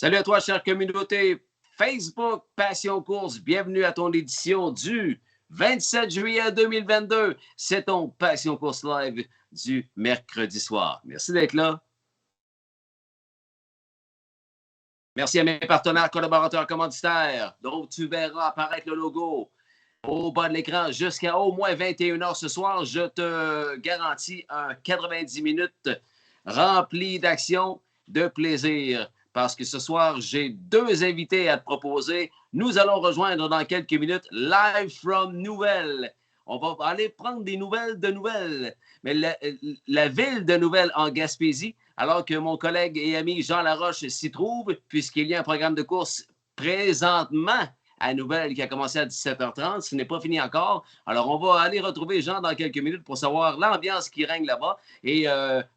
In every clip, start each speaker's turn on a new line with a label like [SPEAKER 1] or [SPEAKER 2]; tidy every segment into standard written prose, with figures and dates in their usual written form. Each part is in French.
[SPEAKER 1] Salut à toi, chère communauté Facebook Passion Course. Bienvenue à ton édition du 27 juillet 2022. C'est ton Passion Course Live du mercredi soir. Merci d'être là. Merci à mes partenaires, collaborateurs, commanditaires. Donc, tu verras apparaître le logo au bas de l'écran jusqu'à au moins 21h ce soir. Je te garantis un 90 minutes rempli d'action, de plaisir. Parce que ce soir, j'ai deux invités à te proposer. Nous allons rejoindre dans quelques minutes Live from Nouvelle. On va aller prendre des nouvelles de Nouvelle. Mais la ville de Nouvelle en Gaspésie, alors que mon collègue et ami Jean Laroche s'y trouve, puisqu'il y a un programme de course présentement à Nouvelle qui a commencé à 17h30. Ce n'est pas fini encore. Alors, on va aller retrouver Jean dans quelques minutes pour savoir l'ambiance qui règne là-bas. Et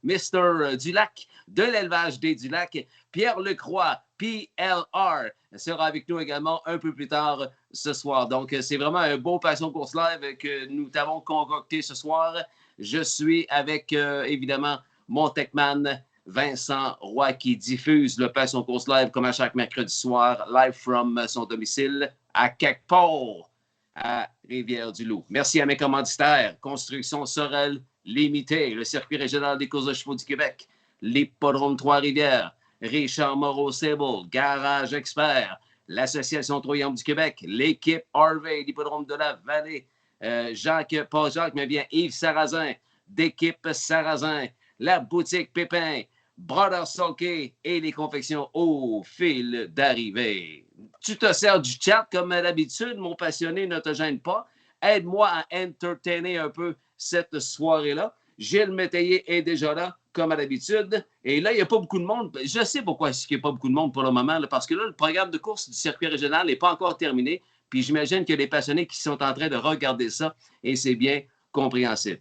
[SPEAKER 1] Mr. Dulac de l'élevage des Dulac, Pierre Lecroix, PLR, sera avec nous également un peu plus tard ce soir. Donc, c'est vraiment un beau Passion Course Live que nous t'avons concocté ce soir. Je suis avec, évidemment, mon techman, Vincent Roy, qui diffuse le Passion Course Live comme à chaque mercredi soir, live from son domicile à quelque part à Rivière-du-Loup. Merci à mes commanditaires, Construction Sorel Limité, le circuit régional des courses de chevaux du Québec, l'Hippodrome Trois-Rivières, Richard Moreau-Sable, Garage Expert, l'Association Troyaume du Québec, l'équipe Harvey, l'Hippodrome de la Vallée, pas Jacques, mais bien Yves Sarrazin, d'équipe Sarrazin, la boutique Pépin, Brother Sulky et les confections au fil d'arrivée. Tu te sers du chat comme d'habitude, mon passionné, ne te gêne pas. Aide-moi à entertainer un peu cette soirée-là. Gilles Métayer est déjà là, comme à l'habitude. Et là, il n'y a pas beaucoup de monde. Je sais pourquoi il n'y a pas beaucoup de monde pour le moment, là, parce que là, le programme de course du circuit régional n'est pas encore terminé. Puis j'imagine qu'il y a des passionnés qui sont en train de regarder ça et c'est bien compréhensible.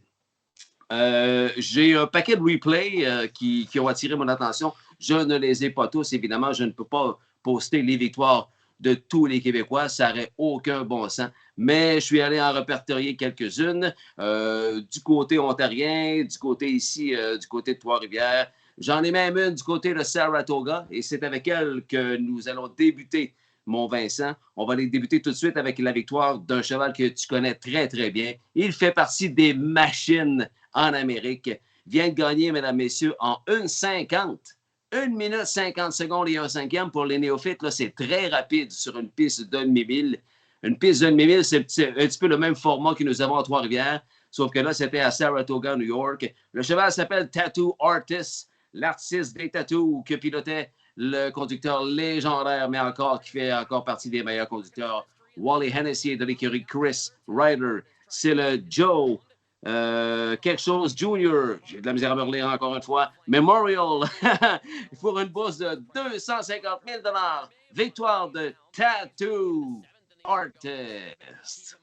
[SPEAKER 1] J'ai un paquet de replays qui ont attiré mon attention. Je ne les ai pas tous, évidemment. Je ne peux pas poster les victoires de tous les Québécois. Ça n'aurait aucun bon sens. Mais je suis allé en répertorier quelques-unes du côté ontarien, du côté ici, du côté de Trois-Rivières. J'en ai même une du côté de Saratoga et c'est avec elle que nous allons débuter, mon Vincent. On va aller débuter tout de suite avec la victoire d'un cheval que tu connais très, très bien. Il fait partie des machines en Amérique. Vient de gagner, mesdames, messieurs, en 1,50. 1 minute 50 secondes et 1 cinquième pour les néophytes. Là, c'est très rapide sur une piste d'un demi-mille. Une piste d'un demi-mille, c'est un petit peu le même format que nous avons à Trois-Rivières, sauf que là, c'était à Saratoga, New York. Le cheval s'appelle Tattoo Artist, l'artiste des tattoos que pilotait le conducteur légendaire, mais encore qui fait encore partie des meilleurs conducteurs, Wally Hennessy de l'écurie Chris Ryder. C'est le Joe quelque chose Junior. J'ai de la misère à me relire encore une fois. Memorial pour une bourse de 250 000 $. Victoire de Tattoo Artist.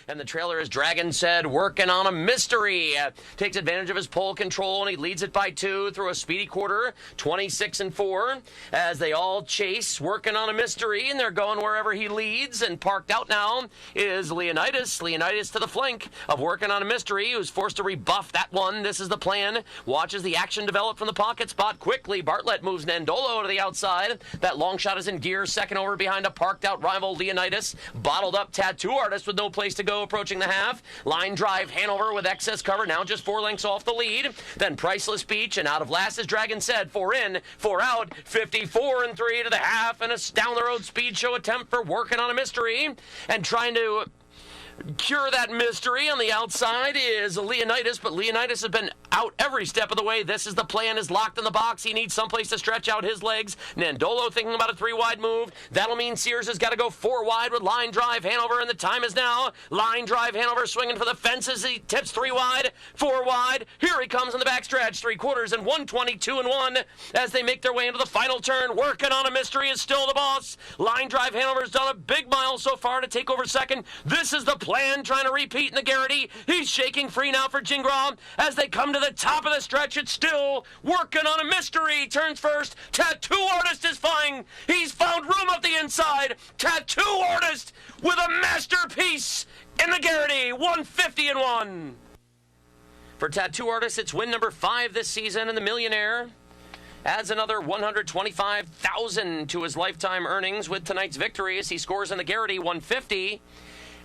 [SPEAKER 2] And the trailer, as Dragon said, working on a mystery. Takes advantage of his pole control, and he leads it by 2 through a speedy quarter, 26-4, as they all chase, working on a mystery, and they're going wherever he leads. And parked out now is Leonidas. Leonidas to the flank of working on a mystery, who's forced to rebuff that one. This is the plan. Watches the action develop from the pocket spot quickly. Bartlett moves Nandolo to the outside. That long shot is in gear, second over behind a parked out rival, Leonidas. Bottled up Tattoo Artist with no place to go approaching the half. Line drive Hanover with excess cover, now just 4 lengths off the lead. Then Priceless Beach, and out of last, as Dragon said, 4 in, 4 out, 54-3 to the half, and a down-the-road speed show attempt for working on a mystery and trying to cure that mystery. On the outside is Leonidas, but Leonidas has been out every step of the way. This is the plan, is locked in the box. He needs someplace to stretch out his legs. Nandolo thinking about a 3-wide move. That'll mean Sears has got to go 4 wide with Line Drive Hanover, and the time is now. Line Drive Hanover swinging for the fences. He tips 3 wide, 4 wide. Here he comes in the backstretch, 3 quarters and 122-1 as they make their way into the final turn. Working on a mystery is still the boss. Line Drive Hanover's done a big mile so far to take over second. This is the plan, trying to repeat in the Garrity. He's shaking free now for Gingras as they come to the top of the stretch. It's still working on a mystery. Turns first. Tattoo Artist is flying. He's found room up the inside. Tattoo Artist with a masterpiece in the Garrity. 150-1. For Tattoo Artist, it's win number 5 this season in the Millionaire. adds another $125,000 to his lifetime earnings with tonight's victory as he scores in the Garrity 150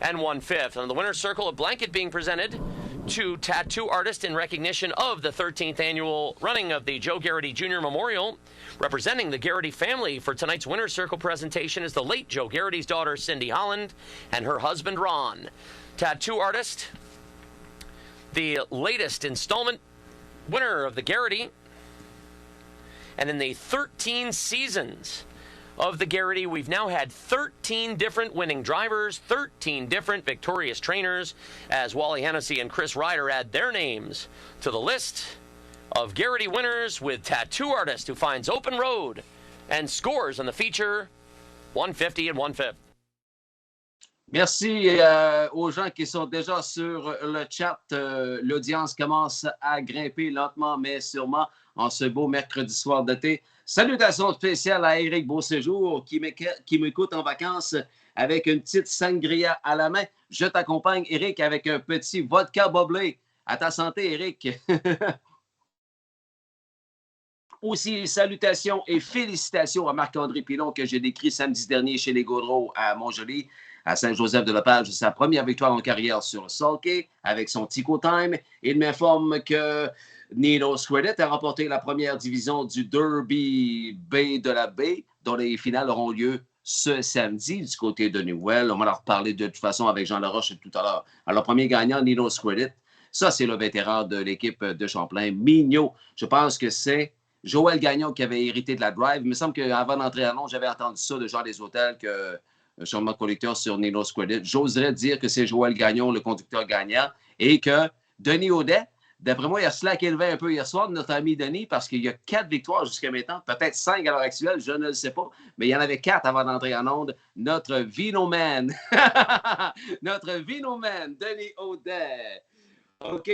[SPEAKER 2] and 1/5. And the winner's circle, a blanket being presented to tattoo artist in recognition of the 13th annual running of the Joe Garrity Jr. Memorial. Representing the Garrity family for tonight's winner's circle presentation is the late Joe Garrity's daughter, Cindy Holland, and her husband, Ron. Tattoo artist, the latest installment winner of the Garrity. And in the 13 seasons of the Garrity, we've now had 13 different winning drivers, 13 different victorious trainers, as Wally Hennessy and Chris Ryder add their names to the list of Garrity winners with tattoo artist who finds open road and scores on the feature 150 and 1/5.
[SPEAKER 1] Merci aux gens qui sont déjà sur le chat. L'audience commence à grimper lentement, mais sûrement en ce beau mercredi soir d'été. Salutations spéciales à Éric Beauséjour qui m'écoute en vacances avec une petite sangria à la main. Je t'accompagne, Éric, avec un petit vodka bubbly. À ta santé, Éric. Aussi, salutations et félicitations à Marc-André Pilon que j'ai décrit samedi dernier chez les Gaudreaux à Montjoly, à Saint-Joseph-de-la-Page. Sa première victoire en carrière sur le Sulky avec son Tico Time. Il m'informe que Nino Squidit a remporté la première division du Derby Bay de la Baie, dont les finales auront lieu ce samedi du côté de Newell. On va en reparler de toute façon avec Jean Laroche tout à l'heure. Alors, premier gagnant, Nino Squidit. Ça, c'est le vétéran de l'équipe de Champlain. Mignot, je pense que c'est Joël Gagnon qui avait hérité de la drive. Il me semble qu'avant d'entrer à Londres, j'avais entendu ça de Jean des Hôtels, que changement de conducteur sur Nino Squidit. J'oserais dire que c'est Joël Gagnon, le conducteur gagnant, et que Denis Audet, d'après moi, il a slacké le vin un peu hier soir, notre ami Denis, parce qu'il y a 4 victoires jusqu'à maintenant, peut-être 5 à l'heure actuelle, je ne le sais pas, mais il y en avait 4 avant d'entrer en onde. Notre Vinoman, notre Vinoman, Denis Audet. OK,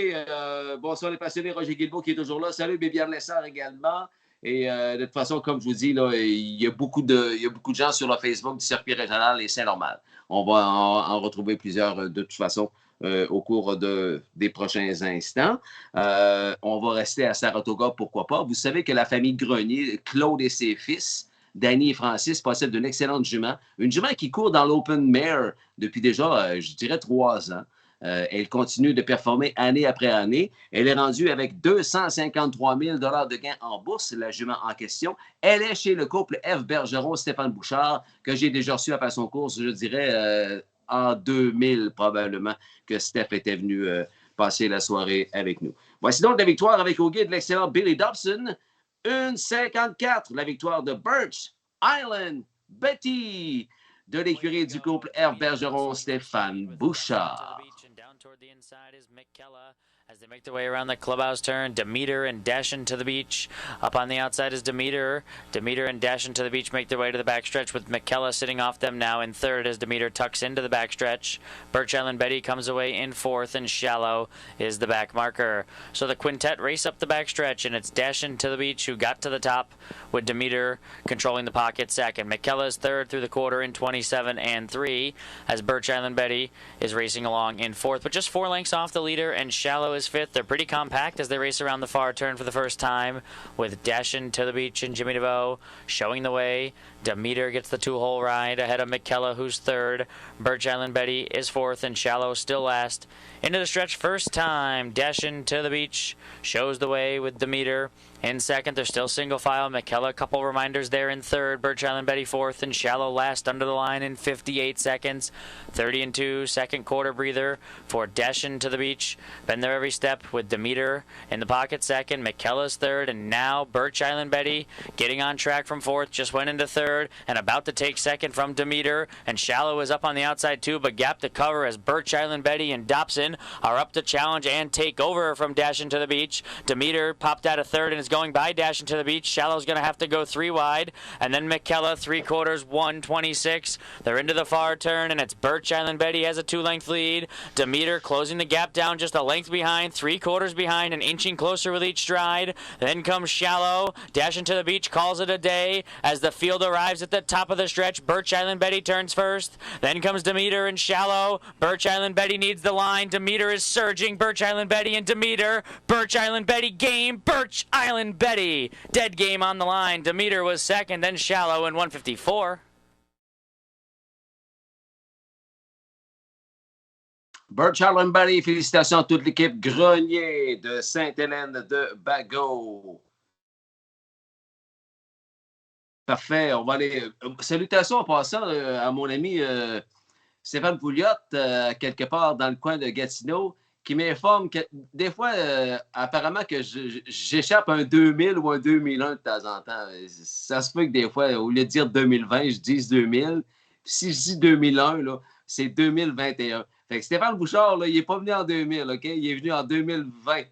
[SPEAKER 1] bonsoir les passionnés, Roger Guilbeault qui est toujours là. Salut Bibiane Lessard également. Et de toute façon, comme je vous dis, là, il y a beaucoup de gens sur le Facebook du circuit régional et Saint-Normal. On va en retrouver plusieurs de toute façon au cours des prochains instants. On va rester à Saratoga, pourquoi pas. Vous savez que la famille Grenier, Claude et ses fils, Danny et Francis, possèdent une excellente jument. Une jument qui court dans l'Open Mare depuis déjà, je dirais, 3 ans. Elle continue de performer année après année. Elle est rendue avec 253 000 $ de gains en bourse, la jument en question. Elle est chez le couple F. Bergeron-Stéphane Bouchard, que j'ai déjà reçu après son course, je dirais, en 2000 probablement, que Steph était venu passer la soirée avec nous. Voici donc la victoire avec au guide l'excellent Billy Dobson. 1,54, la victoire de Birch Island Betty de l'écurie du couple F. Bergeron-Stéphane Bouchard.
[SPEAKER 3] Toward the inside is McKella as they make their way around the clubhouse turn. Demeter and Dashin to the beach. Up on the outside is Demeter. Demeter and Dashin to the beach make their way to the backstretch with McKella sitting off them now in third as Demeter tucks into the backstretch. Birch Island Betty comes away in fourth and Shallow is the back marker. So the quintet race up the backstretch and it's Dashin to the beach who got to the top with Demeter controlling the pocket second. McKella is third through the quarter in 27 and 3 as Birch Island Betty is racing along in fourth, but just 4 lengths off the leader, and Shallow is fifth. They're pretty compact as they race around the far turn for the first time with Dashin to the beach and Jimmy DeVoe showing the way. Demeter gets the 2-hole ride ahead of McKella, who's third. Birch Island Betty is fourth, and Shallow still last. Into the stretch first time. Dashin to the beach shows the way with Demeter. In second, they're still single file. McKella, a couple reminders there in third. Birch Island Betty fourth, and Shallow last under the line in 58 seconds. 30 and 2, second quarter breather for Dashin to the beach. Been there every step with Demeter in the pocket second. McKella's third, and now Birch Island Betty getting on track from fourth. Just went into third and about to take second from Demeter. And Shallow is up on the outside too, but gap to cover as Birch Island Betty and Dobson are up to challenge and take over from Dashin to the beach. Demeter popped out of third and is going by Dashin to the beach. Shallow's going to have to go 3 wide. And then McKella, 3/4, 126. They're into the far turn, and it's Birch Island Betty has a 2-length lead. Demeter closing the gap down just a length behind, 3/4 behind, and inching closer with each stride. Then comes Shallow. Dashin to the beach calls it a day as the field arrives at the top of the stretch. Birch Island Betty turns first. Then comes Demeter and Shallow. Birch Island Betty needs the line. Demeter is surging. Birch Island Betty and Demeter. Birch Island Betty game. Birch Island and Betty. Dead game on the line. Demeter was second, then Shallow in 154.
[SPEAKER 1] Bert Charles Barry, félicitations à toute l'équipe Grenier de Sainte-Hélène de Bagot. Parfait, on va aller. Salutations en passant à mon ami Stéphane Pouliot, quelque part dans le coin de Gatineau, qui m'informe que des fois, apparemment, que j'échappe un 2000 ou un 2001 de temps en temps. Ça se peut que des fois, au lieu de dire 2020, je dise 2000. Puis si je dis 2001, là, c'est 2021. Fait que Stéphane Bouchard, là, il n'est pas venu en 2000, OK? Il est venu en 2020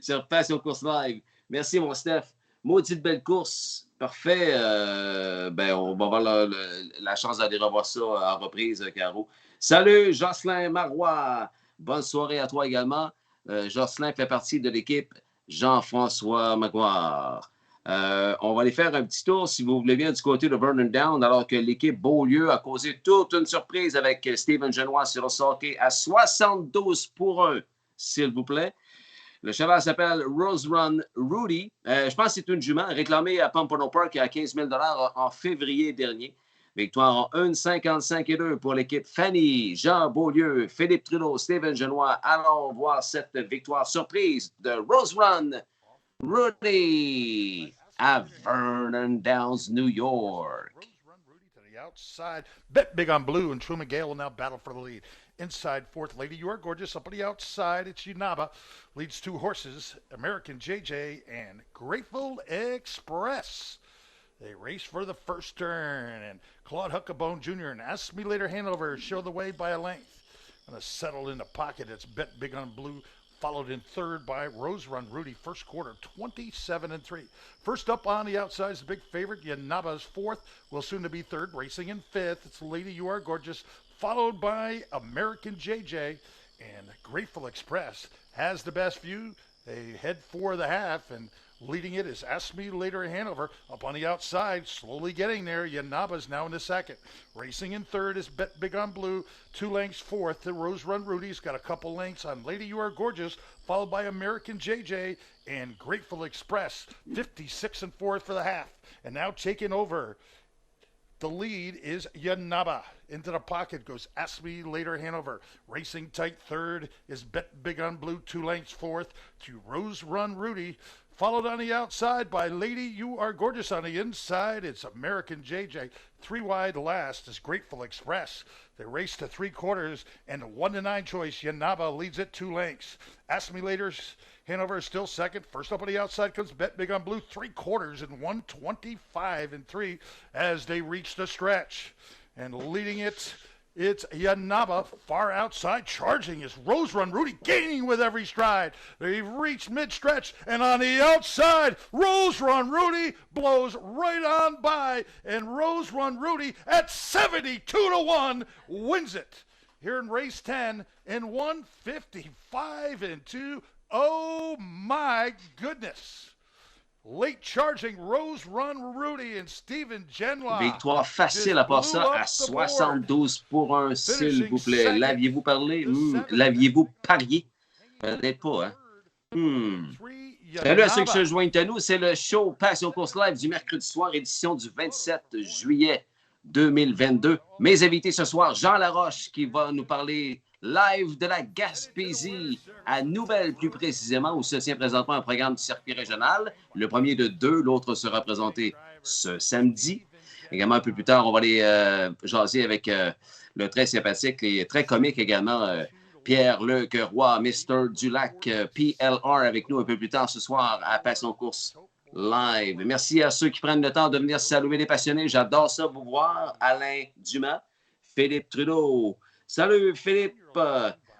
[SPEAKER 1] sur Passion Course Live. Merci, mon Steph. Maudite belle course. Parfait. On va avoir la chance d'aller revoir ça en reprise, Caro. Salut, Jocelyn Marois. Bonne soirée à toi également. Jocelyn fait partie de l'équipe Jean-François Maguire. On va aller faire un petit tour, si vous voulez bien, du côté de Vernon Down, alors que l'équipe Beaulieu a causé toute une surprise avec Steven Genois sur le sortie à 72-1, s'il vous plaît. Le cheval s'appelle Rose Run Rudy. Je pense que c'est une jument réclamée à Pompano Park à 15 000 $ en février dernier. Victoire en 1,55 et 2 pour l'équipe Fanny, Jean Beaulieu, Philippe Trudeau, Steven Genois. Allons voir cette victoire surprise de Rose Run Rudy à Vernon Downs, New York.
[SPEAKER 4] Rose Run Rudy to the outside. Bet big on blue, and Truman Gale will now battle for the lead. Inside fourth, Lady You Are Gorgeous. Up on the outside, it's Yunaba. Leads two horses, American JJ and Grateful Express. They race for the first turn, and Claude Huckabone Jr. and Ask Me Later Hanover show the way by a length. Gonna settle in the pocket. It's Bet Big on Blue, followed in third by Rose Run Rudy. First quarter, 27-3. First up on the outside is the big favorite. Yanaba's fourth, will soon to be third. Racing in fifth, it's Lady You Are Gorgeous, followed by American JJ, and Grateful Express has the best view. They head for the half, and leading it is Ask Me Later in Hanover. Up on the outside, slowly getting there. Yanaba's now in the second. Racing in third is Bet Big on Blue. 2 lengths fourth to Rose Run Rudy's got a couple lengths on Lady You Are Gorgeous, followed by American JJ and Grateful Express. 56-4 for the half. And now taking over the lead is Yanaba. Into the pocket goes Ask Me Later Hanover. Racing tight third is Bet Big on Blue. 2 lengths fourth to Rose Run Rudy. Followed on the outside by Lady You Are Gorgeous. On the inside, it's American JJ. 3 wide last is Grateful Express. They race to 3 quarters, and the 1-9 choice, Yanaba, leads it 2 lengths. Ask Me Later, Hanover is still second. First up on the outside comes Bet Big on Blue. 3 quarters and 125-3 as they reach the stretch. And leading it, it's Yanaba far outside. Charging is Rose Run Rudy, gaining with every stride. They've reached mid-stretch, and on the outside, Rose Run Rudy blows right on by, and Rose Run Rudy at 72-1 wins it here in race 10 in 155-2. Oh my goodness. Late charging Rose Run Rudy and Steven Genois.
[SPEAKER 1] Victoire facile à part ça à 72-1, s'il vous plaît. L'aviez-vous parlé? L'aviez-vous parié? Peut-être pas, hein? Salut à ceux qui se joignent à nous. C'est le show Passion Course Live du mercredi soir, édition du 27 juillet 2022. Mes invités ce soir, Jean Laroche qui va nous parler live de la Gaspésie à Nouvelle, plus précisément, où se tient présentement un programme du circuit régional. Le premier de 2, l'autre sera présenté ce samedi. Également, un peu plus tard, on va aller jaser avec le très sympathique et très comique également, Pierre-Luc Roy, Mr. Dulac, PLR, avec nous un peu plus tard ce soir à Passion Course Live. Merci à ceux qui prennent le temps de venir saluer les passionnés. J'adore ça vous voir. Alain Dumas, Philippe Trudeau. Salut Philippe,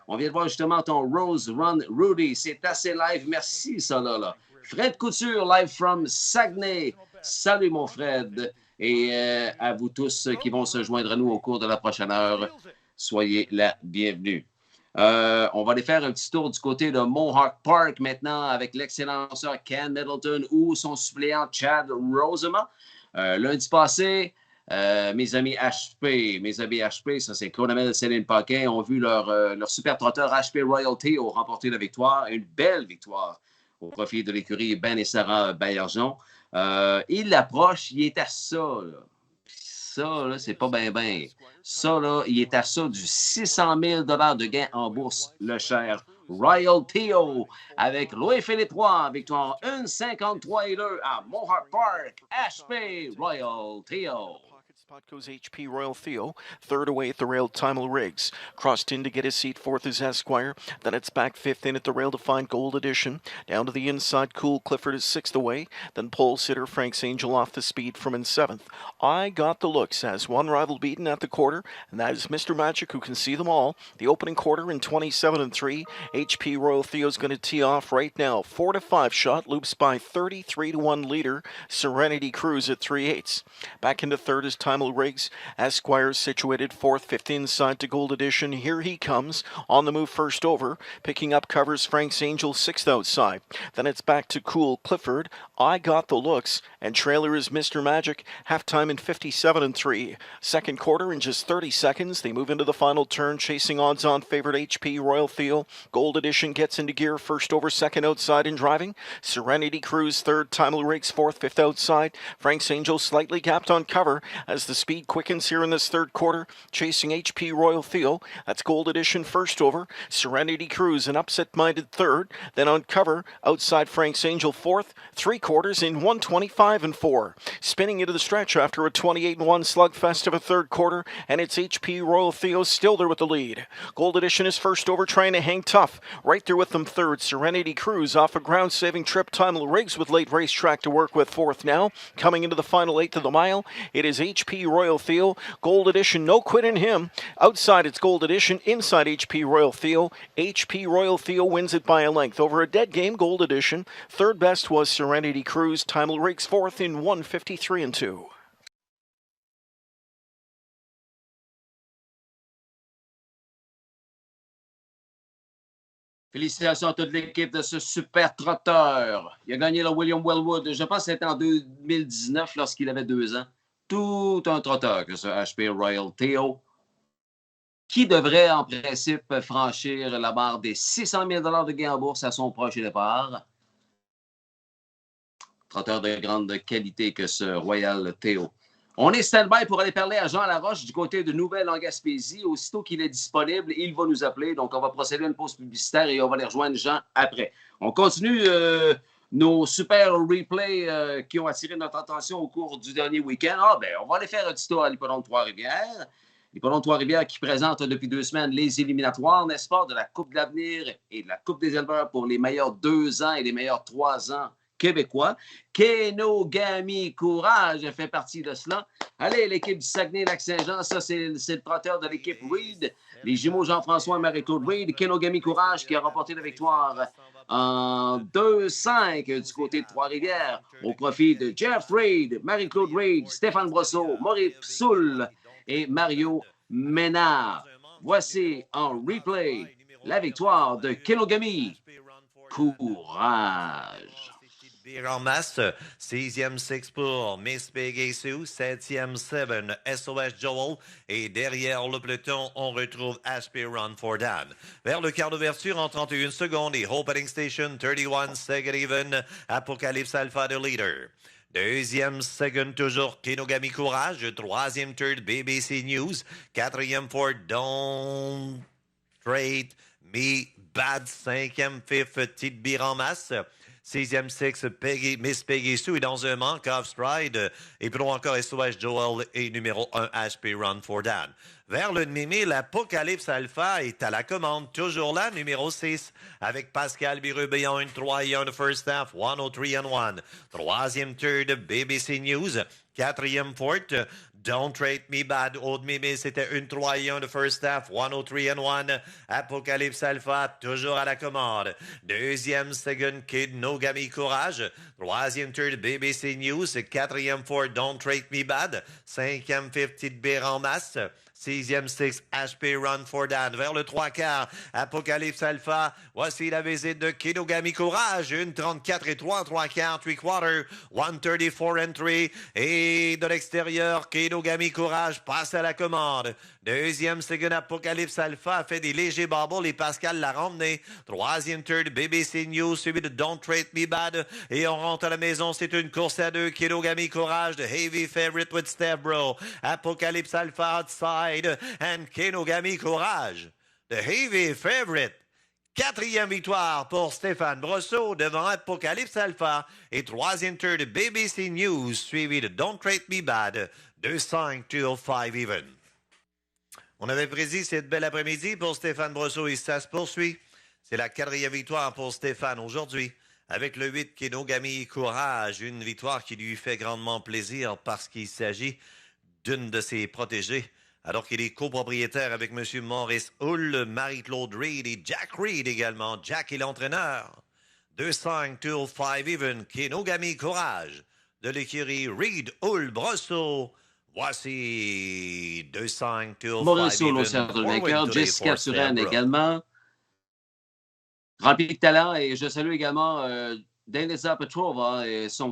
[SPEAKER 1] on vient de voir justement ton Rose Run Rudy, c'est assez live, merci ça là. Fred Couture, live from Saguenay, salut mon Fred, et à vous tous qui vont se joindre à nous au cours de la prochaine heure, soyez la bienvenue. On va aller faire un petit tour du côté de Mohawk Park maintenant avec l'excellent lanceur Ken Middleton ou son suppléant Chad Rosemont. Lundi passé, mes amis HP, ça c'est Claude Hamel et Céline Paquin, ont vu leur super trotteur HP Royalty ont remporté la victoire, une belle victoire au profit de l'écurie Ben et Sarah Baillargeon. Il approche, il est à ça, là. Ça, là, c'est pas bien, bien. Ça, là, il est à ça du 600 000 de gain en bourse, le cher Royal Theo, avec Louis-Philippe Roy, victoire 1,53 et 2 à Mohawk Park, HP Royal Theo.
[SPEAKER 5] Spot goes HP Royal Theo. Third away at the rail, Timel Riggs. Crossed in to get his seat. Fourth is Esquire. Then it's back fifth in at the rail to find Gold Edition. Down to the inside, Cool Clifford is sixth away. Then pole sitter Frank's Angel off the speed from in seventh. I Got the Looks has one rival beaten at the quarter, and that is Mr. Magic, who can see them all. The opening quarter in 27-3. HP Royal Theo's going to tee off right now. 4-5 shot, loops by 33-1 leader. Serenity Cruise at 3/8. Back into third is Timel Riggs. Esquire situated fourth, fifth inside to Gold Edition. Here he comes on the move first over. Picking up covers Frank's Angel sixth outside. Then it's back to Cool Clifford. I Got the Looks. And trailer is Mr. Magic. Halftime in 57-3. Second quarter in just 30 seconds. They move into the final turn, chasing odds-on favorite HP Royal Theo. Gold Edition gets into gear first over, second outside in driving. Serenity Cruise third. Timel Riggs fourth, fifth outside. Frank's Angel slightly gapped on cover as the speed quickens here in this third quarter, chasing HP Royal Theo. That's Gold Edition first over. Serenity Cruise an upset-minded third. Then on cover, outside Frank's Angel fourth. Three quarters in 1:25-4. Spinning into the stretch after a 28-1 slugfest of a third quarter, and it's HP Royal Theo still there with the lead. Gold Edition is first over, trying to hang tough. Right there with them third. Serenity Cruise off a ground-saving trip. Timel Riggs with late racetrack to work with fourth now. Coming into the final eighth of the mile, it is HP Royal Theo. Gold Edition, no quit in him. Outside, it's Gold Edition. Inside, HP Royal Theo. HP Royal Theo wins it by a length. Over a dead game, Gold Edition. Third best was Serenity Cruise. Timel Riggs fourth in 1:53-2.
[SPEAKER 1] Félicitations à toute l'équipe de ce super trotteur. Il a gagné le William Wellwood, je pense que c'était en 2019 lorsqu'il avait 2 ans. Tout un trotteur que ce HP Royal Theo, qui devrait en principe franchir la barre des 600 000 de gain en bourse à son prochain départ. Trotteur de grande qualité que ce Royal Theo. On est stand-by pour aller parler à Jean Laroche du côté de Nouvelle-en-Gaspésie. Aussitôt qu'il est disponible, il va nous appeler. Donc, on va procéder à une pause publicitaire et on va les rejoindre Jean après. On continue nos super replays qui ont attiré notre attention au cours du dernier week-end. On va aller faire un petit tour à l'Hippodrome Trois-Rivières. L'Hippodrome Trois-Rivières qui présente depuis 2 semaines les éliminatoires, n'est-ce pas, de la Coupe de l'avenir et de la Coupe des éleveurs pour les meilleurs 2 ans et les meilleurs 3 ans québécois. Kenogami Courage fait partie de cela. Allez, l'équipe du Saguenay-Lac-Saint-Jean, ça, c'est le trotteur de l'équipe Reed. Les jumeaux Jean-François et Marie-Claude Reed. Kenogami Courage qui a remporté la victoire en 2-5 du côté de Trois-Rivières au profit de Jeff Reed, Marie-Claude Reed, Stéphane Brosseau, Maurice Soul et Mario Ménard. Voici en replay la victoire de Kenogami Courage.
[SPEAKER 6] En masse, 6e 6 pour Miss Peggy Sue, 7e 7 SOS Joel et derrière le peloton, on retrouve HP Run for Dan. Vers le quart d'ouverture en 31 secondes et Opening Station 31 Second Even, Apocalypse Alpha de leader. Deuxième second toujours Kenogami Courage, troisième third BBC News, quatrième Ford Don't Trade Me Bad, cinquième fifth Petite Bire en masse. 6e 6, Miss Peggy Sue est dans un manque of stride. Et puis encore SOS Joel et numéro 1 HP Run for Dan. Vers le demi-mai, l'Apocalypse Alpha est à la commande. Toujours là, numéro 6, avec Pascal Birubé en 1-3 et 1 de first half, 103-1. Troisième third, BBC News. Quatrième fourth, Don't Treat Me Bad. Au demi-mai, c'était 1-3 et 1 de first half, 103-1. Apocalypse Alpha, toujours à la commande. Deuxième, second, Kenogami Courage. Troisième, third, BBC News. Quatrième, fourth, Don't Treat Me Bad. Cinquième, fifth, Petite Bire en masse. 6e 6, HP Run for Dan. Vers le 3/4, Apocalypse Alpha. Voici la visite de Kenogami Courage. 1-34 et 3 3/4, 3/4, 134 and 3. Et de l'extérieur, Kenogami Kenogami Courage passe à la commande. Deuxième Second Apocalypse Alpha a fait des légers bobbles et Pascal l'a ramené. Troisième Third BBC News suivi de Don't Treat Me Bad. Et on rentre à la maison, c'est une course à deux. Kenogami Courage, the heavy favorite with Stavro. Apocalypse Alpha outside and Kenogami Courage, the heavy favorite. Quatrième victoire pour Stéphane Brosseau devant Apocalypse Alpha et troisième tour de BBC News suivi de Don't Treat Me Bad, 2-5 to 5 even. On avait prédit cette belle après-midi pour Stéphane Brosseau et ça se poursuit. C'est la quatrième victoire pour Stéphane aujourd'hui avec le 8 Kenogami Courage, une victoire qui lui fait grandement plaisir parce qu'il s'agit d'une de ses protégées. Alors qu'il est copropriétaire avec M. Maurice Hull, Marie-Claude Reid et Jack Reid également. Jack est l'entraîneur. 2-5 to 5 even, Kenogami Courage de l'écurie Reid Hull Brosseau. Voici 2-5 to 5
[SPEAKER 1] Maurice Hull au
[SPEAKER 6] even.
[SPEAKER 1] centre de
[SPEAKER 6] Forward
[SPEAKER 1] vainqueur.
[SPEAKER 6] today
[SPEAKER 1] Jessica
[SPEAKER 6] for
[SPEAKER 1] Turenne
[SPEAKER 6] Stavro.
[SPEAKER 1] également. Rempli de talent. Et je salue également Denisa Petrova et sa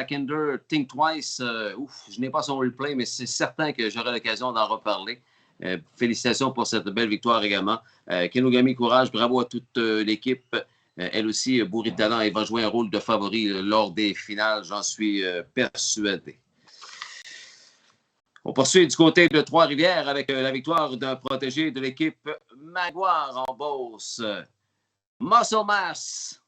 [SPEAKER 1] Kinder Think Twice. Je n'ai pas son replay, mais c'est certain que j'aurai l'occasion d'en reparler. Félicitations pour cette belle victoire également. Kenogami Courage, bravo à toute l'équipe. Elle aussi, bourrée de talent et va jouer un rôle de favori lors des finales, j'en suis persuadé. On poursuit du côté de Trois-Rivières avec la victoire d'un protégé de l'équipe Maguire en Beauce. Muscle Mass.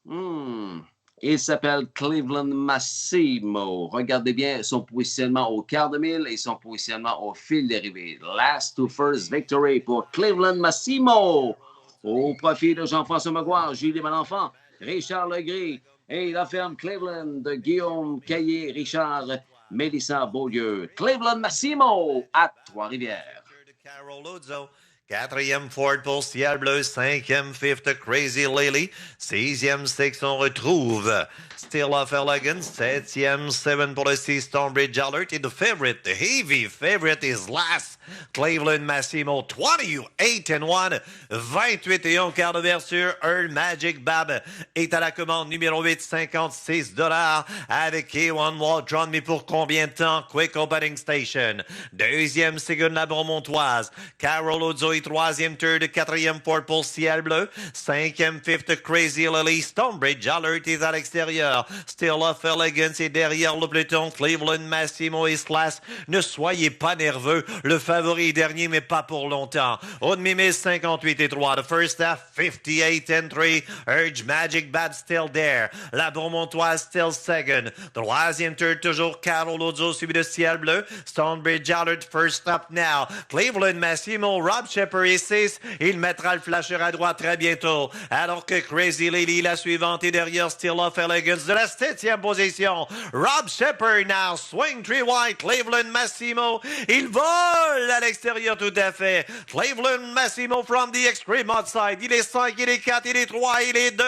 [SPEAKER 1] Il s'appelle Cleveland Massimo. Regardez bien son positionnement au quart de mille et son positionnement au fil d'arrivée. Last to first victory pour Cleveland Massimo. Au profit de Jean-François Maguire, Julie Malenfant, Richard Legris et la ferme Cleveland de Guillaume Caillé, Richard Mélissa Beaulieu. Cleveland Massimo à Trois-Rivières.
[SPEAKER 6] Carol Luzzo. Quatrième Ford pour Ciel Bleu. Cinquième Fifth Crazy Lily. Sixième Six, on retrouve Still of Elegance. Septième Seven pour le Six Stonebridge Alert. Et the favorite, the heavy favorite is last. Cleveland Massimo, 28-1, 28-1 quart d'ouverture. Earl Magic Bab est à la commande numéro 8, $56 avec K1 Waldron, mais pour combien de temps? Quick Opening Station. Deuxième, Seconde la Bromontoise. Carol Ozo et troisième tour de quatrième Ford pour Ciel Bleu. Cinquième, Fifth Crazy Lily. Stonebridge Alert est à l'extérieur. Still of Elegance est derrière le peloton. Cleveland Massimo et Slash. Ne soyez pas nerveux. Le favori dernier, mais pas pour longtemps. Au demi-mille, 58-3. The first half, 58-3. Urge Magic Bad still there. La Bromontoise still second. Troisième tour, toujours Carol Ozo, suivi de Ciel Bleu. Stonebridge Alert first up now. Cleveland Massimo, Rob Shepard est 6. Il mettra le flasher à droite très bientôt. Alors que Crazy Lady, la suivante, est derrière Still of Elegance de la 7e position. Rob Shepard now. Swing 3 wide. Cleveland Massimo. Il vole à l'extérieur tout à fait. Cleveland Massimo from the extreme outside. Il est 5, il est 4, il est 3, il est 2.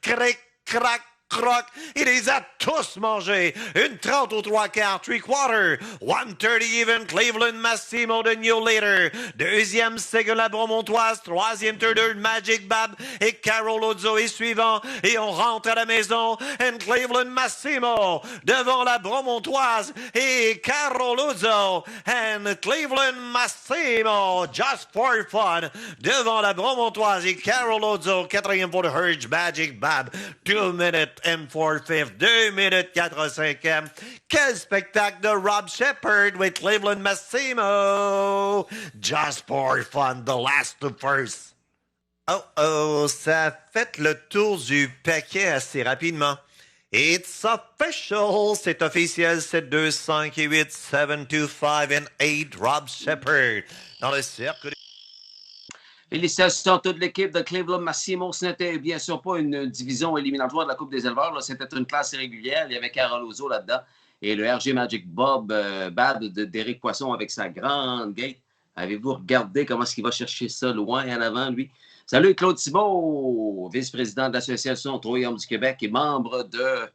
[SPEAKER 6] Cric, crac, croc. Il les a tous mangés. Une 30 aux 3/4, 3/4. 130 even. Cleveland Massimo, the new leader. Deuxième, Segon la Bromontoise. Troisième, third, Magic Bab. Et Carol Ozo est suivant. Et on rentre à la maison. And Cleveland Massimo devant la Bromontoise. Et Carol Ozo. And Cleveland Massimo, just for fun. Devant la Bromontoise et Carol Ozo. Quatrième pour le Urge Magic Bab. 2 minutes and 4/5. 2 minutes 4/5. Quel spectacle de Rob Shepard with Cleveland Massimo. Just for fun, the last to first. Oh, ça a fait le tour du paquet assez rapidement. It's official, c'est officiel, c'est 2, 5 et 8, 7, 2, 5 and 8, Rob Shepard dans le cercle.
[SPEAKER 1] Félicitations à toute l'équipe de Cleveland Massimo. Ce n'était bien sûr pas une division éliminatoire de la Coupe des éleveurs. Là. C'était une classe régulière. Il y avait Carol Ozo là-dedans. Et le RG Magic Bad d'Éric Poisson avec sa grande gate. Avez-vous regardé comment est-ce qu'il va chercher ça loin en avant, lui? Salut Claude Thibault, vice-président de l'Association Troyaume du Québec et membre de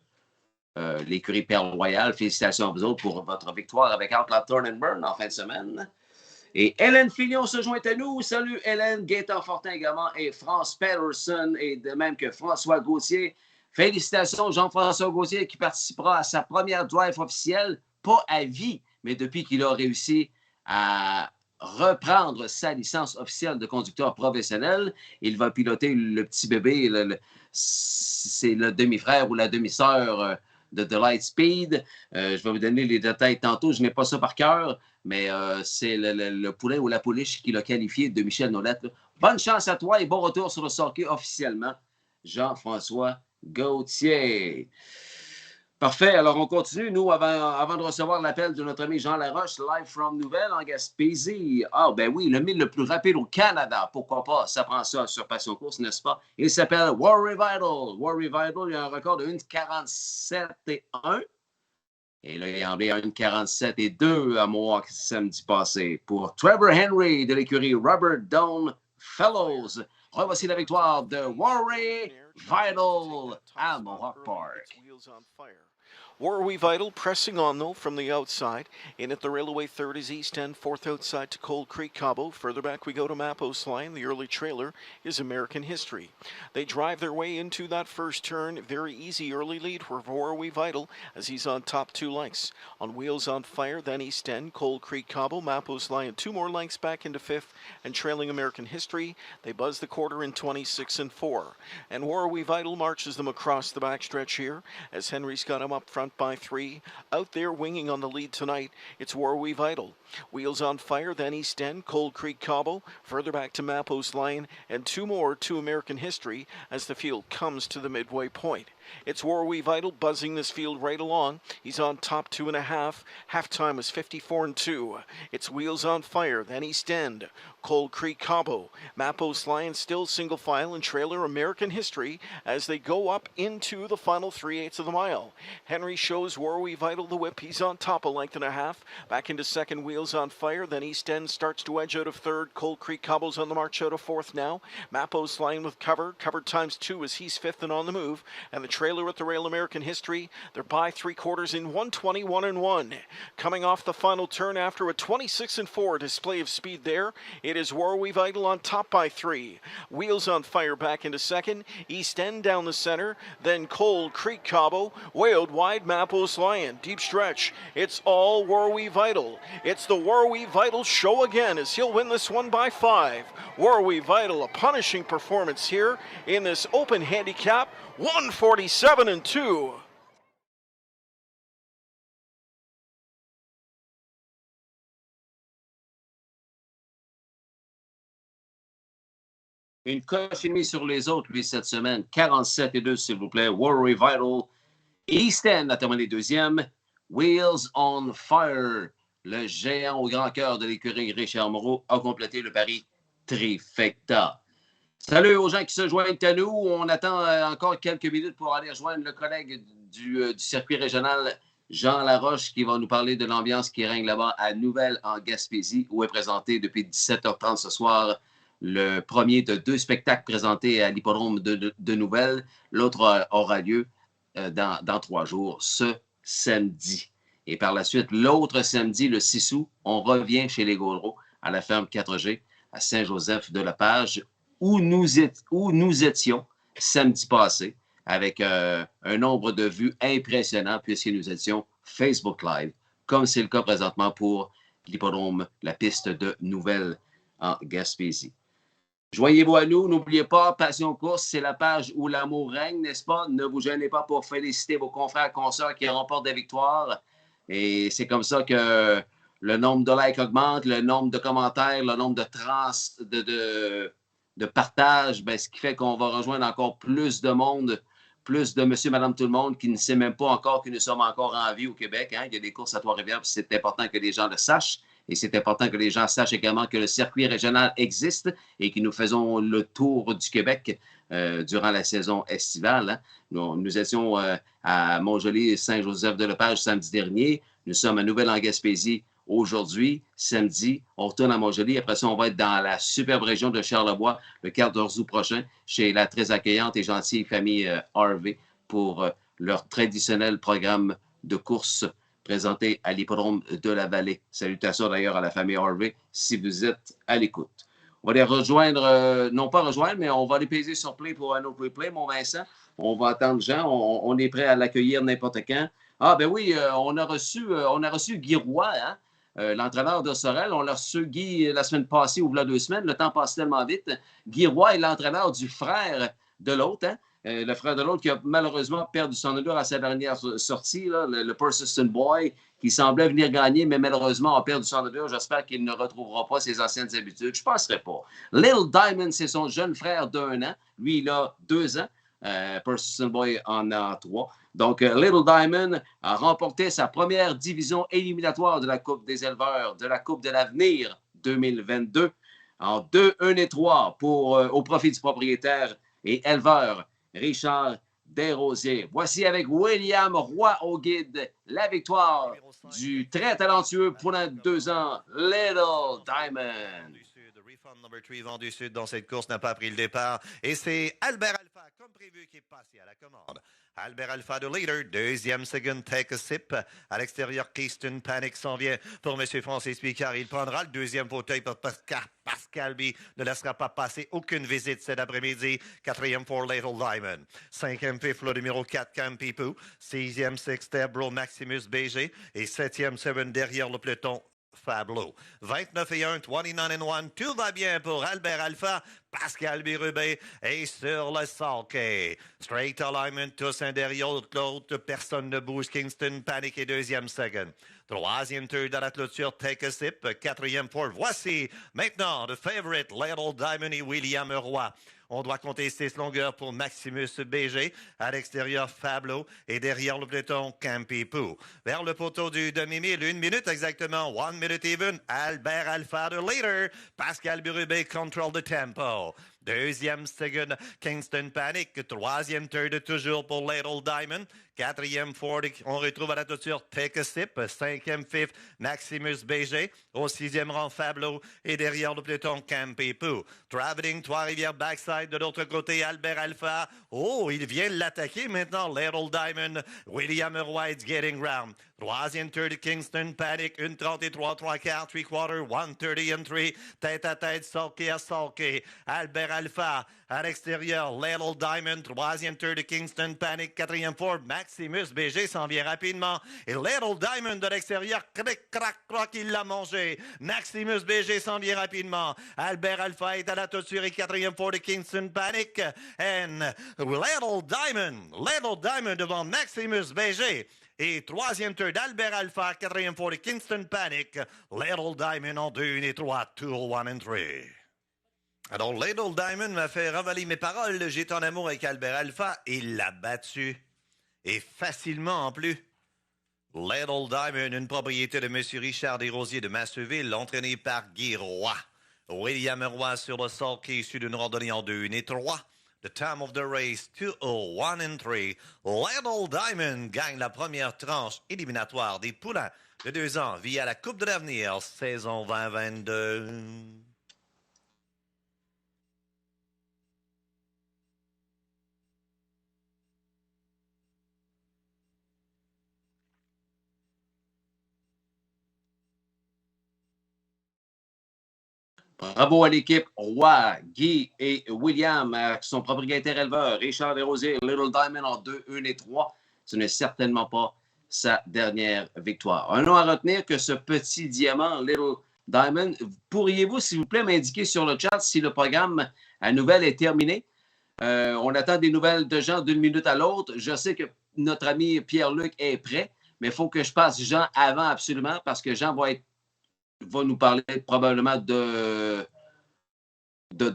[SPEAKER 1] l'écurie Perle Royale. Félicitations à vous autres pour votre victoire avec Outlaw Turn and Burn en fin de semaine. Et Hélène Filion se joint à nous. Salut Hélène, Gaëtan Fortin également et France Patterson et de même que François Gauthier. Félicitations Jean-François Gauthier qui participera à sa première drive officielle, pas à vie, mais depuis qu'il a réussi à reprendre sa licence officielle de conducteur professionnel, il va piloter le petit bébé, c'est le demi-frère ou la demi-sœur de Lightspeed. Je vais vous donner les détails tantôt, je n'ai pas ça par cœur, mais c'est le poulet ou la pouliche qui l'a qualifié de Michel Nolette. Bonne chance à toi et bon retour sur le circuit officiellement, Jean-François Gauthier. Parfait. Alors, on continue. Nous, avant de recevoir l'appel de notre ami Jean Laroche, live from Nouvelle en Gaspésie. Ah, ben oui, le 1000 le plus rapide au Canada. Pourquoi pas? Ça prend ça sur Passion Course, n'est-ce pas? Il s'appelle War Revival. War Revival, il a un record de 1,47 et 1. Et là, il a emmené 1,47 et 2 à Mohawk samedi passé pour Trevor Henry de l'écurie Robert Down Fellows. Revoici la victoire de War Revival à Mohawk Park.
[SPEAKER 5] War Revital pressing on, though, from the outside. In at the railway, third is East End, fourth outside to Cold Creek Cabo. Further back we go to Mappos Line. The early trailer is American History. They drive their way into that first turn. Very easy early lead for War Revital as he's on top 2 lengths. On Wheels on Fire, then East End, Cold Creek Cabo, Mappos Line 2 more lengths back into 5th, and trailing American History. They buzz the quarter in 26 and 4. And War Revital marches them across the backstretch here as Henry's got him up front by 3. Out there winging on the lead tonight, it's War Revital. Wheels on Fire, then East End, Cold Creek Cabo, further back to Mappos Line, and 2 more to American History as the field comes to the midway point. It's War Revital buzzing this field right along. He's on top 2.5. Halftime is 54 and 2. It's Wheels on Fire, then East End, Cold Creek Cabo, Mappos Line still single file and trailer American History as they go up into the final 3/8 of the mile. Henry shows War Revital the whip. He's on top 1.5 lengths. Back into second, Wheels on Fire. Then East End starts to edge out of third. Cold Creek Cabo's on the march out of fourth now. Mappos Line with cover. Covered times 2 as he's fifth and on the move. And the trailer at the rail American History. They're by 3/4 in 1:21 and 1. Coming off the final turn after a 26 and 4 display of speed there. It is War Revital on top by 3. Wheels on Fire back into second. East End down the center. Then Cold Creek Cabo. Way out wide, Mappos Lion. Deep stretch. It's all War Revital. It's the War Revital show again as he'll win this one by 5. War Revital, a punishing performance here in this open handicap. 147 and 2.
[SPEAKER 1] Une coche et demie sur les autres, lui, cette semaine. 47 et 2, s'il vous plaît. War Revital. East End a terminé deuxième. Wheels on Fire, le géant au grand cœur de l'écurie Richard Moreau, a complété le pari trifecta. Salut aux gens qui se joignent à nous. On attend encore quelques minutes pour aller rejoindre le collègue du circuit régional, Jean Laroche, qui va nous parler de l'ambiance qui règne là-bas à Nouvelle en Gaspésie, où est présenté depuis 17h30 ce soir le premier de 2 spectacles présentés à l'hippodrome de Nouvelle. L'autre aura lieu dans 3 jours, ce samedi. Et par la suite, l'autre samedi, le 6 août, on revient chez les Gaudreaux, à la ferme 4G, à Saint-Joseph-de-la-Page, où nous étions samedi passé, avec un nombre de vues impressionnant, puisque nous étions Facebook Live, comme c'est le cas présentement pour l'hippodrome, la piste de Nouvelle en Gaspésie. Joignez-vous à nous. N'oubliez pas, Passion Course, c'est la page où l'amour règne, n'est-ce pas? Ne vous gênez pas pour féliciter vos confrères et consoeurs qui remportent des victoires. Et c'est comme ça que le nombre de likes augmente, le nombre de commentaires, le nombre de partages, ce qui fait qu'on va rejoindre encore plus de monde, plus de monsieur, madame, tout le monde qui ne sait même pas encore que nous sommes encore en vie au Québec. Hein? Il y a des courses à Trois-Rivières, puis c'est important que les gens le sachent. Et c'est important que les gens sachent également que le circuit régional existe et que nous faisons le tour du Québec durant la saison estivale. Hein. Nous étions à Montjoly, Saint-Joseph-de-la-Page samedi dernier. Nous sommes à Nouvelle-en-Gaspésie aujourd'hui, samedi. On retourne à Montjoly. Après ça, on va être dans la superbe région de Charlevoix le 14 août prochain chez la très accueillante et gentille famille Harvey pour leur traditionnel programme de course présenté à l'hippodrome de la Vallée. Salutations d'ailleurs à la famille Harvey si vous êtes à l'écoute. On va les rejoindre, non pas rejoindre, mais on va les peser sur play pour un autre replay, mon Vincent. On va attendre Jean, on est prêt à l'accueillir n'importe quand. Ah, ben oui, on a reçu Guy Roy, hein, l'entraîneur de Sorel. On l'a reçu, Guy, la semaine passée ou il y a 2 semaines. Le temps passe tellement vite. Guy Roy est l'entraîneur du frère de l'autre, hein, le frère de l'autre qui a malheureusement perdu son allure à sa dernière sortie, là, le Persistent Boy, qui semblait venir gagner, mais malheureusement a perdu son allure. J'espère qu'il ne retrouvera pas ses anciennes habitudes. Je ne penserais pas. Little Diamond, c'est son jeune frère d'1 an. Lui, il a 2 ans. Persistent Boy en a 3. Donc, Little Diamond a remporté sa première division éliminatoire de la Coupe des éleveurs, de la Coupe de l'avenir 2022 en 2, 1 et 3 au profit du propriétaire et éleveur Richard Desrosiers. Voici avec William Roy au guide la victoire du très talentueux poulain de 2 ans, Little Diamond.
[SPEAKER 6] Refund number 3 vent du Sud dans cette course n'a pas pris le départ et c'est Albert Alpha comme prévu qui est passé à la commande. Albert Alpha de leader, deuxième second take a sip. À l'extérieur, Keystone Panic s'en vient pour M. Francis Picard. Il prendra le deuxième fauteuil pour Pascal B. Ne laissera pas passer aucune visite cet après-midi. Quatrième pour Little Diamond. Cinquième pif, le numéro 4, Campy Poo. Sixième, Six Debro Maximus BG. Et septième, Seven derrière le peloton. Fablo. 29 et 1, 29 and 1. Tout va bien pour Albert Alpha. Pascal Birubé est sur le sulky. Straight alignment, tous un derrière l'autre. Personne ne bouge. Kingston Panic est deuxième second. Troisième tour dans la clôture, Take a Sip. Quatrième pour. Voici maintenant le favorite Little Diamond et William Roy. On doit compter 6 longueurs pour Maximus BG. À l'extérieur, Fablo. Et derrière le peloton, Campy Poo. Vers le poteau du demi-mille, 1 minute exactement. 1 minute even. Albert Alpha, the leader. Pascal Birubé control the tempo. Deuxième second, Kingston Panic. Troisième third toujours pour Little Diamond. Quatrième Ford, on retrouve à la toiture Take a Sip. Cinquième fifth, Maximus BG. Au sixième rang, Fablo. Et derrière le peloton, Campy Poo. Traveling, Trois-Rivières backside. De l'autre côté, Albert Alpha. Oh, il vient l'attaquer maintenant, Little Diamond. William Roy is getting round. Troisième tour de Kingston Panic. 1:33, 3/4, 3/4, 1:30 and 3. Tête à tête, sulky à sulky. Albert Alpha à l'extérieur. Little Diamond. Troisième tour de Kingston Panic. Quatrième Ford. Maximus BG s'en vient rapidement. Et Little Diamond de l'extérieur. Cric, crac, croc, il l'a mangé. Maximus BG s'en vient rapidement. Albert Alpha est à la toiture et quatrième Ford de Kingston Panic. And Little Diamond devant Maximus BG. Et troisième tour d'Albert Alpha, quatrième pour le Kingston Panic. Little Diamond en 2, 1 et 3, Tool 1 and 3. Alors, Little Diamond m'a fait ravaler mes paroles. J'étais en amour avec Albert Alpha et il l'a battu. Et facilement en plus. Little Diamond, une propriété de M. Richard Desrosiers de Masseville, entraîné par Guy Roy. William Roy sur le sol qui est issu d'une randonnée en 2, 1 et 3. The time of the race, 2:01 and 3. Little Diamond gagne la première tranche éliminatoire des poulains de 2 ans via la Coupe de l'avenir, saison 2022.
[SPEAKER 1] Bravo à l'équipe Roy, Guy et William, son propriétaire éleveur, Richard Desrosiers, Little Diamond en 2, 1 et 3. Ce n'est certainement pas sa dernière victoire. Un nom à retenir que ce petit diamant, Little Diamond, pourriez-vous, s'il vous plaît, m'indiquer sur le chat si le programme à nouvelles est terminé? On attend des nouvelles de Jean d'une minute à l'autre. Je sais que notre ami Pierre-Luc est prêt, mais il faut que je passe Jean avant absolument parce que Jean va nous parler probablement de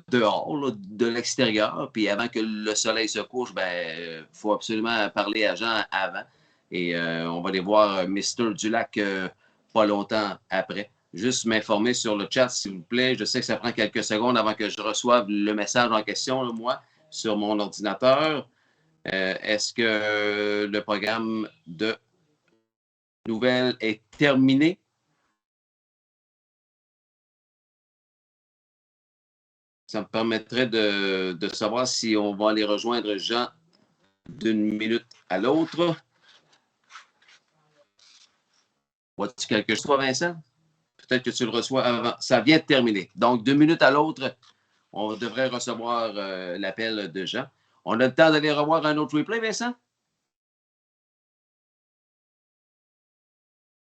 [SPEAKER 1] dehors, là, de l'extérieur. Puis avant que le soleil se couche, il faut absolument parler à Jean avant. Et on va aller voir Mr. Dulac pas longtemps après. Juste m'informer sur le chat, s'il vous plaît. Je sais que ça prend quelques secondes avant que je reçoive le message en question, là, moi, sur mon ordinateur. Est-ce que le programme de nouvelles est terminé? Ça me permettrait de savoir si on va aller rejoindre Jean d'une minute à l'autre. Vois-tu quelque chose, toi, Vincent? Peut-être que tu le reçois avant. Ça vient de terminer. Donc, d'une minute à l'autre, on devrait recevoir l'appel de Jean. On a le temps d'aller revoir un autre replay, Vincent?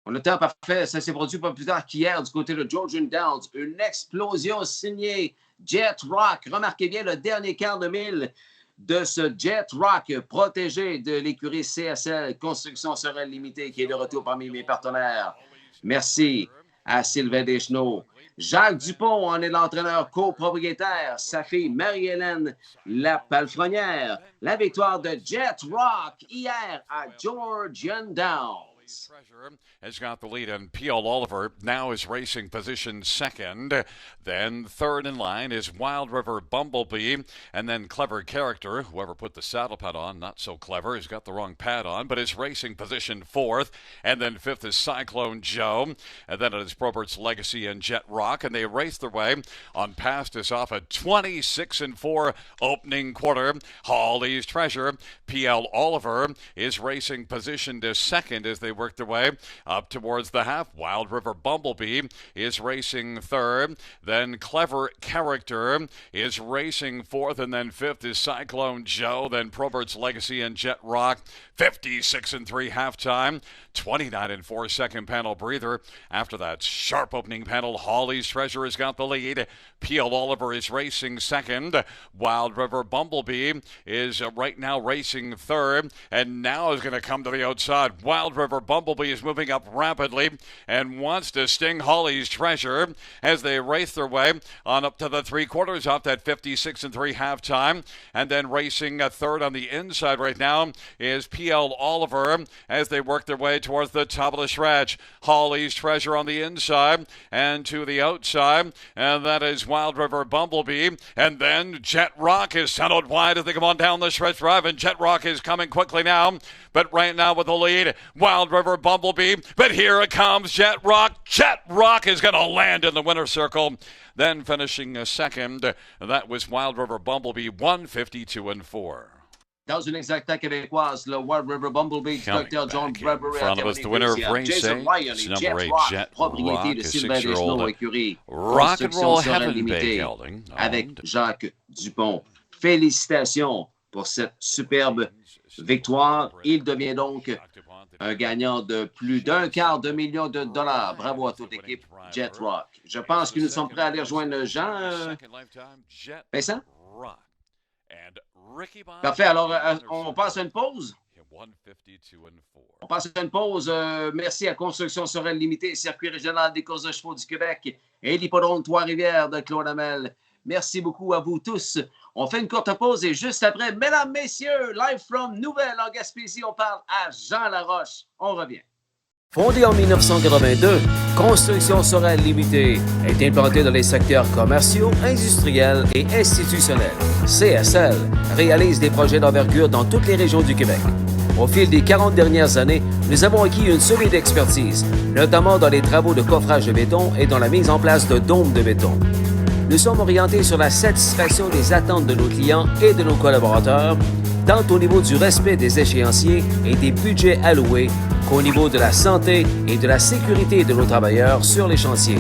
[SPEAKER 1] On a le temps parfait. Ça s'est produit pas plus tard qu'hier du côté de Georgian Downs. Une explosion signée Jet Rock. Remarquez bien le dernier quart de mille de ce Jet Rock protégé de l'écurie CSL Construction Sorel Limitée qui est de retour parmi mes partenaires. Merci à Sylvain Deschenaux. Jacques Dupont en est l'entraîneur copropriétaire. Sa fille Marie-Hélène la palefrenière. La victoire de Jet Rock hier à Georgian Downs.
[SPEAKER 7] Treasure has got the lead, and P.L. Oliver now is racing position second. Then third in line is Wild River Bumblebee, and then Clever Character, whoever put the saddle pad on, not so clever, he's got the wrong pad on, but is racing position fourth. And then fifth is Cyclone Joe, and then it is Probert's Legacy and Jet Rock, and they race their way on past us off a 26-4 opening quarter. Hawley's Treasure, P.L. Oliver is racing position to second as they work their way up towards the half. Wild River Bumblebee is racing third. Then Clever Character is racing fourth. And then fifth is Cyclone Joe. Then Probert's Legacy and Jet Rock. 56-3 halftime. 29-4 second panel breather. After that sharp opening panel, Hawley's Treasure has got the lead. P.L. Oliver is racing second. Wild River Bumblebee is right now racing third. And now is going to come to the outside. Wild River Bumblebee is moving up rapidly and wants to sting Hawley's Treasure as they race their way on up to the three quarters off that 56-3 halftime. And then racing third on the inside right now is P.L. Oliver as they work their way towards the top of the stretch. Hawley's Treasure on the inside and to the outside, and that is Wild River Bumblebee. And then Jet Rock is sent out wide as they come on down the stretch drive, and Jet Rock is coming quickly now, but right now with the lead, Wild River Bumblebee. But here it comes, Jet Rock. Jet Rock is going to land in the winner's circle. Then finishing second, that was Wild River Bumblebee, 152-4.
[SPEAKER 1] Dans une exacta québécoise, le Wild River Bumblebee du Dr. John Bradbury.
[SPEAKER 7] In front of us, the winner of race 8, number 8, Jet Rock, a 6-year-old rock and roll heaven gelding.
[SPEAKER 1] Avec Jacques Dupont. Félicitations pour cette superbe victoire. Il devient donc un gagnant de plus $250,000. Bravo à toute l'équipe Jet Rock. Je pense que nous sommes prêts à aller rejoindre Jean. Vincent? Parfait. Alors, on passe à une pause. On passe à une pause. Merci à Construction Sorel Limitée, Circuit régional des courses de chevaux du Québec et l'hippodrome Trois-Rivières de Claude Hamel. Merci beaucoup à vous tous. On fait une courte pause et juste après, mesdames, messieurs, live from Nouvelle en Gaspésie, on parle à Jean Laroche. On revient.
[SPEAKER 8] Fondée en 1982, Construction Sorel Limitée est implantée dans les secteurs commerciaux, industriels et institutionnels. CSL réalise des projets d'envergure dans toutes les régions du Québec. Au fil des 40 dernières années, nous avons acquis une solide expertise, notamment dans les travaux de coffrage de béton et dans la mise en place de dômes de béton. Nous sommes orientés sur la satisfaction des attentes de nos clients et de nos collaborateurs, tant au niveau du respect des échéanciers et des budgets alloués qu'au niveau de la santé et de la sécurité de nos travailleurs sur les chantiers.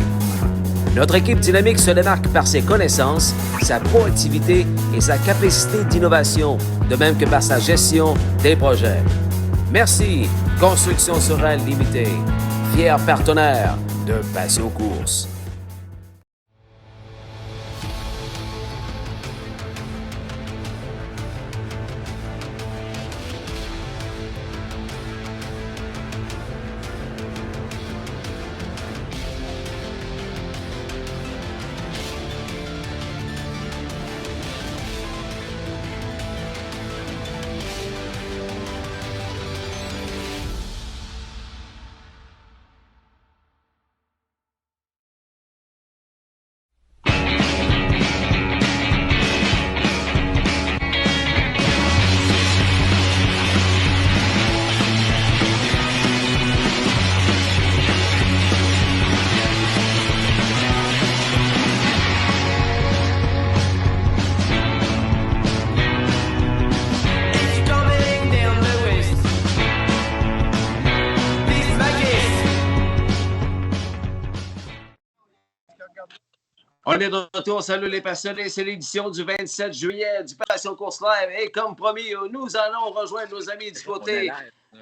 [SPEAKER 8] Notre équipe dynamique se démarque par ses connaissances, sa proactivité et sa capacité d'innovation, de même que par sa gestion des projets. Merci, Construction Sorel Limitée, fier partenaire de Passion Course.
[SPEAKER 1] On est de retour. Salut les passionnés. C'est l'édition du 27 juillet du Passion Course Live. Et comme promis, nous allons rejoindre nos amis du côté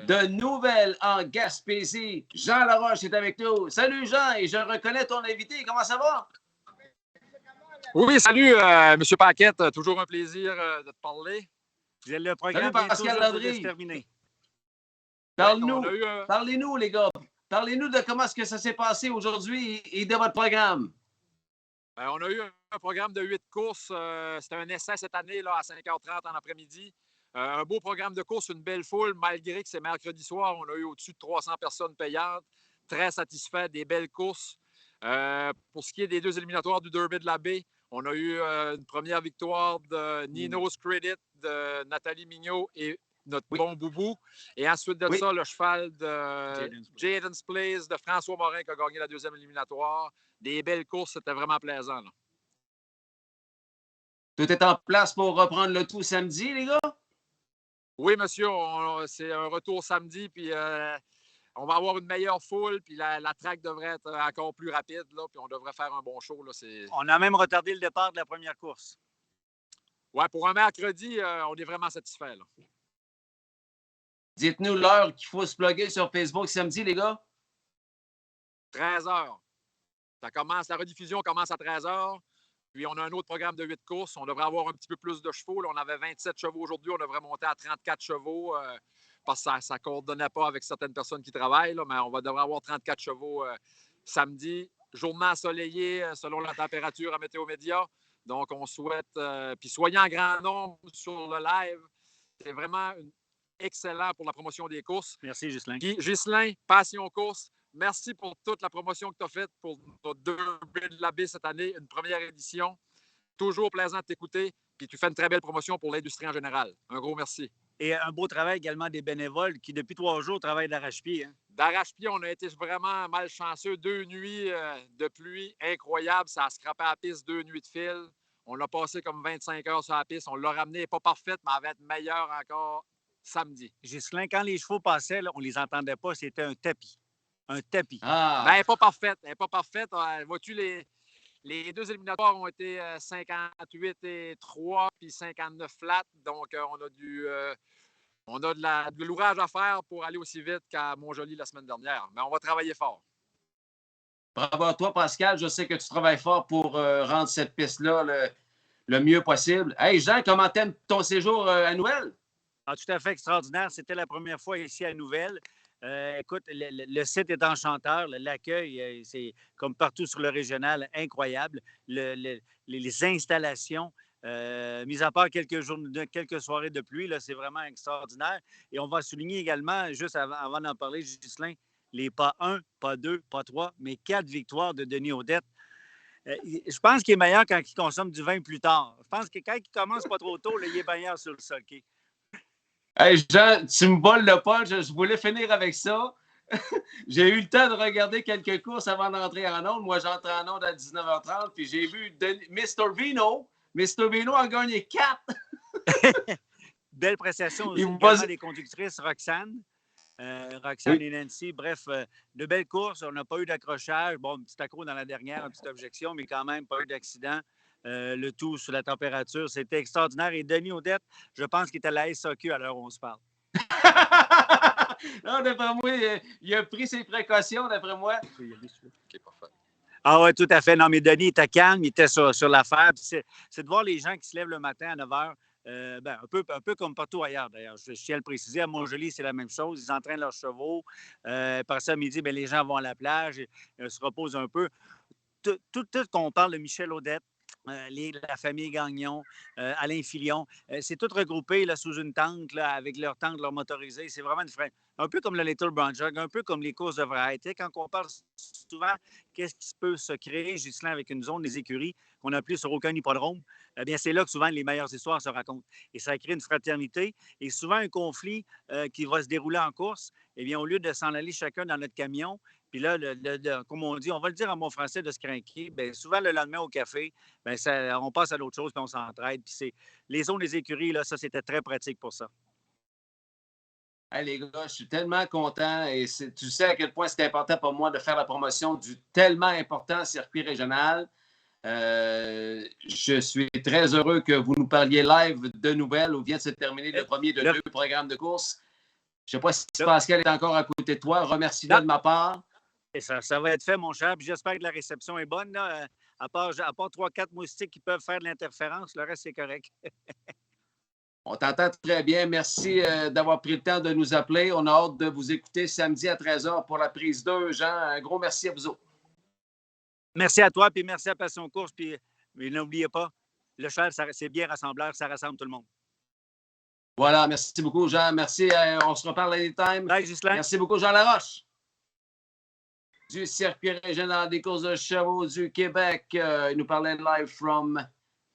[SPEAKER 1] de Nouvelle en Gaspésie. Jean Laroche est avec nous. Salut Jean, et je reconnais ton invité. Comment ça va?
[SPEAKER 9] Oui, salut, M. Paquette. Toujours un plaisir de te parler.
[SPEAKER 10] Le programme
[SPEAKER 1] Salut Pascal Landry. Parlez-nous, les gars. Parlez-nous de comment est-ce que ça s'est passé aujourd'hui et de votre programme.
[SPEAKER 9] On a eu un programme de 8 courses. C'était un essai cette année là, à 5h30 en après-midi. Un beau programme de course, une belle foule, malgré que c'est mercredi soir. On a eu au-dessus de 300 personnes payantes. Très satisfait, des belles courses. Pour ce qui est des 2 éliminatoires du Derby de la Baie, on a eu une première victoire de Nino's Credit, de Nathalie Mignot et notre bon Boubou. Et ensuite de ça, le cheval de Jaden's Place de François Morin qui a gagné la 2e éliminatoire. Des belles courses, c'était vraiment plaisant. Là.
[SPEAKER 1] Tout est en place pour reprendre le tout samedi, les gars?
[SPEAKER 9] Oui, monsieur. C'est un retour samedi, puis on va avoir une meilleure foule, puis la track devrait être encore plus rapide, là, puis on devrait faire un bon show. Là.
[SPEAKER 10] On a même retardé le départ de la première course.
[SPEAKER 9] Oui, pour un mercredi, on est vraiment satisfait. Là.
[SPEAKER 1] Dites-nous l'heure qu'il faut se plugger sur Facebook samedi, les gars.
[SPEAKER 9] 13h. La rediffusion commence à 13h. Puis on a un autre programme de 8 courses. On devrait avoir un petit peu plus de chevaux. Là, on avait 27 chevaux aujourd'hui. On devrait monter à 34 chevaux parce que ça ne coordonnait pas avec certaines personnes qui travaillent. Là, mais on devrait avoir 34 chevaux samedi. Journée ensoleillée selon la température à Météo Média. Donc, on souhaite... puis soyez en grand nombre sur le live. C'est vraiment excellent pour la promotion des courses.
[SPEAKER 10] Merci, Ghislain.
[SPEAKER 9] Ghislain, Passion Course. Merci pour toute la promotion que tu as faite pour notre Derby de la Baie cette année, une première édition. Toujours plaisant de t'écouter. Puis tu fais une très belle promotion pour l'industrie en général. Un gros merci.
[SPEAKER 10] Et un beau travail également des bénévoles qui, depuis 3 jours, travaillent d'arrache-pied. Hein?
[SPEAKER 9] D'arrache-pied, on a été vraiment malchanceux. 2 nuits de pluie incroyables. Ça a scrapé à la piste 2 nuits de fil. On a passé comme 25 heures sur la piste. On l'a ramené, pas parfaite, mais elle va être meilleure encore samedi.
[SPEAKER 10] Ghislain, quand les chevaux passaient, là, on ne les entendait pas. C'était un tapis. Un tapis.
[SPEAKER 9] Ah. Ben, elle n'est pas parfaite. Elle n'est pas parfaite. Vois-tu, les 2 éliminatoires ont été 58 et 3 puis 59 flat. Donc, on a de l'ouvrage à faire pour aller aussi vite qu'à Montjoly la semaine dernière. Mais on va travailler fort.
[SPEAKER 1] Bravo à toi, Pascal. Je sais que tu travailles fort pour rendre cette piste-là le mieux possible. Hey, Jean, comment t'aimes ton séjour à Nouvelle?
[SPEAKER 10] Ah, tout à fait extraordinaire. C'était la première fois ici à Nouvelle. Écoute, le site est enchanteur. L'accueil, c'est comme partout sur le régional, incroyable. Les installations, mis à part quelques soirées de pluie, là, c'est vraiment extraordinaire. Et on va souligner également, juste avant d'en parler, Ghislain, les pas 1, pas 2, pas 3, mais 4 victoires de Denis Audette. Je pense qu'il est meilleur quand il consomme du vin plus tard. Je pense que quand il commence pas trop tôt, là, il est meilleur sur le sulky.
[SPEAKER 1] Hey Jean, tu me voles le punch. Je voulais finir avec ça. J'ai eu le temps de regarder quelques courses avant d'entrer en onde. Moi, j'entre en onde à 19h30, puis j'ai vu Mr. Vino. Mr. Vino a gagné 4.
[SPEAKER 10] Belle prestation aussi des conductrices, Roxane et Nancy. Bref, de belles courses. On n'a pas eu d'accrochage. Bon, un petit accro dans la dernière, une petite objection, mais quand même pas eu d'accident. Le tout sous la température. C'était extraordinaire. Et Denis Audette, je pense qu'il est à la SAQ à l'heure où on se parle.
[SPEAKER 1] Non, d'après moi, il a pris ses précautions, d'après moi.
[SPEAKER 10] Ah oui, tout à fait. Non, mais Denis était calme, il était sur l'affaire. C'est de voir les gens qui se lèvent le matin à 9 h. Un peu comme partout ailleurs, d'ailleurs. Je tiens à le préciser. À Montjoly, c'est la même chose. Ils entraînent leurs chevaux. Par ça, à midi, les gens vont à la plage, se reposent un peu. Tout qu'on parle de Michel Audette, la famille Gagnon, Alain Filion, c'est tout regroupé là, sous une tente là, avec leur tente, leur motorisé. C'est vraiment un peu comme le Little Brown Jug, un peu comme les courses de variété. Quand on parle souvent, qu'est-ce qui peut se créer, Ghislain, avec une zone des écuries qu'on n'a plus sur aucun hippodrome, eh bien, c'est là que souvent les meilleures histoires se racontent. Et ça crée une fraternité et souvent un conflit qui va se dérouler en course. Eh bien, au lieu de s'en aller chacun dans notre camion, puis là, comme on dit, on va le dire en bon français, de se craquer, bien, souvent le lendemain au café, bien, on passe à l'autre chose, puis on s'entraide. Puis les zones des écuries, là, ça, c'était très pratique pour ça.
[SPEAKER 1] Hey, les gars, je suis tellement content et tu sais à quel point c'est important pour moi de faire la promotion du tellement important circuit régional. Je suis très heureux que vous nous parliez live de nouvelles où vient de se terminer le premier de 2 programmes de course. Je ne sais pas si Pascal est encore à côté de toi. Remercie-le de ma part.
[SPEAKER 10] Et ça va être fait, mon cher. Puis j'espère que la réception est bonne. Là. À part 3-4 moustiques qui peuvent faire de l'interférence, le reste, c'est correct.
[SPEAKER 1] On t'entend très bien. Merci d'avoir pris le temps de nous appeler. On a hâte de vous écouter samedi à 13h pour la prise 2. Jean, un gros merci à vous autres.
[SPEAKER 10] Merci à toi, puis merci à Passion Course. Puis mais n'oubliez pas, le cheval, c'est bien rassembleur, ça rassemble tout le monde.
[SPEAKER 1] Voilà, merci beaucoup, Jean. Merci. On se reparle anytime.
[SPEAKER 10] Bye, Ghislain.
[SPEAKER 1] Merci beaucoup, Jean Laroche. Du circuit régional des courses de chevaux du Québec. Il nous parlait live from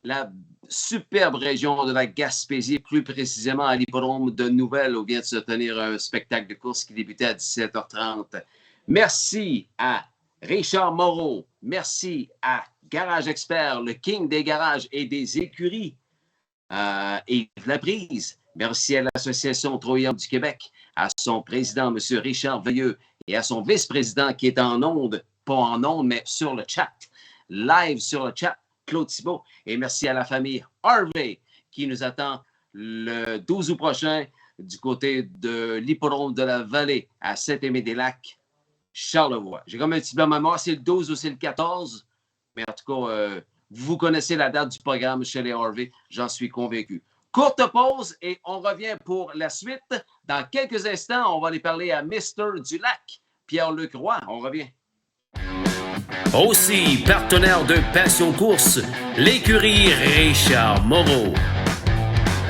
[SPEAKER 1] la superbe région de la Gaspésie, plus précisément à l'hippodrome de Nouvelle, où vient de se tenir un spectacle de course qui débutait à 17h30. Merci à Richard Moreau. Merci à Garage Expert, le king des garages et des écuries. Yves Laprise. Merci à l'Association Troyum du Québec, à son président, M. Richard Veilleux, et à son vice-président qui est en onde, pas en onde, mais sur le chat, live sur le chat, Claude Thibault. Et merci à la famille Harvey qui nous attend le 12 août prochain du côté de l'hippodrome de la Vallée à Saint-Aimé-des-Lacs, Charlevoix. J'ai comme un petit blanc de mémoire, c'est le 12 ou c'est le 14, mais en tout cas, vous connaissez la date du programme chez les Harvey, j'en suis convaincu. Courte pause et on revient pour la suite. Dans quelques instants, on va aller parler à Mr. Dulac, Pierre-Luc Roy. On revient.
[SPEAKER 8] Aussi partenaire de Passion Course, l'écurie Richard Moreau.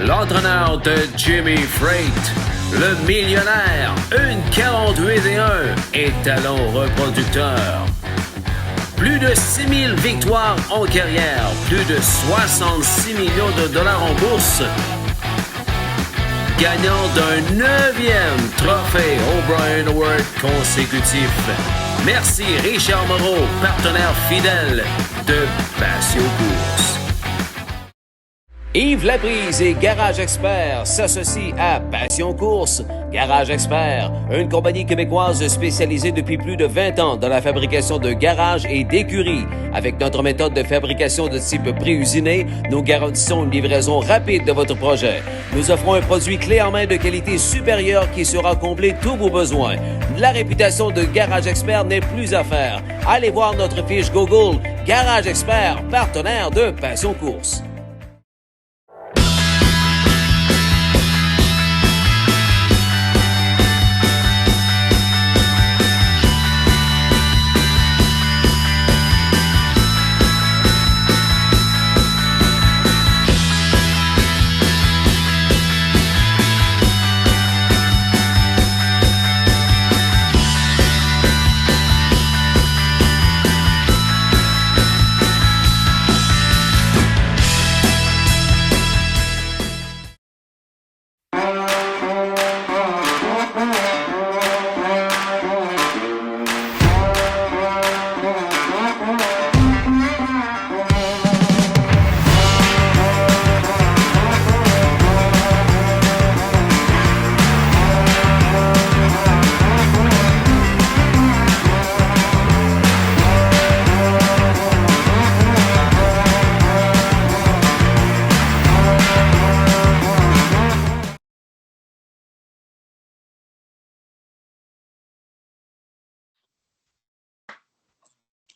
[SPEAKER 8] L'entraîneur de Jimmy Freight, le millionnaire, une 48-1 et talent reproducteur. Plus de 6000 victoires en carrière, plus de 66 millions de dollars en bourse. Gagnant d'un 9e trophée O'Brien Award consécutif. Merci Richard Moreau, partenaire fidèle de Passion Course. Yves Laprise et Garage Expert s'associent à Passion Course. Garage Expert, une compagnie québécoise spécialisée depuis plus de 20 ans dans la fabrication de garages et d'écuries. Avec notre méthode de fabrication de type pré-usiné, nous garantissons une livraison rapide de votre projet. Nous offrons un produit clé en main de qualité supérieure qui saura combler tous vos besoins. La réputation de Garage Expert n'est plus à faire. Allez voir notre fiche Google. Garage Expert, partenaire de Passion Course.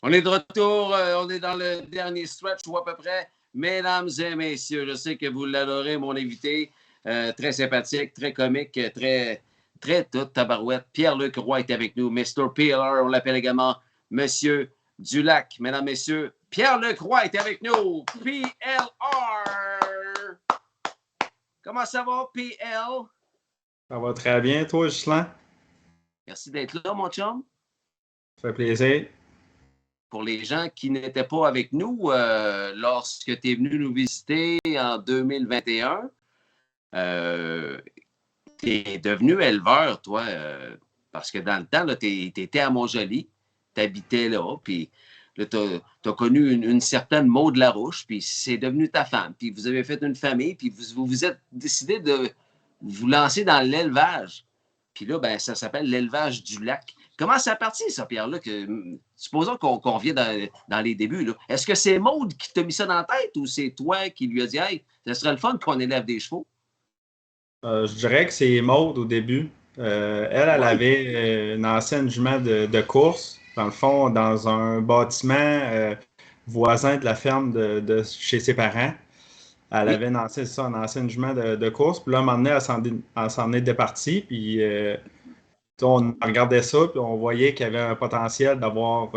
[SPEAKER 1] On est de retour, on est dans le dernier stretch ou à peu près. Mesdames et messieurs, je sais que vous l'adorez, mon invité. Très sympathique, très comique, très tout tabarouette. Pierre-Luc Roy est avec nous. Mr. PLR, on l'appelle également Monsieur Dulac. Mesdames, messieurs, Pierre-Luc Roy est avec nous. PLR. Comment ça va, PL?
[SPEAKER 11] Ça va très bien, toi, Ghislain?
[SPEAKER 1] Merci d'être là, mon chum.
[SPEAKER 11] Ça fait plaisir.
[SPEAKER 1] Pour les gens qui n'étaient pas avec nous lorsque tu es venu nous visiter en 2021, tu es devenu éleveur, toi, parce que dans le temps, tu étais à Montjoly, tu habitais là, puis tu as connu une certaine Maude Larouche, puis c'est devenu ta femme, puis vous avez fait une famille, puis vous êtes décidé de vous lancer dans l'élevage. Puis là, ben, ça s'appelle l'élevage du lac. Comment ça a parti, ça, Pierre-Luc? Supposons qu'on revient dans les débuts. Là. Est-ce que c'est Maude qui t'a mis ça dans la tête ou c'est toi qui lui as dit « Hey, ça serait le fun qu'on élève des chevaux? »
[SPEAKER 11] Je dirais que c'est Maude au début. Elle avait une ancienne jument de course, dans le fond, dans un bâtiment voisin de la ferme de chez ses parents. Elle avait une ancienne jument de course. Puis là, à un moment donné, elle s'en est départie. Puis on regardait ça, puis on voyait qu'il y avait un potentiel d'avoir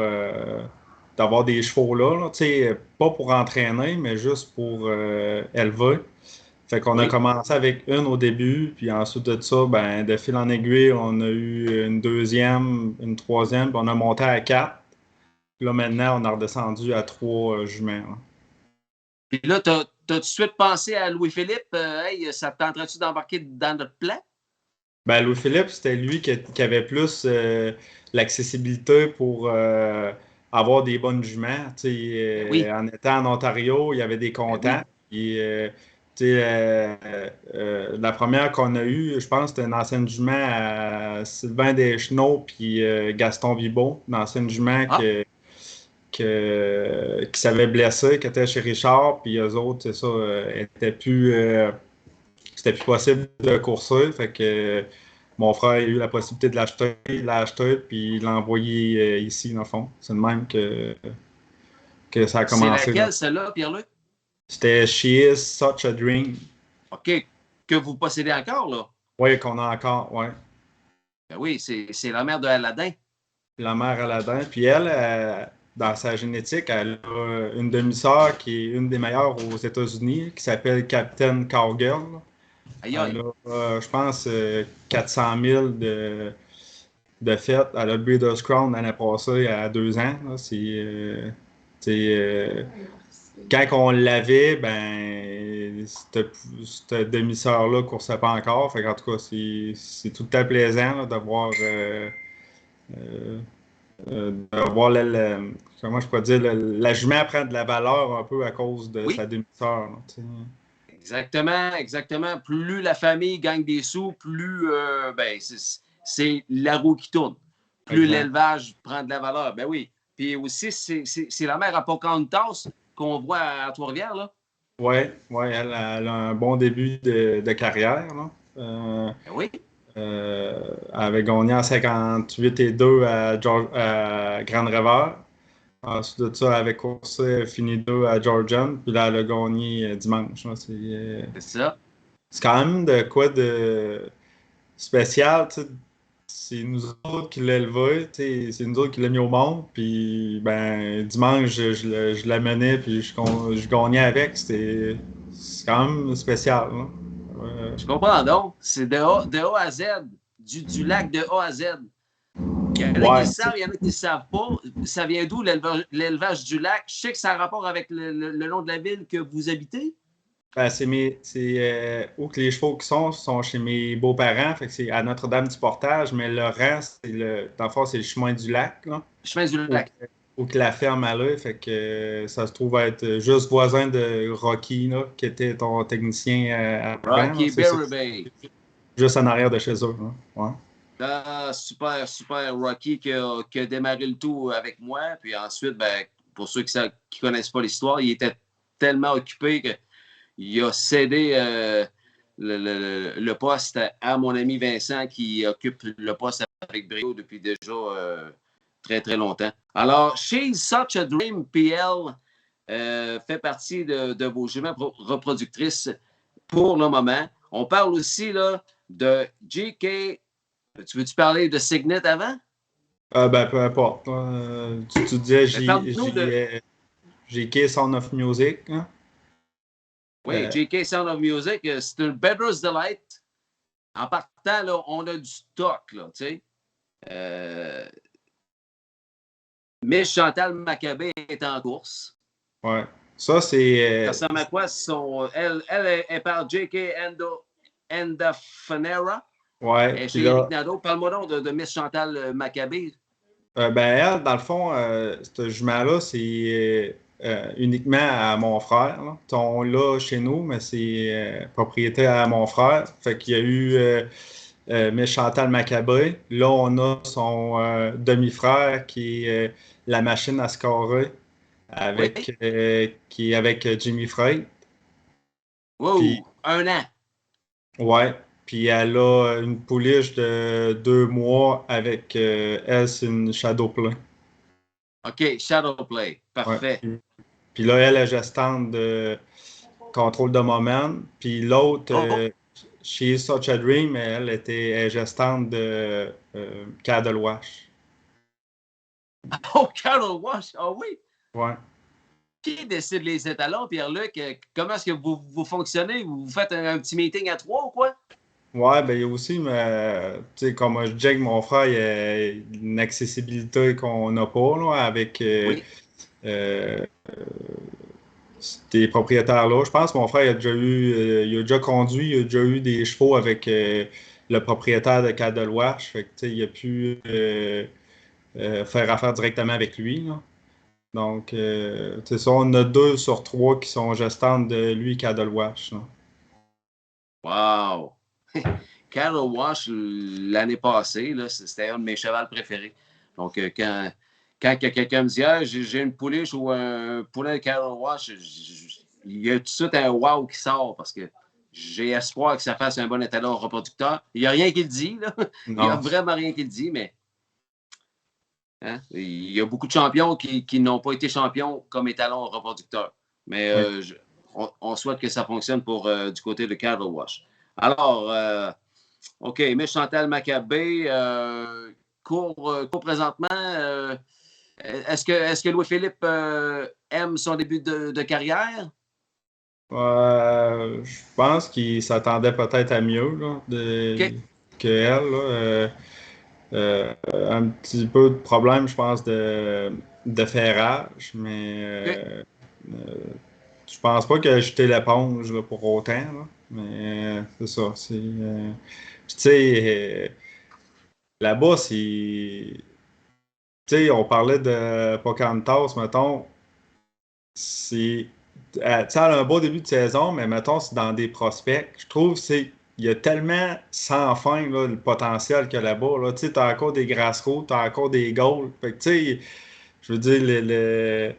[SPEAKER 11] des chevaux là, pas pour entraîner, mais juste pour élever. Fait qu'on a commencé avec une au début, puis ensuite de ça, ben, de fil en aiguille, on a eu une deuxième, une troisième, puis on a monté à 4. Puis là, maintenant, on a redescendu à 3 juments. Là.
[SPEAKER 1] Puis là, t'as tout de suite pensé à Louis-Philippe? Hey, ça te tenterait-tu d'embarquer dans notre plan?
[SPEAKER 11] Ben, Louis-Philippe, c'était lui qui avait plus l'accessibilité pour avoir des bonnes juments. En étant en Ontario, il y avait des contacts. Puis, la première qu'on a eue, je pense, c'était une ancienne jument à Sylvain Deschenaux puis Gaston Vibeau, une ancienne jument qui s'avait blessé, qui était chez Richard, puis eux autres, c'est ça, c'était plus possible de courser, fait que mon frère a eu la possibilité de l'acheter, il l'a acheté, puis il l'a envoyé ici, dans le fond. C'est le même que ça a commencé.
[SPEAKER 1] C'est laquelle, celle-là, Pierre-Luc?
[SPEAKER 11] C'était She is Such a Dream.
[SPEAKER 1] OK. Que vous possédez encore, là?
[SPEAKER 11] Oui, qu'on a encore, oui.
[SPEAKER 1] Ben oui, c'est la mère de Aladdin.
[SPEAKER 11] La mère Aladdin. Puis elle, dans sa génétique, elle a une demi-sœur qui est une des meilleures aux États-Unis, qui s'appelle Captain Cowgirl.
[SPEAKER 1] Aïe, aïe.
[SPEAKER 11] Elle a, je pense, 400 000 de fêtes. Elle a le Breeders' Crown l'année passée à 2 ans. Quand on l'avait, ben, cette demi-sœur-là ne coursait pas encore. Fait qu'en tout cas, c'est tout le temps plaisant là, de voir comment je pourrais dire, la jument prend de la valeur un peu à cause de sa demi-sœur.
[SPEAKER 1] Exactement. Plus la famille gagne des sous, plus c'est la roue qui tourne. Plus l'élevage prend de la valeur. Ben oui. Puis aussi, c'est la mère à Pocahontas qu'on voit à Trois-Rivières, là.
[SPEAKER 11] Oui, elle a un bon début de carrière. Là.
[SPEAKER 1] Ben oui.
[SPEAKER 11] Elle avait gagné en 58-2 à Grand River. Ensuite de ça, elle avait coursé fini 2 à Georgian. Puis là, elle a gagné dimanche.
[SPEAKER 1] C'est ça.
[SPEAKER 11] C'est quand même de quoi de spécial. C'est nous autres qui l'a élevé. C'est nous autres qui l'a mis au monde. Puis ben, dimanche, je l'amenais puis je gagnais avec. C'est quand même spécial. Là.
[SPEAKER 1] Je comprends donc. C'est de A à Z. Du lac de A à Z. Il y en a qui le savent, il y en a qui ne le savent pas. Ça vient d'où l'élevage du lac? Je sais que ça a rapport avec le nom de la ville que vous habitez.
[SPEAKER 11] C'est où que les chevaux qui sont chez mes beaux-parents. Fait que c'est à Notre-Dame du Portage, mais le reste, dans le fond, c'est le chemin du lac. Là,
[SPEAKER 1] le chemin du lac.
[SPEAKER 11] Où que la ferme allait. Fait que ça se trouve être juste voisin de Rocky, là, qui était ton technicien avant.
[SPEAKER 1] Rocky Berube.
[SPEAKER 11] Juste en arrière de chez eux. Là. Ouais.
[SPEAKER 1] Super Rocky qui a démarré le tout avec moi. Puis ensuite, ben, pour ceux qui ne connaissent pas l'histoire, il était tellement occupé qu'il a cédé le poste à mon ami Vincent qui occupe le poste avec brio depuis déjà très, très longtemps. Alors, She's Such a Dream PL fait partie de vos juments reproductrices pour le moment. On parle aussi là, de JK. Tu veux-tu parler de Signet avant?
[SPEAKER 11] Ben, peu importe. Tu disais JK Sound of Music. Hein?
[SPEAKER 1] Oui, JK Sound of Music, c'est une Better's Delight. En partant, là, on a du stock, là, tu sais. Mais Chantal Maccabé est en course.
[SPEAKER 11] Ouais. Ça, c'est...
[SPEAKER 1] Ça ressemble à quoi? Elle est par JK Endafanera.
[SPEAKER 11] Ouais.
[SPEAKER 1] Chez Eric Nadeau. Parle-moi donc de Miss Chantal Maccabé.
[SPEAKER 11] Ben, elle, dans le fond, cette jument-là, c'est uniquement à mon frère. Là. On l'a chez nous, mais c'est propriété à mon frère. Fait qu'il y a eu Miss Chantal Maccabé. Là, on a son demi-frère qui est la machine à scorer qui est avec Jimmy Freight.
[SPEAKER 1] Wow! Puis, 1 an.
[SPEAKER 11] Ouais. Puis elle a une pouliche de 2 mois avec elle, c'est une Shadow Play.
[SPEAKER 1] OK, Shadow Play. Parfait.
[SPEAKER 11] Ouais. Puis là, elle est gestante de contrôle de moment. Puis l'autre, She is Such a Dream, elle était gestante de Cattle Wash.
[SPEAKER 1] Oh, Cattle Wash! Ah oui!
[SPEAKER 11] Ouais.
[SPEAKER 1] Qui décide les étalons, Pierre-Luc? Comment est-ce que vous fonctionnez? Vous faites un petit meeting à 3 ou quoi?
[SPEAKER 11] Ouais, ben il y a aussi, mais tu sais, comme je disais que mon frère, il y a une accessibilité qu'on n'a pas là, avec
[SPEAKER 1] Oui.
[SPEAKER 11] des propriétaires-là. Je pense que mon frère il a déjà conduit, il a déjà eu des chevaux avec le propriétaire de Cattle Wash. Fait que, tu sais, il a pu faire affaire directement avec lui, là. Donc, c'est ça, on a 2 sur 3 qui sont gestantes de lui, Cattle Wash, là.
[SPEAKER 1] Wow! Cattle Wash, l'année passée, là, c'était un de mes chevals préférés. Donc, quand quelqu'un me dit ah, j'ai une pouliche ou un poulet de Cattle Wash, il y a tout de suite un wow qui sort parce que j'ai espoir que ça fasse un bon étalon reproducteur. Il n'y a rien qui le dit, là. Il n'y a vraiment rien qui le dit, mais hein? Il y a beaucoup de champions qui n'ont pas été champions comme étalon reproducteur. Mais on souhaite que ça fonctionne pour du côté de Cattle Wash. Alors, OK, Miss Chantal Maccabé court présentement. Est-ce que Louis-Philippe aime son début de carrière?
[SPEAKER 11] Je pense qu'il s'attendait peut-être à mieux là, qu'elle. Un petit peu de problème, je pense, de ferrage, mais je pense pas que jeter l'éponge là, pour autant. Là, mais c'est ça. Puis tu sais, là-bas, c'est. Tu sais, on parlait de Pocahontas, mettons. C'est. Tu sais, elle a un beau début de saison, mais mettons, c'est dans des prospects. Je trouve que il y a tellement sans fin là, le potentiel qu'il y a là-bas. Là. Tu sais, t'as encore des Grassroots, t'as encore des goals. Fait que, tu sais, je veux dire,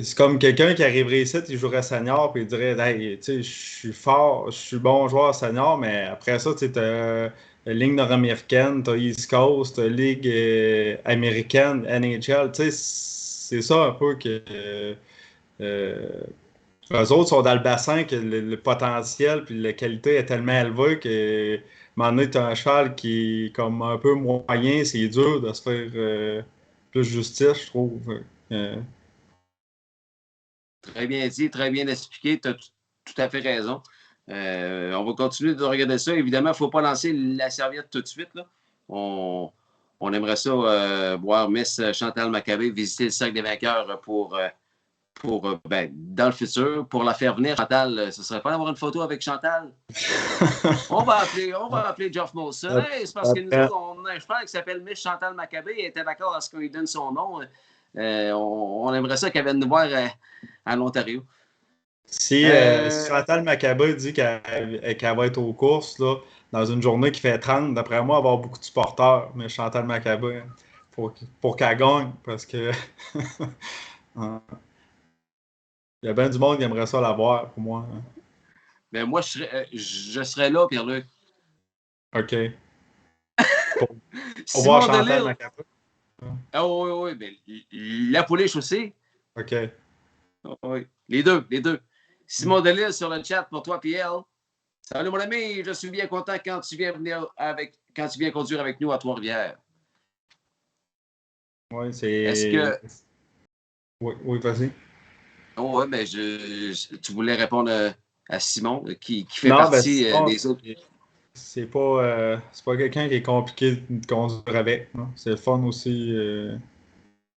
[SPEAKER 11] c'est comme quelqu'un qui arriverait ici, il jouerait senior, puis il dirait, hey, tu sais, je suis fort, je suis bon joueur senior, mais après ça, tu sais, t'as la Ligue nord-américaine, t'as East Coast, t'as Ligue américaine, NHL, tu sais, c'est ça un peu que. Eux autres sont dans le bassin que le potentiel puis la qualité est tellement élevée que, à un moment donné, tu as un cheval qui est comme un peu moyen, c'est dur de se faire plus justice, je trouve.
[SPEAKER 1] Très bien dit, très bien expliqué. Tu as tout à fait raison. On va continuer de regarder ça. Évidemment, il ne faut pas lancer la serviette tout de suite, là. On aimerait ça voir Miss Chantal Maccabé visiter le Cercle des vainqueurs pour dans le futur, pour la faire venir. Chantal, ce serait pas d'avoir une photo avec Chantal? on va appeler Geoff Molson. Hey, c'est parce que nous autres, on a un cheval qui s'appelle Miss Chantal Maccabé. Elle était d'accord à ce qu'on lui donne son nom. On aimerait ça qu'elle vienne nous voir à l'Ontario.
[SPEAKER 11] Si Chantal Maccabé dit qu'elle va être aux courses là, dans une journée qui fait 30, d'après moi, elle va avoir beaucoup de supporters. Mais Chantal Maccabé, pour qu'elle gagne, parce que il y a bien du monde qui aimerait ça l'avoir, pour moi. Hein.
[SPEAKER 1] Mais moi, je serais là, Pierre-Luc.
[SPEAKER 11] OK. Pour voir Chantal Maccabé.
[SPEAKER 1] Ah oui. Ben, la pouliche aussi.
[SPEAKER 11] OK.
[SPEAKER 1] Oui. Les deux. Simon Delille sur le chat pour toi, Pierre. Salut, mon ami. Je suis bien content quand tu viens conduire avec nous à Trois-Rivières.
[SPEAKER 11] Oui, c'est.
[SPEAKER 1] Est-ce que.
[SPEAKER 11] Oui, vas-y.
[SPEAKER 1] Oh, oui, mais tu voulais répondre à Simon, qui fait partie des autres.
[SPEAKER 11] C'est pas quelqu'un qui est compliqué de conduire avec. C'est le fun aussi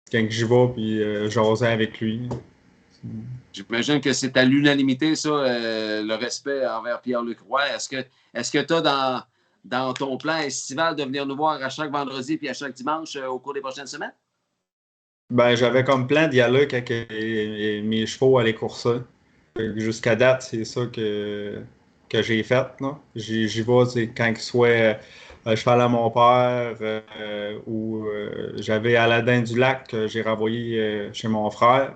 [SPEAKER 11] quand j'y vais puis jaser avec lui.
[SPEAKER 1] J'imagine que c'est à l'unanimité, ça, le respect envers Pierre-Luc Roy. Est-ce que tu as dans ton plan estival de venir nous voir à chaque vendredi puis à chaque dimanche au cours des prochaines semaines? Ben,
[SPEAKER 11] j'avais comme plan d'y aller quand mes chevaux allaient courser. Jusqu'à date, c'est ça que j'ai fait. J'y vais quand il soit cheval à mon père ou j'avais Aladdin du Lac que j'ai renvoyé chez mon frère.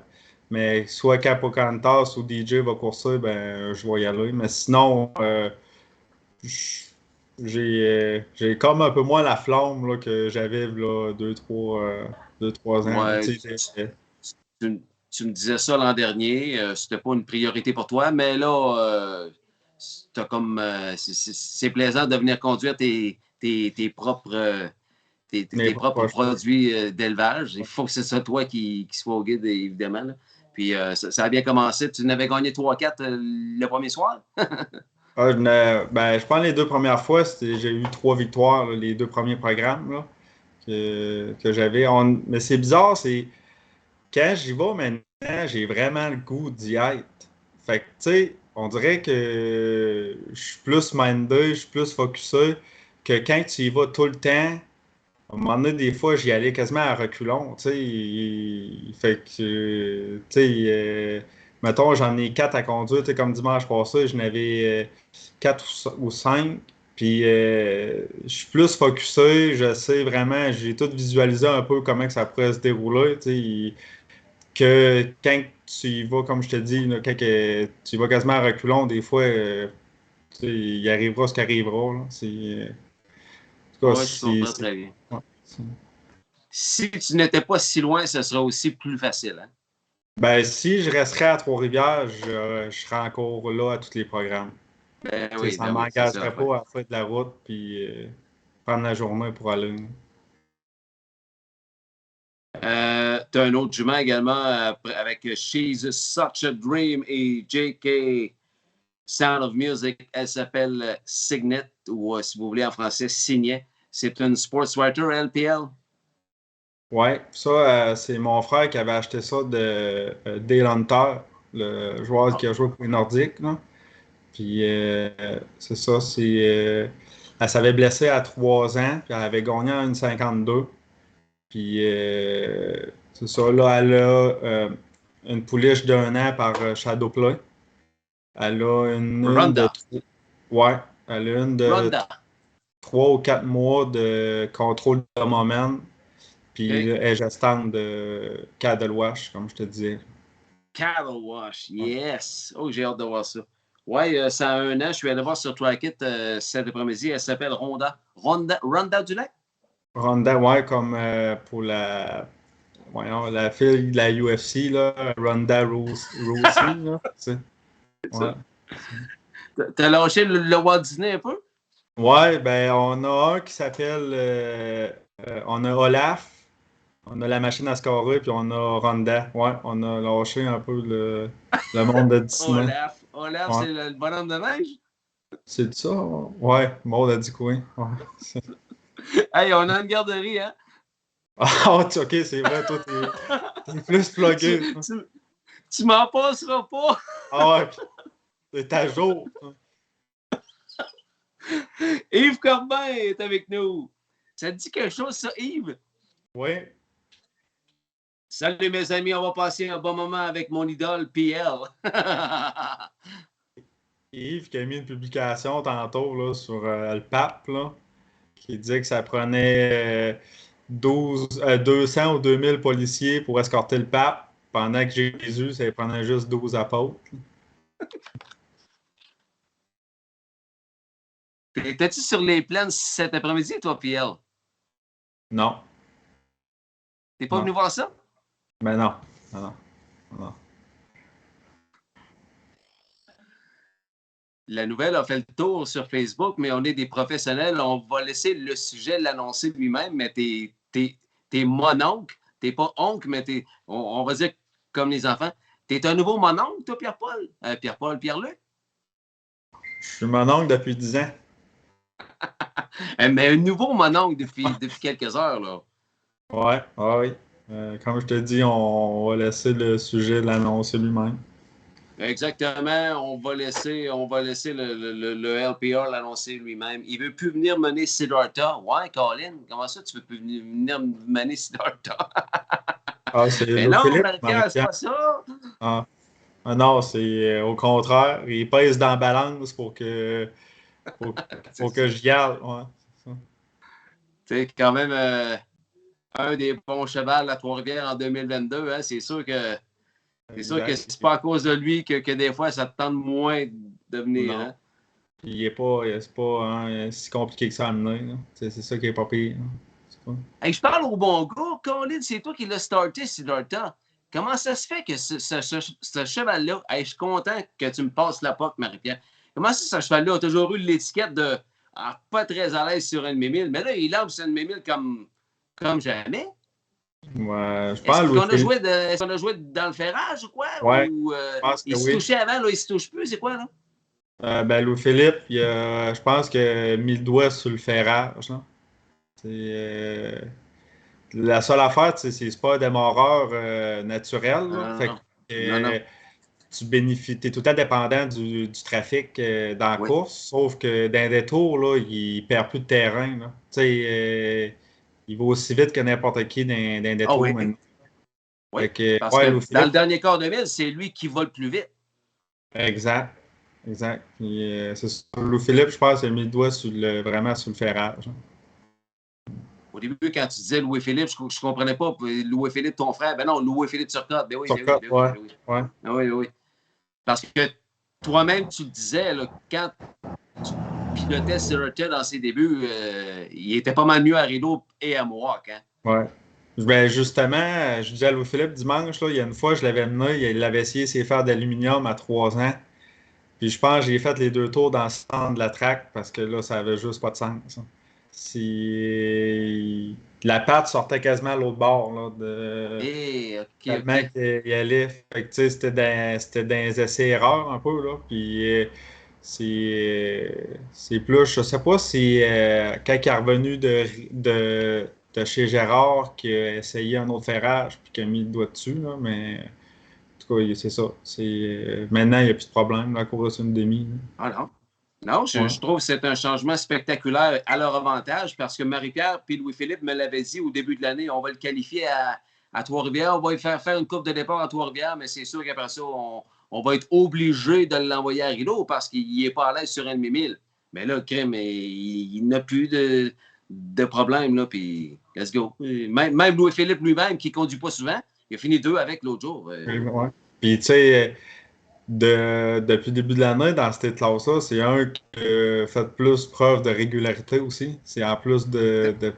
[SPEAKER 11] Mais soit Pocahontas ou DJ va courser, ben je vais y aller. Mais sinon, j'ai comme un peu moins la flamme là, que j'avais là, 2-3 ans.
[SPEAKER 1] Ouais,
[SPEAKER 11] Tu sais,
[SPEAKER 1] tu me disais ça l'an dernier, c'était pas une priorité pour toi, mais là, t'as comme, c'est plaisant de venir conduire tes propres, tes propres produits d'élevage. Il faut que c'est ça, toi, qui soit au guide, évidemment. Là. Puis ça a bien commencé. Tu n'avais gagné 3-4 le premier soir?
[SPEAKER 11] je pense les 2 premières fois, j'ai eu 3 victoires, là, les 2 premiers programmes là, que j'avais. Mais c'est bizarre, c'est quand j'y vais maintenant, j'ai vraiment le goût d'y être. Fait que, tu sais, on dirait que je suis plus mindé, je suis plus focusé que quand tu y vas tout le temps. À un moment donné, des fois, j'y allais quasiment à reculons, tu sais. Fait que, tu sais, mettons, j'en ai 4 à conduire, tu sais, comme dimanche passé, j'en avais 4 ou 5. Puis, je suis plus focusé, je sais vraiment, j'ai tout visualisé un peu comment que ça pourrait se dérouler, tu sais, que quand tu y vas, comme je te dis, là, quand tu y vas quasiment à reculons, des fois, tu sais, il arrivera ce qui arrivera, là. En tout cas,
[SPEAKER 1] Oui, je comprends très bien.
[SPEAKER 11] ouais,
[SPEAKER 1] Si tu n'étais pas si loin, ce serait aussi plus facile. Hein?
[SPEAKER 11] Ben, si je resterais à Trois-Rivières, je serais encore là à tous les programmes.
[SPEAKER 1] Ben
[SPEAKER 11] Tu sais,
[SPEAKER 1] oui,
[SPEAKER 11] ça ne
[SPEAKER 1] ben oui, c'est ça.
[SPEAKER 11] m'engagerait pas à faire de la route puis prendre la journée pour aller.
[SPEAKER 1] Tu as un autre jument également avec She's Such a Dream et J.K. Sound of Music. Elle s'appelle Signet, ou si vous voulez en français, Signet. C'est une sportswriter LPL.
[SPEAKER 11] Ouais, ça, c'est mon frère qui avait acheté ça de Dale Hunter, le joueur qui a joué pour les Nordiques, là. Puis c'est ça, elle s'avait blessée à 3 ans, puis elle avait gagné en 1,52. Puis c'est ça, là, elle a une pouliche d'1 an par Shadowplay. Elle a une de... Ouais, elle a une de
[SPEAKER 1] Ronda.
[SPEAKER 11] 3 ou 4 mois de contrôle de moment. Puis elle est gestante de Cattle Wash, comme je te disais.
[SPEAKER 1] Cattle Wash, yes! Oh, j'ai hâte de voir ça. Oui, ça a 1 an. Je suis allé voir sur Trackit cet après-midi. Elle s'appelle Ronda. Ronda du Lac?
[SPEAKER 11] Ronda, ouais, comme pour voyons, la fille de la UFC, là, Ronda Rousey, là. Ouais.
[SPEAKER 1] T'as lâché le Walt Disney un peu?
[SPEAKER 11] Ouais, ben on a un qui s'appelle on a Olaf, on a la machine à scorer, puis on a Ronda. Ouais, on a lâché un peu le monde de Disney.
[SPEAKER 1] Olaf,
[SPEAKER 11] ouais.
[SPEAKER 1] c'est le bonhomme de neige?
[SPEAKER 11] C'est ça? Ouais, Maud a dit que oui. Ouais.
[SPEAKER 1] Hey, on a une garderie, hein?
[SPEAKER 11] Ah, ok, c'est vrai, toi, t'es plus plugué.
[SPEAKER 1] Tu m'en passeras pas!
[SPEAKER 11] Ah ouais, c'est à jour.
[SPEAKER 1] Yves Corbin est avec nous. Ça te dit quelque chose, ça, Yves?
[SPEAKER 11] Oui.
[SPEAKER 1] Salut, mes amis, on va passer un bon moment avec mon idole, PL.
[SPEAKER 11] Yves qui a mis une publication tantôt là, sur le pape, là, qui disait que ça prenait 200 ou 2000 policiers pour escorter le pape, pendant que Jésus, ça prenait juste 12 apôtres.
[SPEAKER 1] T'étais-tu sur les plaines cet après-midi, toi, PL?
[SPEAKER 11] Non.
[SPEAKER 1] T'es pas venu voir ça?
[SPEAKER 11] Ben non.
[SPEAKER 1] La nouvelle a fait le tour sur Facebook, mais on est des professionnels. On va laisser le sujet l'annoncer lui-même, mais t'es mon-oncle. T'es pas oncle, mais on va dire comme les enfants. T'es un nouveau mon-oncle, toi, Pierre-Paul? Pierre-Luc?
[SPEAKER 11] Je suis mon oncle depuis 10 ans.
[SPEAKER 1] Mais un nouveau mon-oncle depuis quelques heures, là.
[SPEAKER 11] Ouais, oui. Comme je te dis, on va laisser le sujet l'annoncer lui-même.
[SPEAKER 1] Exactement. On va laisser le LPR l'annoncer lui-même. Il ne veut plus venir mener Siddhartha. Ouais, Colin, comment ça, tu veux plus venir mener Siddhartha?
[SPEAKER 11] Ah, c'est
[SPEAKER 1] mais non,
[SPEAKER 11] Philippe,
[SPEAKER 1] c'est pas ça.
[SPEAKER 11] Ah non, c'est au contraire. Il pèse dans la balance pour que je garde. Ouais,
[SPEAKER 1] c'est quand même un des bons chevals à Trois-Rivières en 2022. Hein? C'est sûr que c'est pas à cause de lui que des fois, ça te tente moins de venir. Hein?
[SPEAKER 11] Il est pas, c'est pas hein, si compliqué que ça à mener. Là. C'est ça qui est pas pire.
[SPEAKER 1] Hey, je parle au bon gars. Colin, c'est toi qui l'as starté, Siddhartha. Comment ça se fait que ce cheval-là, hey, je suis content que tu me passes la porte, Marie-Pierre. Comment ça, ce cheval-là a toujours eu l'étiquette de pas très à l'aise sur un demi-mille, mais là, il lance sur un demi-mille comme jamais?
[SPEAKER 11] Ouais, je
[SPEAKER 1] Est-ce
[SPEAKER 11] parle
[SPEAKER 1] qu'on a joué dans le ferrage ou quoi?
[SPEAKER 11] Ouais,
[SPEAKER 1] Ou,
[SPEAKER 11] je pense que
[SPEAKER 1] il se
[SPEAKER 11] oui.
[SPEAKER 1] touchait avant, là, il se touche plus, c'est quoi, là?
[SPEAKER 11] Louis-Philippe, je pense qu'il a mis le doigt sur le ferrage. Là. La seule affaire, c'est pas un démarreur naturel. Là. Fait que,
[SPEAKER 1] non.
[SPEAKER 11] tu bénéficies, t'es tout le temps dépendant du trafic dans la course, sauf que dans les détours, là, il perd plus de terrain. Là. Il va aussi vite que n'importe qui dans les détours maintenant.
[SPEAKER 1] Oui,
[SPEAKER 11] fait que,
[SPEAKER 1] parce que dans le dernier quart de mille, c'est lui qui va le plus vite.
[SPEAKER 11] Exact. Puis, c'est ça. Louis-Philippe, je pense, il a mis le doigt vraiment sur le ferrage.
[SPEAKER 1] Au début, quand tu disais Louis-Philippe, je ne comprenais pas. Louis-Philippe, ton frère. Ben non, Louis-Philippe Turcotte. Ben oui,
[SPEAKER 11] Turcotte,
[SPEAKER 1] oui. Parce que toi-même, tu le disais, là, quand tu pilotais Siddhartha dans ses débuts, il était pas mal mieux à Rideau et à Mohawk. Hein?
[SPEAKER 11] Oui. Ben justement, je disais à Louis-Philippe dimanche, là, il y a une fois, je l'avais mené, il avait essayé ses fers d'aluminium à 3 ans. Puis je pense que j'ai fait les 2 tours dans le centre de la track parce que là, ça avait juste pas de sens. Hein. La patte sortait quasiment à l'autre bord. Là, tellement qu'il allait. Fait que, c'était dans les essais-erreurs un peu. Là, puis c'est plus, je sais pas si quand il est revenu de chez Gérard qui a essayé un autre ferrage puis qui a mis le doigt dessus, là, mais en tout cas, c'est ça. Maintenant, il n'y a plus de problème à cause de une demi.
[SPEAKER 1] Ah non. Non, je trouve que c'est un changement spectaculaire à leur avantage parce que Marie-Pierre et Louis-Philippe me l'avaient dit au début de l'année, on va le qualifier à Trois-Rivières, on va lui faire une coupe de départ à Trois-Rivières, mais c'est sûr qu'après ça, on va être obligé de l'envoyer à Rideau parce qu'il n'est pas à l'aise sur un demi-mille. Mais là, crème, il n'a plus de problème, là, puis let's go. Même Louis-Philippe lui-même, qui ne conduit pas souvent, il a fini 2 avec l'autre jour.
[SPEAKER 11] Ouais. Puis, tu sais, depuis le début de l'année, dans cette classe-là, c'est un qui a fait plus preuve de régularité aussi. C'est en plus de tu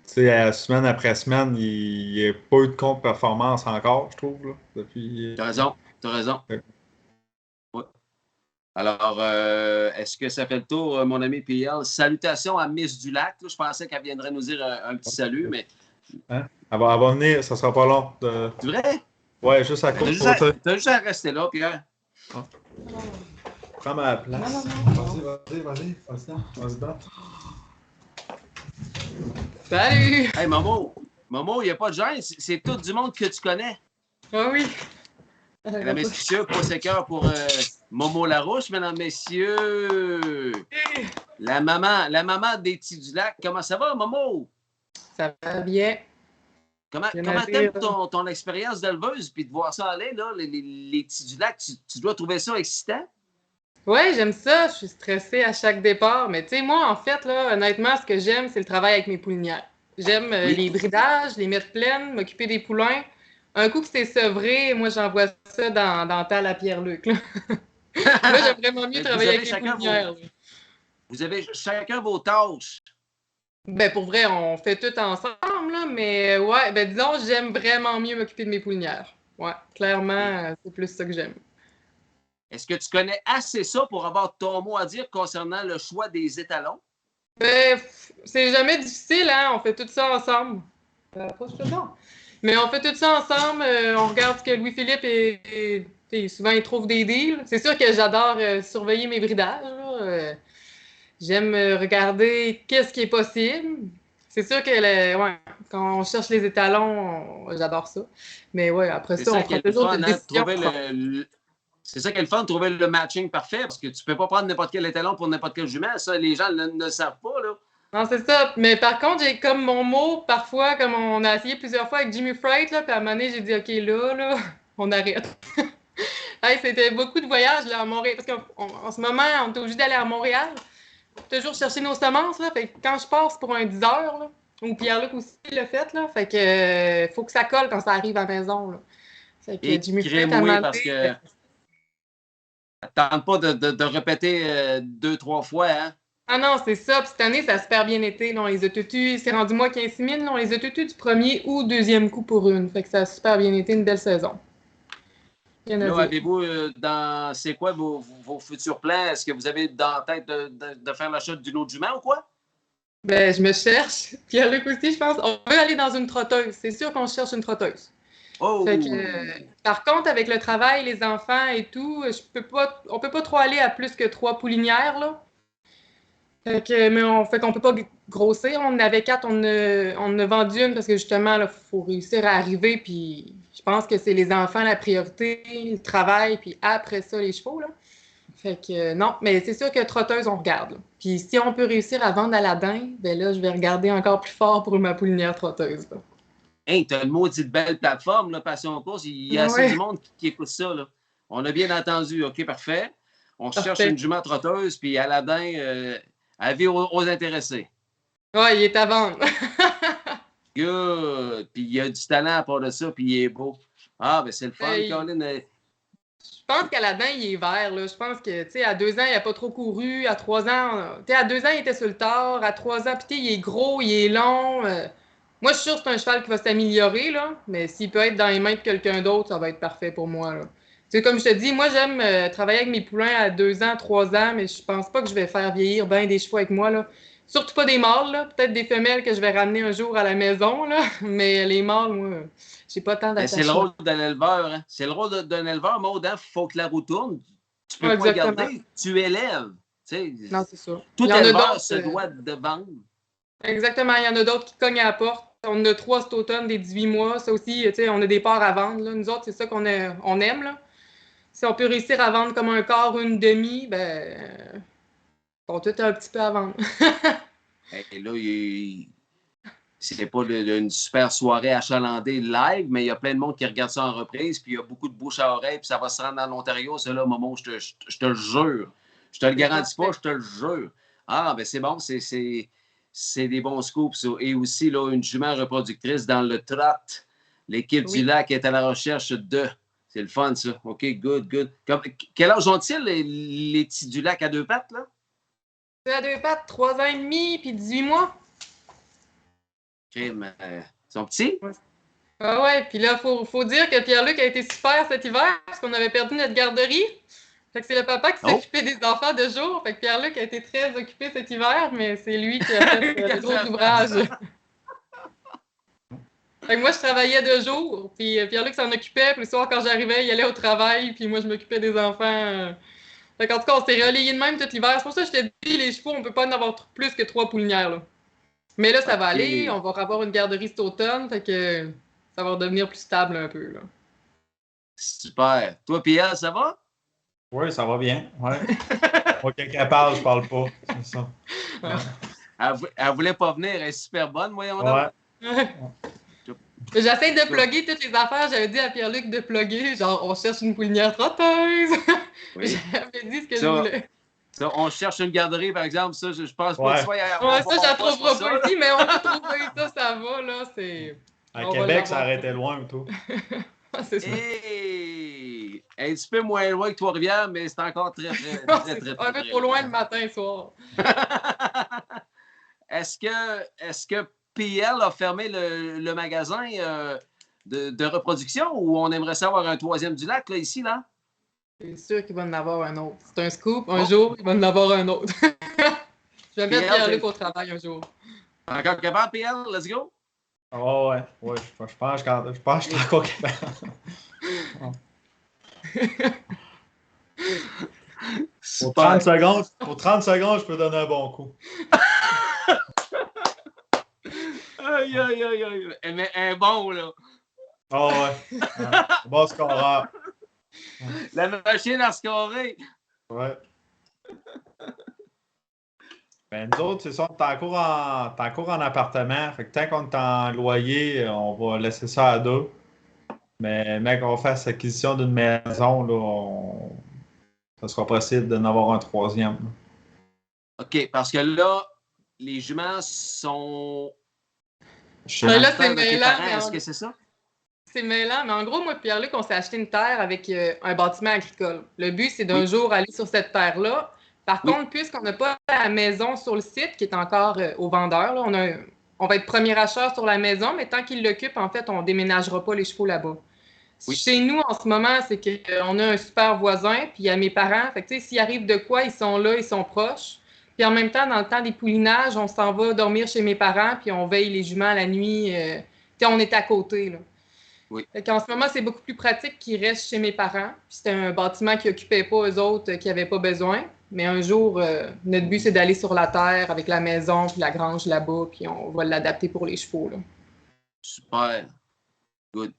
[SPEAKER 11] sais, semaine après semaine, il n'y a pas eu de contre-performance encore, je trouve. Là, depuis...
[SPEAKER 1] T'as raison. Ouais. Alors, est-ce que ça fait le tour, mon ami PL? Salutations à Miss Dulac. Là, je pensais qu'elle viendrait nous dire un petit salut, mais...
[SPEAKER 11] Hein? Elle va venir, ça sera pas long.
[SPEAKER 1] C'est vrai?
[SPEAKER 11] Ouais, juste à cause de
[SPEAKER 1] T'as juste à rester là, Pierre.
[SPEAKER 11] Ah. Prends ma place. Vas-y, on se bat.
[SPEAKER 12] Salut!
[SPEAKER 1] Hey, Momo, il n'y a pas de gêne, c'est tout du monde que tu connais.
[SPEAKER 12] Ah oui.
[SPEAKER 1] Mesdames, messieurs, procès-cœur pour Momo Larouche, mesdames, messieurs. La maman des petits du lac. Comment ça va, Momo?
[SPEAKER 12] Ça va bien.
[SPEAKER 1] Comment t'aimes ton expérience d'éleveuse puis de voir ça aller, là, les petits du lac, tu dois trouver ça excitant?
[SPEAKER 12] Oui, j'aime ça. Je suis stressée à chaque départ. Mais tu sais, moi, en fait, là, honnêtement, ce que j'aime, c'est le travail avec mes poulinières. J'aime les bridages, les mettre pleines, m'occuper des poulains. Un coup que c'est sevré, moi, j'envoie ça dans Tal à Pierre-Luc. Moi, j'aime vraiment mieux travailler avec les poulinières.
[SPEAKER 1] Vous avez chacun vos tâches.
[SPEAKER 12] Ben, pour vrai, on fait tout ensemble, là, mais ouais, ben, disons, j'aime vraiment mieux m'occuper de mes poulinières. Ouais, clairement, c'est plus ça que j'aime.
[SPEAKER 1] Est-ce que tu connais assez ça pour avoir ton mot à dire concernant le choix des étalons?
[SPEAKER 12] Ben, c'est jamais difficile, hein? On fait tout ça ensemble. Mais on fait tout ça ensemble. On regarde ce que Louis-Philippe souvent, il trouve des deals. C'est sûr que j'adore surveiller mes bridages. J'aime regarder qu'est-ce qui est possible. C'est sûr que quand on cherche les étalons, j'adore ça. Mais ouais, après ça, on prend toujours des décisions.
[SPEAKER 1] C'est ça qui est le fun, de trouver le matching parfait, parce que tu peux pas prendre n'importe quel étalon pour n'importe quel jument. Ça, les gens ne le savent pas, là.
[SPEAKER 12] Non, c'est ça. Mais par contre, j'ai comme mon mot, parfois, comme on a essayé plusieurs fois avec Jimmy Freight, là, puis à un moment donné, j'ai dit, OK, là, on arrête. Hey, c'était beaucoup de voyages là, à Montréal, parce qu'en ce moment, on est obligé d'aller à Montréal, toujours chercher nos semences, là. Fait que quand je passe pour un 10 heures, là, ou Pierre-Luc aussi l'a fait, là, fait que faut que ça colle quand ça arrive à la maison, là. Fait que Jimmy Freight, à un moment donné,
[SPEAKER 1] Tente pas de répéter 2-3 fois, hein?
[SPEAKER 12] Ah non, c'est ça. Puis cette année, ça a super bien été. Là, on les a tutus. C'est rendu moi 15 000. Là, on les a tutus du premier ou deuxième coup pour une. Fait que ça a super bien été. Une belle saison.
[SPEAKER 1] Là, avez-vous c'est quoi vos futurs plans? Est-ce que vous avez dans la tête de faire l'achat d'une autre jument ou quoi?
[SPEAKER 12] Ben, je me cherche. Pierre-Luc aussi, je pense. On veut aller dans une trotteuse. C'est sûr qu'on cherche une trotteuse.
[SPEAKER 1] Oh!
[SPEAKER 12] Fait que, par contre, avec le travail, les enfants et tout, on peut pas trop aller à plus que 3 poulinières, là. Fait qu'on peut pas grossir. On en avait 4, on en a vendu une parce que justement, il faut réussir à arriver. Puis je pense que c'est les enfants la priorité, le travail, puis après ça, les chevaux, là. Fait que non, mais c'est sûr que trotteuse, on regarde, là. Puis si on peut réussir à vendre à la dinde, ben là, je vais regarder encore plus fort pour ma poulinière trotteuse, là.
[SPEAKER 1] Hey, t'as une maudite belle plateforme, là, Passion Course. Il y a assez de monde qui écoute ça, là. On a bien entendu. OK, parfait. On cherche une jument trotteuse, puis Aladin, avis aux intéressés.
[SPEAKER 12] Ouais, il est à vendre.
[SPEAKER 1] Good. Puis il y a du talent à part de ça, puis il est beau. Ah, ben c'est le fun, Colin.
[SPEAKER 12] Je pense qu'Aladin, il est vert, là. Je pense que, tu sais, à 2 ans, il n'a pas trop couru. À 3 ans, tu sais, à 2 ans, il était sur le tard. À 3 ans, puis il est gros, il est long. Moi, je suis sûre que c'est un cheval qui va s'améliorer, là. Mais s'il peut être dans les mains de quelqu'un d'autre, ça va être parfait pour moi, là. Tu sais, comme je te dis, moi, j'aime travailler avec mes poulains à 2 ans, 3 ans, mais je pense pas que je vais faire vieillir bien des chevaux avec moi, là. Surtout pas des mâles, là. Peut-être des femelles que je vais ramener un jour à la maison, là. Mais les mâles, moi, j'ai pas tant d'attachement.
[SPEAKER 1] C'est le rôle d'un éleveur, hein. C'est le rôle d'un éleveur, Maud, hein. Faut que la roue tourne. Tu peux pas garder, tu élèves. Tu sais,
[SPEAKER 12] non, c'est ça.
[SPEAKER 1] Tout éleveur se doit de vendre.
[SPEAKER 12] Exactement. Il y en a d'autres qui cognent à la porte. On en a 3 cet automne, des 18 mois. Ça aussi, tu sais, on a des parts à vendre, là. Nous autres, c'est ça qu'on aime, là. Si on peut réussir à vendre comme un quart ou une demi, ben, on tout un petit peu à vendre.
[SPEAKER 1] Et là, c'est pas une super soirée achalandée live, mais il y a plein de monde qui regarde ça en reprise, puis il y a beaucoup de bouche à oreille, puis ça va se rendre dans l'Ontario. C'est là, Momo, je te le jure. Je te le garantis pas, je te le jure. Ah, ben c'est bon, c'est des bons scoops, ça. Et aussi, là, une jument reproductrice dans le trot. L'équipe du lac est à la recherche de... C'est le fun, ça. OK, good. Quel âge ont-ils, les petits du lac à 2 pattes, là?
[SPEAKER 12] À 2 pattes, 3 ans et demi, puis 18 mois.
[SPEAKER 1] OK, mais ils sont petits?
[SPEAKER 12] Ouais. Ah ouais, puis là, faut dire que Pierre-Luc a été super cet hiver, parce qu'on avait perdu notre garderie. Fait que c'est le papa qui s'occupait des enfants de jour. Fait que Pierre-Luc a été très occupé cet hiver, mais c'est lui qui a fait le gros ouvrage. Fait que moi, je travaillais de jour, puis Pierre-Luc s'en occupait, puis le soir, quand j'arrivais, il allait au travail, puis moi, je m'occupais des enfants. Fait qu'en tout cas, on s'est relayé de même tout l'hiver. C'est pour ça que je te dis, les chevaux, on peut pas en avoir plus que 3 poulinières, là. Mais là, ça va aller. On va avoir une garderie cet automne, fait que ça va redevenir plus stable un peu, là.
[SPEAKER 1] Super. Toi, Pierre, ça va?
[SPEAKER 11] Oui, ça va bien. Ouais. Moi, quelqu'un parle, je parle pas. C'est ça. Ouais.
[SPEAKER 1] Elle voulait pas venir. Elle est super bonne, voyons donc.
[SPEAKER 12] Ouais. J'essaie de plugger toutes les affaires. J'avais dit à Pierre-Luc de plugger, genre, on cherche une poulinière trotteuse. Oui. J'avais dit ce que je voulais.
[SPEAKER 1] Ça, on cherche une garderie, par exemple. Ça, je pense pas que tu sois...
[SPEAKER 12] Ouais, ça, j'en trouverai pas ici, mais on va trouver ça va, là.
[SPEAKER 11] À Québec, ça arrêtait loin ou tout.
[SPEAKER 12] C'est ça.
[SPEAKER 1] Hey! Un petit peu moins loin que Trois-Rivières, mais c'est encore très
[SPEAKER 12] un peu trop loin le matin et soir.
[SPEAKER 1] Est-ce que PL a fermé le magasin de reproduction ou on aimerait savoir un 3e du lac, là, ici, là?
[SPEAKER 12] C'est sûr qu'il va en avoir un autre. C'est un scoop. Un jour, il va en avoir un autre. Je vais mettre Pierre-Luc au travail un jour.
[SPEAKER 1] Encore capable, PL? Let's go!
[SPEAKER 11] Oh, ouais. Je pense que je suis encore capable. Pour 30 secondes, je peux donner un bon coup.
[SPEAKER 1] Aïe. Mais un bon, là.
[SPEAKER 11] Oh, ouais. Bon scoreur.
[SPEAKER 1] La machine à scorer.
[SPEAKER 11] Ouais. Ben, nous autres, c'est ça, t'es encore en appartement. Fait que tant qu'on est en loyer, on va laisser ça à 2. Mais mec, on va faire cette acquisition d'une maison, là, ça sera possible d'en avoir un 3e. Là.
[SPEAKER 1] OK, parce que là, les juments sont...
[SPEAKER 12] Là, c'est mêlant.
[SPEAKER 1] Est-ce que c'est ça?
[SPEAKER 12] C'est mêlant, mais en gros, moi et Pierre-Luc, on s'est acheté une terre avec un bâtiment agricole. Le but, c'est d'un jour aller sur cette terre-là. Par contre, puisqu'on n'a pas la maison sur le site, qui est encore au vendeur, là, on va être premier acheteur sur la maison, mais tant qu'il l'occupe, en fait, on ne déménagera pas les chevaux là-bas. Chez nous, en ce moment, c'est qu'on a un super voisin, puis il y a mes parents. Fait que, tu sais, s'il arrive de quoi, ils sont là, ils sont proches. Puis en même temps, dans le temps des poulinages, on s'en va dormir chez mes parents, puis on veille les juments la nuit. Tu sais, on est à côté, là.
[SPEAKER 1] Oui.
[SPEAKER 12] Fait qu'en ce moment, c'est beaucoup plus pratique qu'ils restent chez mes parents. Puis c'était un bâtiment qui n'occupait pas eux autres, qui n'avaient pas besoin. Mais un jour, notre but, c'est d'aller sur la terre avec la maison puis la grange là-bas, puis on va l'adapter pour les chevaux, là.
[SPEAKER 1] Super. Good.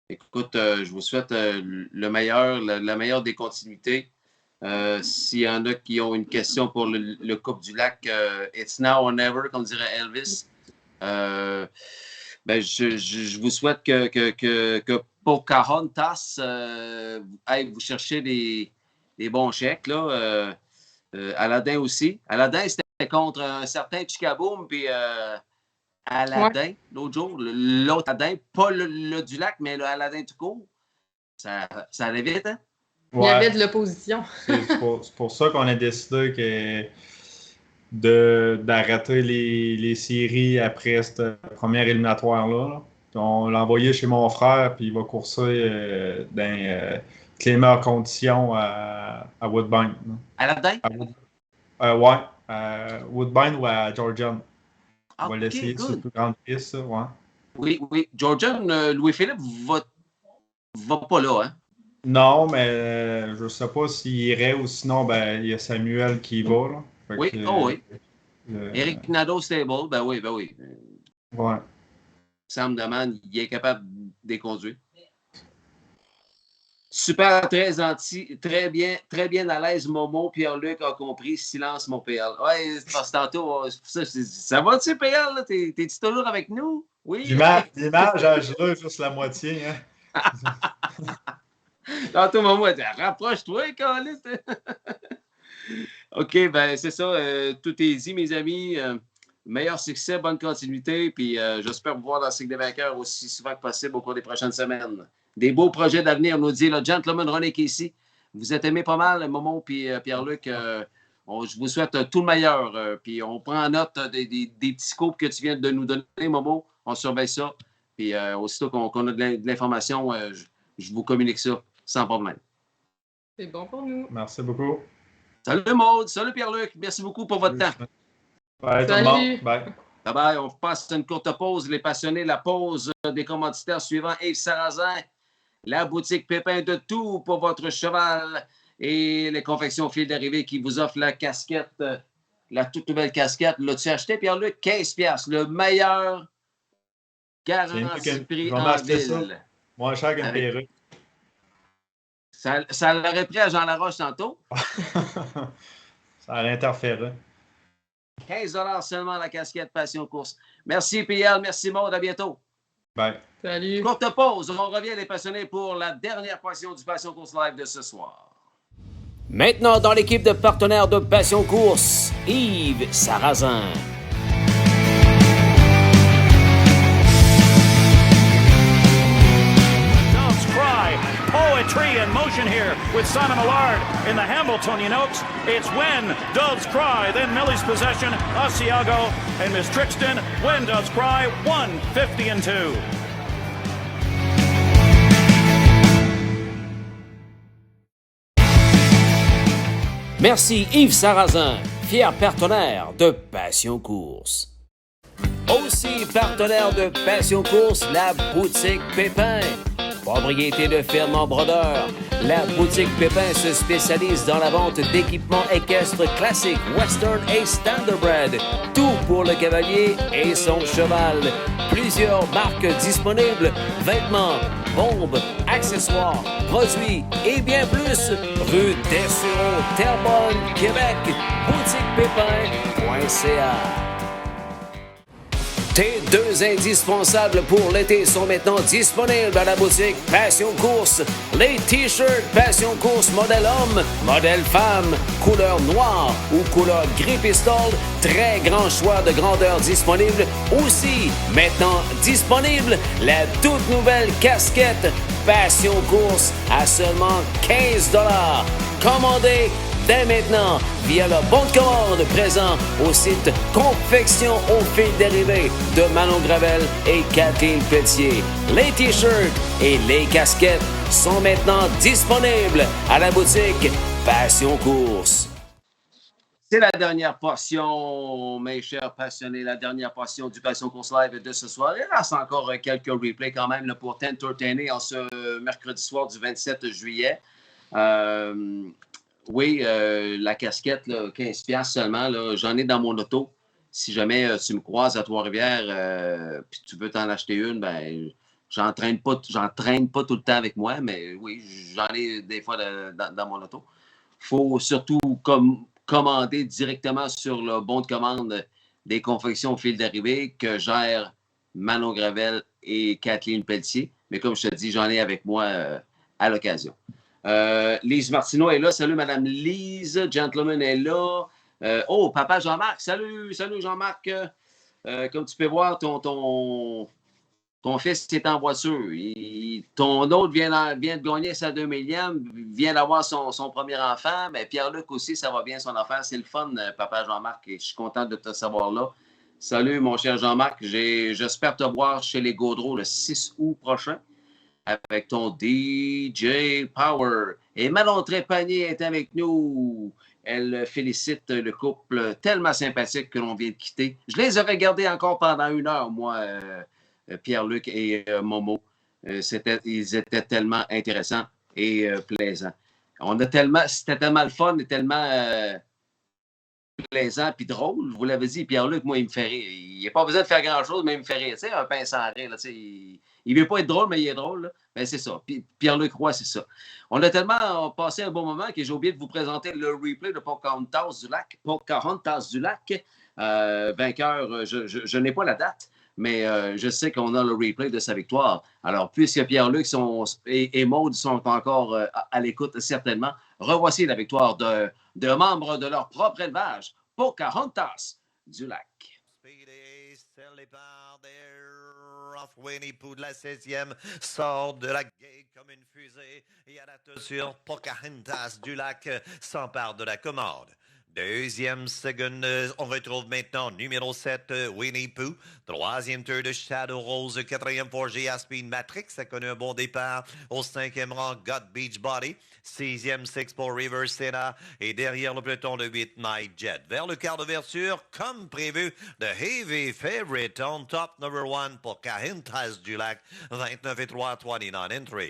[SPEAKER 1] Écoute, je vous souhaite le meilleur, la meilleure des continuités. S'il y en a qui ont une question pour le Coupe du Lac, it's now or never, comme dirait Elvis. Je vous souhaite que Pocahontas aille vous chercher des bons chèques. Là. Aladdin aussi. Aladdin, c'était contre un certain Chicaboom, puis Aladdin, l'autre jour. L'autre Aladdin, pas le du lac, mais le Aladdin tout court. Ça allait vite, hein?
[SPEAKER 12] Ouais. Il y avait de l'opposition.
[SPEAKER 11] C'est pour ça qu'on a décidé d'arrêter les séries après cette première éliminatoire-là. Là. On l'a envoyé chez mon frère, puis il va courser dans les meilleures conditions à Woodbine.
[SPEAKER 1] Aladdin?
[SPEAKER 11] Ouais, à Woodbine ou à Georgian. On va l'essayer sur une plus grande piste, ça, ouais.
[SPEAKER 1] Oui. Georgian, Louis-Philippe va pas là, hein?
[SPEAKER 11] Non, mais je ne sais pas s'il irait ou sinon, il y a Samuel qui y va. Là.
[SPEAKER 1] Oui, oui. Eric Nadeau Stable, ben oui.
[SPEAKER 11] Ouais.
[SPEAKER 1] Sam Daman, il est capable de les conduire. Super, très gentil, très bien à l'aise, Momo. Pierre-Luc a compris, silence, mon PL. Ouais, parce que tantôt, ça va-tu, PL? T'es-tu toujours avec nous? Oui.
[SPEAKER 11] L'image, je l'ai juste la moitié, hein?
[SPEAKER 1] Tantôt, Momo a dit, rapproche-toi, Carlis. OK, c'est ça. Tout est dit, mes amis. Meilleur succès, bonne continuité. Puis j'espère vous voir dans le cycle des vainqueurs aussi souvent que possible au cours des prochaines semaines. Des beaux projets d'avenir, nous dit le gentleman René Casey. Vous êtes aimé pas mal, Momo puis Pierre-Luc. Je vous souhaite tout le meilleur. Puis on prend en note des petits scopes que tu viens de nous donner, Momo. On surveille ça. Puis aussitôt qu'on a de l'information, je vous communique ça sans problème.
[SPEAKER 12] C'est bon pour nous.
[SPEAKER 11] Merci beaucoup.
[SPEAKER 1] Salut Maud, salut Pierre-Luc. Merci beaucoup pour votre temps.
[SPEAKER 11] Bye, tout le monde. Bye.
[SPEAKER 1] Bye. On passe une courte pause. Les passionnés, la pause des commanditaires suivants. Yves Sarrazin, la boutique Pépin de tout pour votre cheval et les confections fil d'arrivée qui vous offrent la casquette, la toute nouvelle casquette. L'as-tu acheté, Pierre-Luc? 15$. Le meilleur garantie prix en ville.
[SPEAKER 11] Moins cher qu'une perruque.
[SPEAKER 1] Ça l'aurait pris à Jean Laroche tantôt.
[SPEAKER 11] Ça aurait interféré.
[SPEAKER 1] 15$ seulement la casquette Passion Course. Merci, PL. Merci, Maud. À bientôt.
[SPEAKER 11] Bye.
[SPEAKER 12] Salut.
[SPEAKER 1] Courte pause. On revient, les passionnés, pour la dernière portion du Passion Course Live de ce soir.
[SPEAKER 8] Maintenant, dans l'équipe de partenaires de Passion Course, Yves Sarrazin.
[SPEAKER 13] Poetry in motion here with Simon Allard in the Hamiltonian Oaks. It's When Doves Cry, then Millie's Possession, Asiago, and Miss Trixton. When Doves Cry, 150-2.
[SPEAKER 8] Merci Yves Sarrazin, fier partenaire de Passion Course. Aussi partenaire de Passion Course, la boutique Pépin. Propriété de firme en brodeur, la boutique Pépin se spécialise dans la vente d'équipements équestres classiques, western et standardbred. Tout pour le cavalier et son cheval. Plusieurs marques disponibles, vêtements, bombes, accessoires, produits et bien plus. Rue Dessureau, Terrebonne, Québec. Boutiquepépin.ca. Tes deux indispensables pour l'été sont maintenant disponibles à la boutique Passion Course. Les t-shirts Passion Course modèle homme, modèle femme, couleur noire ou couleur gris pistole. Très grand choix de grandeur disponible. Aussi, maintenant disponible, la toute nouvelle casquette Passion Course à seulement 15 $. Commandez dès maintenant via le bon de commande présent au site Confection au fil dérivé de Manon Gravel et Kathleen Pelletier. Les t-shirts et les casquettes sont maintenant disponibles à la boutique Passion Course.
[SPEAKER 1] C'est la dernière portion, mes chers passionnés, la dernière portion du Passion Course Live de ce soir. Il reste encore quelques replays quand même là, pour t'entertainer en ce mercredi soir du 27 juillet. Oui, la casquette, là, 15$ seulement, là, j'en ai dans mon auto. Si jamais tu me croises à Trois-Rivières puis tu veux t'en acheter une, ben j'entraîne pas tout le temps avec moi, mais oui, j'en ai des fois dans mon auto. Il faut surtout commander directement sur le bon de commande des confections au fil d'arrivée que gèrent Manon Gravel et Kathleen Pelletier. Mais comme je te dis, j'en ai avec moi à l'occasion. Lise Martineau est là. Salut, Madame Lise. Gentleman est là. Papa Jean-Marc. Salut Jean-Marc. Comme tu peux voir, ton fils est en voiture. Ton autre vient de gagner sa 2 millième, vient d'avoir son premier enfant. Mais Pierre-Luc aussi, ça va bien son affaire. C'est le fun, Papa Jean-Marc. Et je suis content de te savoir là. Salut, mon cher Jean-Marc. J'espère te voir chez les Gaudreaux le 6 août prochain avec ton DJ Power. Et Manon Trépanier est avec nous. Elle félicite le couple tellement sympathique que l'on vient de quitter. Je les ai regardés encore pendant 1 heure, moi, Pierre-Luc et Momo. Ils étaient tellement intéressants et plaisants. C'était tellement le fun et tellement plaisant puis drôle. Vous l'avez dit, Pierre-Luc, moi, il me fait rire. Il n'a pas besoin de faire grand-chose, mais il me fait rire. Tu sais, un pain sans rire, là, il ne veut pas être drôle, mais il est drôle. Là. Ben, c'est ça. Pierre-Luc Roy, c'est ça. On a tellement passé un bon moment que j'ai oublié de vous présenter le replay de Pocahontas du Lac. Vainqueur, je n'ai pas la date, mais je sais qu'on a le replay de sa victoire. Alors, puisque Pierre-Luc et Maude sont encore à l'écoute, certainement, revoici la victoire de membres de leur propre élevage, Pocahontas du Lac.
[SPEAKER 6] Winnie Pooh de la 16e sort de la gate comme une fusée et à la sur Pocahontas du Lac s'empare de la commande. Deuxième seconde, on retrouve maintenant numéro 7, Winnie Pooh. Troisième tour de Shadow Rose. Quatrième pour GA Speed Matrix. Ça connaît un bon départ. Au 5e rang, God Beach Body. 6e, 6 pour River Sena. Et derrière le peloton de 8, Night Jet. Vers le quart d'ouverture, comme prévu, The Heavy Favorite on top, number 1 pour Pocahontas du Lac. 29 et 3, 29 and 3.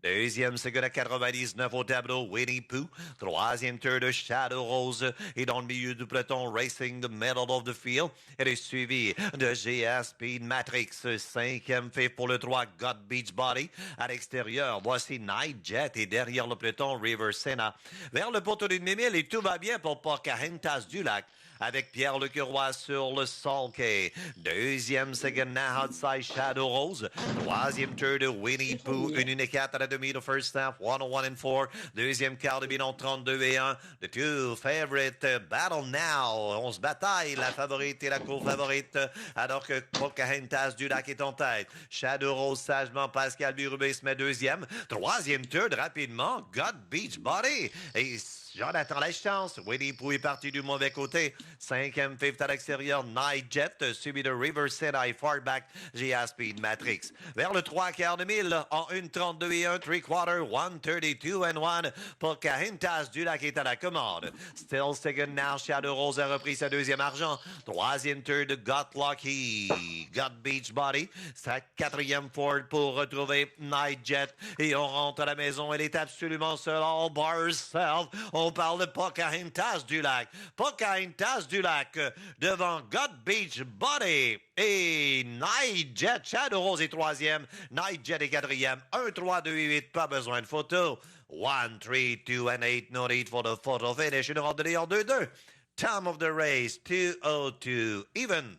[SPEAKER 6] Deuxième seconde à 99 au tableau, Winnie Pooh. Troisième tour de Shadow Rose. Et dans le milieu du peloton, Racing the Middle of the Field. Elle est suivie de GA Speed Matrix. Cinquième fait pour le 3, God Beach Body. À l'extérieur, voici Night Jet. Et derrière le peloton, River Sena. Vers le poteau d'une mille et tout va bien pour Pocahontas du Lac. Avec Pierre-Luc Roy sur le sulky. Deuxième second now outside Shadow Rose. Troisième tour de Winnie Pooh. 1 et 4 à la demi de first half. 101 and 4. Deuxième quart de bilan 32 et 1. The two favorite battle now. On se bataille. La favorite et la co-favorite. Alors que Pocahontas du Lac est en tête. Shadow Rose sagement. Pascal Birubé se met deuxième. Troisième tour rapidement. God Beach Body. Et Jonathan Lachance. Winnie Pooh est parti du mauvais côté. Cinquième, fifth à l'extérieur, Night Jet, suivi de River Sena, Fartback, GA Speed Matrix. Vers le 3 quarts de mille, en 1:32 et 1, 3/4, 1:32 and 1, Pocahontas du Lac est à la commande. Still second now, Shadow Rose a repris sa deuxième argent. Troisième tour de Got Lucky, God Beach Body. Sa quatrième Ford pour retrouver Night Jet. Et on rentre à la maison, elle est absolument seule, all by herself. On parle de Pocahontas du Lac. Pocahontas du Lac devant God Beach Body et Night Jet. Shadow Rose est troisième. Night Jet est quatrième. 1, 3, 2 et 8. Pas besoin de photo. 1, 3, 2 and 8. No need for the photo finish. Une randonnée en 2-2. Time of the race 2:02. Even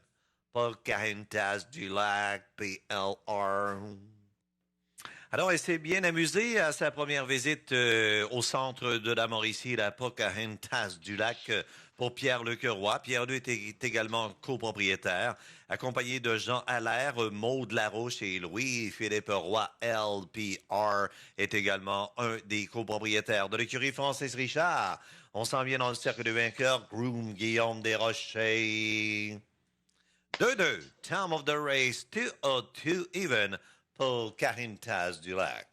[SPEAKER 6] Pocahontas du Lac, PLR. Alors, elle s'est bien amusée à sa première visite au centre de la Mauricie, la Pocahontas du Lac, pour Pierre-Luc Roy. Pierre-Luc est également copropriétaire, accompagné de Jean Allaire, Maude Larouche et Louis-Philippe Roy. LPR est également un des copropriétaires de l'écurie Francis Richard. On s'en vient dans le cercle de vainqueurs, Groom Guillaume Desrochers. 2-2, time of the race, 2-2 even. Pocahontas du Lac.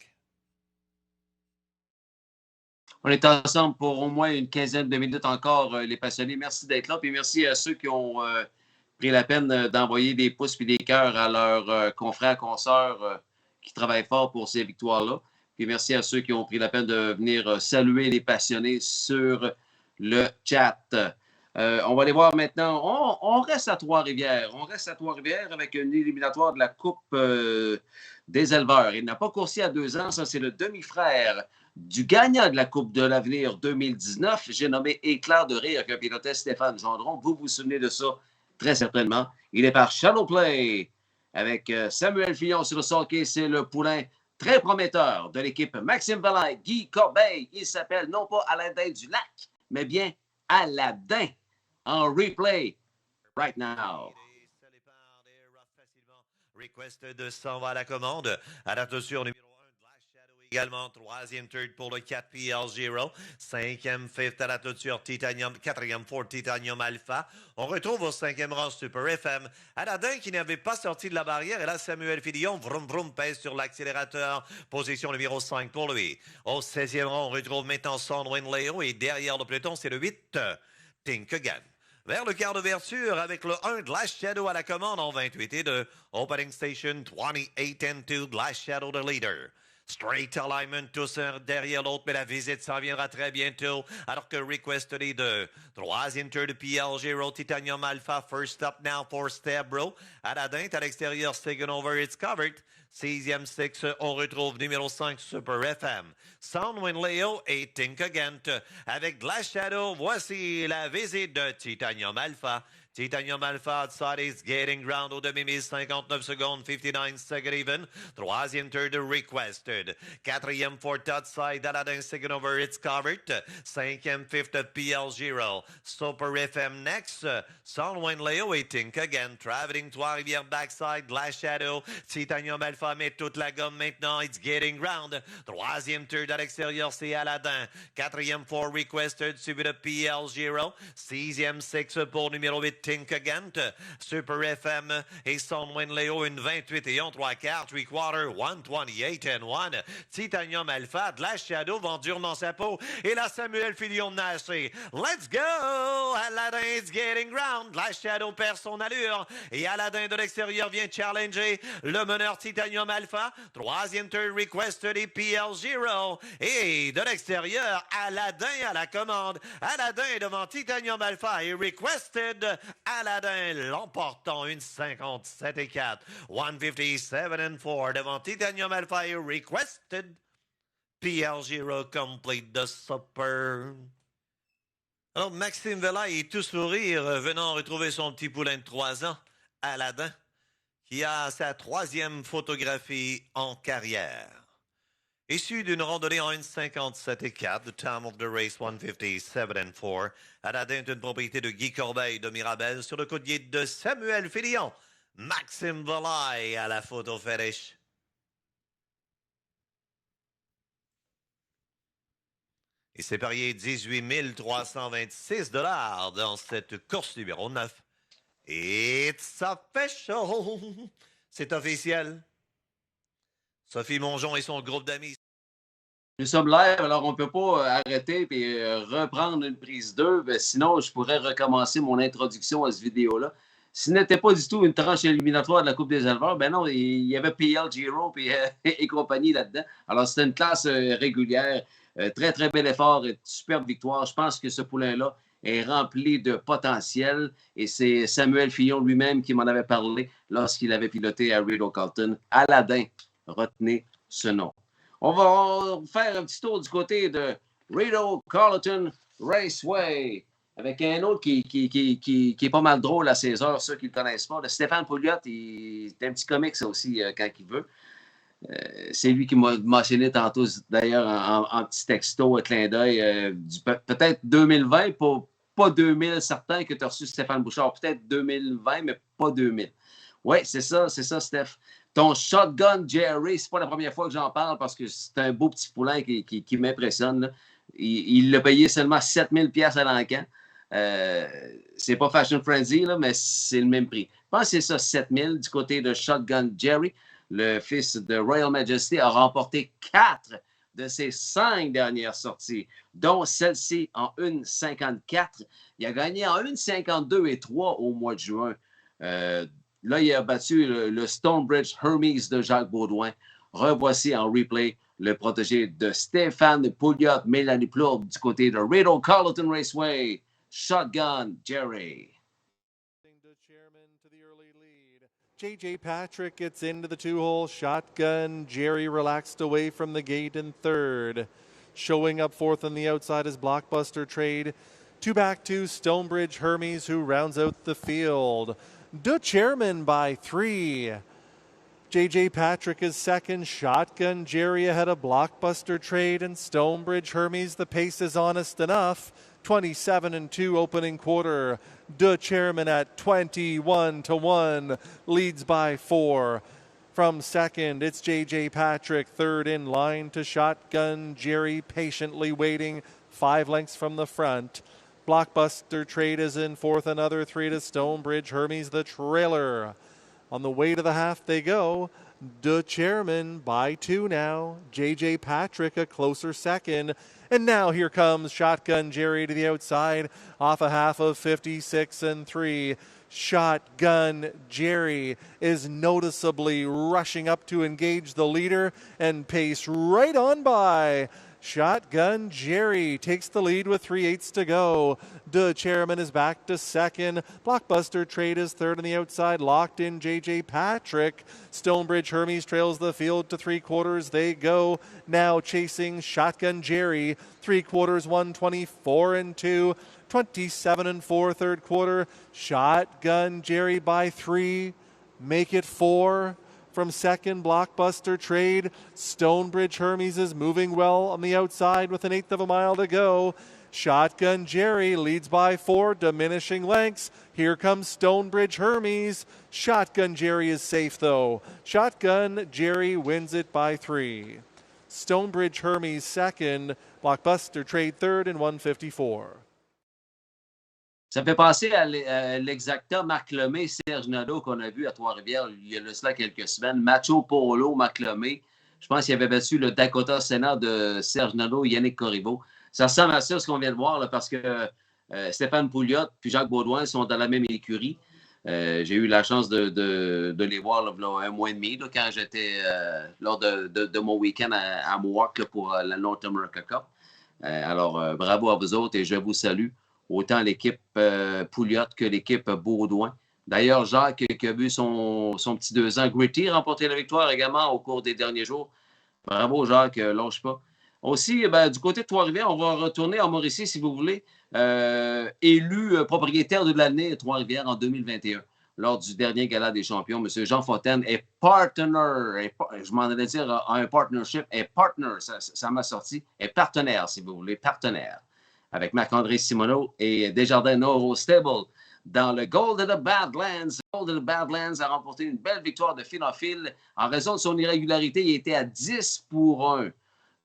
[SPEAKER 1] On est ensemble pour au moins une quinzaine de minutes encore, les passionnés. Merci d'être là. Puis merci à ceux qui ont pris la peine d'envoyer des pouces et des cœurs à leurs confrères, consoeurs qui travaillent fort pour ces victoires-là. Puis merci à ceux qui ont pris la peine de venir saluer les passionnés sur le chat. On va aller voir maintenant. On reste à Trois-Rivières. On reste à Trois-Rivières avec une éliminatoire de la Coupe des éleveurs. Il n'a pas coursé à 2 ans. Ça, c'est le demi-frère du gagnant de la Coupe de l'Avenir 2019. J'ai nommé Éclair de rire que pilotait Stéphane Gendron. Vous vous souvenez de ça très certainement. Il est par Shadow Play avec Samuel Fillon sur le sulky. C'est le poulain très prometteur de l'équipe Maxime Valin, Guy Corbeil. Il s'appelle non pas Aladin du Lac, mais bien Aladin. En replay right now.
[SPEAKER 6] Request de 100 va à la commande. À la numéro 1, Glass Shadow également. 3e third pour le 4 PL0. 5e fifth à la toiture Titanium. 4e Ford Titanium Alpha. On retrouve au 5e rang Super FM. Aladin qui n'avait pas sorti de la barrière. Et là, Samuel Fillon, vroom vroom, pèse sur l'accélérateur. Position numéro 5 pour lui. Au 16e rang, on retrouve maintenant Sandwin Léo. Et derrière le peloton, c'est le 8, Tinkagan. Vers le quart d'ouverture avec le 1 Glass Shadow à la commande en 28 et 2. Opening station 28 and 2 Glass Shadow the leader. Straight alignment, tous un derrière l'autre, mais la visite s'en viendra très bientôt. Alors que Request les 2. 3e tour de PL0 Titanium Alpha. First up now for Stabro. Aladin à l'extérieur, second over, it's covered. 6e six, on retrouve numéro 5 Super FM. Soundwind Leo et Tinkagant. Avec Glass Shadow, voici la visite de Titanium Alpha. Titanium Alpha outside is getting ground au demi-mise, 59 secondes, 59 second even. 3e third requested. 4e fourth outside, Aladin second over, it's covered. 5e fifth PL0. Super FM next. Soundwind Leo et Tinkagant. Traveling Trois-Rivières backside, Glass Shadow. Titanium Alpha met toute la gomme maintenant, it's getting ground. 3e third à l'extérieur, c'est Aladin. 4e four requested, suivi de PL0. 6e six pour numéro 8. Tinkagant, Super FM et Soundwind Leo, une 28 et 1, 3/4, 3/4, 128 and 1. Titanium Alpha, Glass Shadow vend durement sa peau. Et là, Samuel Fillon n'a assez. Let's go! Aladin is getting ground. Glass Shadow perd son allure. Et Aladin de l'extérieur vient challenger le meneur Titanium Alpha. 3e turn requested et PL0. Et de l'extérieur, Aladin à la commande. Aladin devant Titanium Alpha et requested. Aladin l'emportant une 57 et 4. 157 and 4 devant Titanium Alpha et requested. PL0 complete the super. Alors, Maxime Vella est tout sourire, venant retrouver son petit poulain de 3 ans, Aladin, qui a sa 3e photographie en carrière. Issu d'une randonnée en 1,57 et 4, the time of the race 157 and 4, Aladin est une propriété de Guy Corbeil de Mirabel sur le collier de Samuel Fillon. Maxime Volaille à la photo finish. Il s'est parié 18 326 $ dans cette course numéro 9. It's official. C'est officiel. Sophie Mongeon et son groupe d'amis.
[SPEAKER 1] Nous sommes live, alors on ne peut pas arrêter et reprendre une prise 2. Sinon, je pourrais recommencer mon introduction à cette vidéo-là. Ce n'était pas du tout une tranche éliminatoire de la Coupe des éleveurs, ben non, il y avait PL Giro et compagnie là-dedans. Alors, c'était une classe régulière. Très, très bel effort, superbe victoire. Je pense que ce poulain-là est rempli de potentiel et c'est Samuel Fillon lui-même qui m'en avait parlé lorsqu'il avait piloté à Rideau Carlton. Aladin, retenez ce nom. On va faire un petit tour du côté de Rideau Carlton Raceway. Avec un autre qui est pas mal drôle à 16 heures, ceux qui ne le connaissent pas. Stéphane Pouliot, c'est un petit comique, ça aussi, quand il veut. C'est lui qui m'a mentionné tantôt, d'ailleurs, en petit texto, un clin d'œil, peut-être 2020, pas 2000, certain que tu as reçu Stéphane Bouchard. Peut-être 2020, mais pas 2000. Oui, c'est ça, Steph. Ton Shotgun Jerry, c'est pas la première fois que j'en parle parce que c'est un beau petit poulain qui m'impressionne, là. Il l'a payé seulement 7000 $ à l'encan. C'est pas Fashion Frenzy, là, mais c'est le même prix. Je pense que c'est ça, 7000 du côté de Shotgun Jerry. Le fils de Royal Majesty a remporté 4 de ses 5 dernières sorties, dont celle-ci en 1,54. Il a gagné en 1,52 et 3 au mois de juin. Là, il a battu le Stonebridge Hermes de Jacques Baudouin. Revoici en replay le protégé de Stéphane Pouliot, Mélanie Plourde du côté de Rideau Carleton Raceway. Shotgun Jerry.
[SPEAKER 14] J.J. Patrick gets into the two-hole. Shotgun Jerry relaxed away from the gate in third. Showing up fourth on the outside is Blockbuster Trade. Two back to Stonebridge Hermes, who rounds out the field. De Chairman by 3. J.J. Patrick is second. Shotgun Jerry ahead of Blockbuster Trade and Stonebridge Hermes. The pace is honest enough. 27-2 opening quarter. De Chairman at 21-1 leads by 4. From second, it's J.J. Patrick. Third in line to Shotgun Jerry, patiently waiting 5 lengths from the front. Blockbuster Trade is in fourth, another 3 to Stonebridge Hermes, the trailer. On the way to the half they go. De Chairman by 2 now. J.J. Patrick a closer second. And now here comes Shotgun Jerry to the outside off a half of 56-3. Shotgun Jerry is noticeably rushing up to engage the leader and pace right on by. Shotgun Jerry takes the lead with 3/8 to go. De Chairman is back to second. Blockbuster Trade is third on the outside. Locked in J.J. Patrick. Stonebridge Hermes trails the field to 3/4. They go now chasing Shotgun Jerry. 3/4, 124-2. 27-4 third quarter. Shotgun Jerry by 3. Make it 4. From second, Blockbuster Trade. Stonebridge Hermes is moving well on the outside with 1/8 of a mile to go. Shotgun Jerry leads by 4, diminishing lengths. Here comes Stonebridge Hermes. Shotgun Jerry is safe, though. Shotgun Jerry wins it by 3. Stonebridge Hermes second. Blockbuster Trade third in 1:54.
[SPEAKER 1] Ça me fait penser à l'exacta Marc Lemay, Serge Nadeau qu'on a vu à Trois-Rivières il y a cela quelques semaines. Macho Polo, Marc Lemay. Je pense qu'il avait battu le Dakota Senna de Serge Nadeau, Yannick Corriveau. Ça ressemble à ça, ce qu'on vient de voir, là, parce que Stéphane Pouliot puis Jacques Baudouin sont dans la même écurie. J'ai eu la chance de les voir là, un mois et demi là, quand j'étais lors de mon week-end à Mohawk là, pour la North America Cup. Alors, bravo à vous autres et je vous salue. Autant l'équipe Pouliot que l'équipe Baudouin. D'ailleurs, Jacques, qui a vu son petit 2 ans Gritty remporter la victoire également au cours des derniers jours. Bravo, Jacques, lâche pas. Aussi, du côté de Trois-Rivières, on va retourner en Mauricie, si vous voulez. Élu propriétaire de l'année à Trois-Rivières en 2021, lors du dernier Gala des champions, M. Jean Fontaine est partner, je m'en allais dire un partnership, est partner, ça m'a sorti, est partenaire, si vous voulez, partenaire, avec Marc-André Simoneau et Desjardins Noro Stable dans le Gold of the Badlands. Gold of the Badlands a remporté une belle victoire de fil en fil. En raison de son irrégularité, il était à 10-1.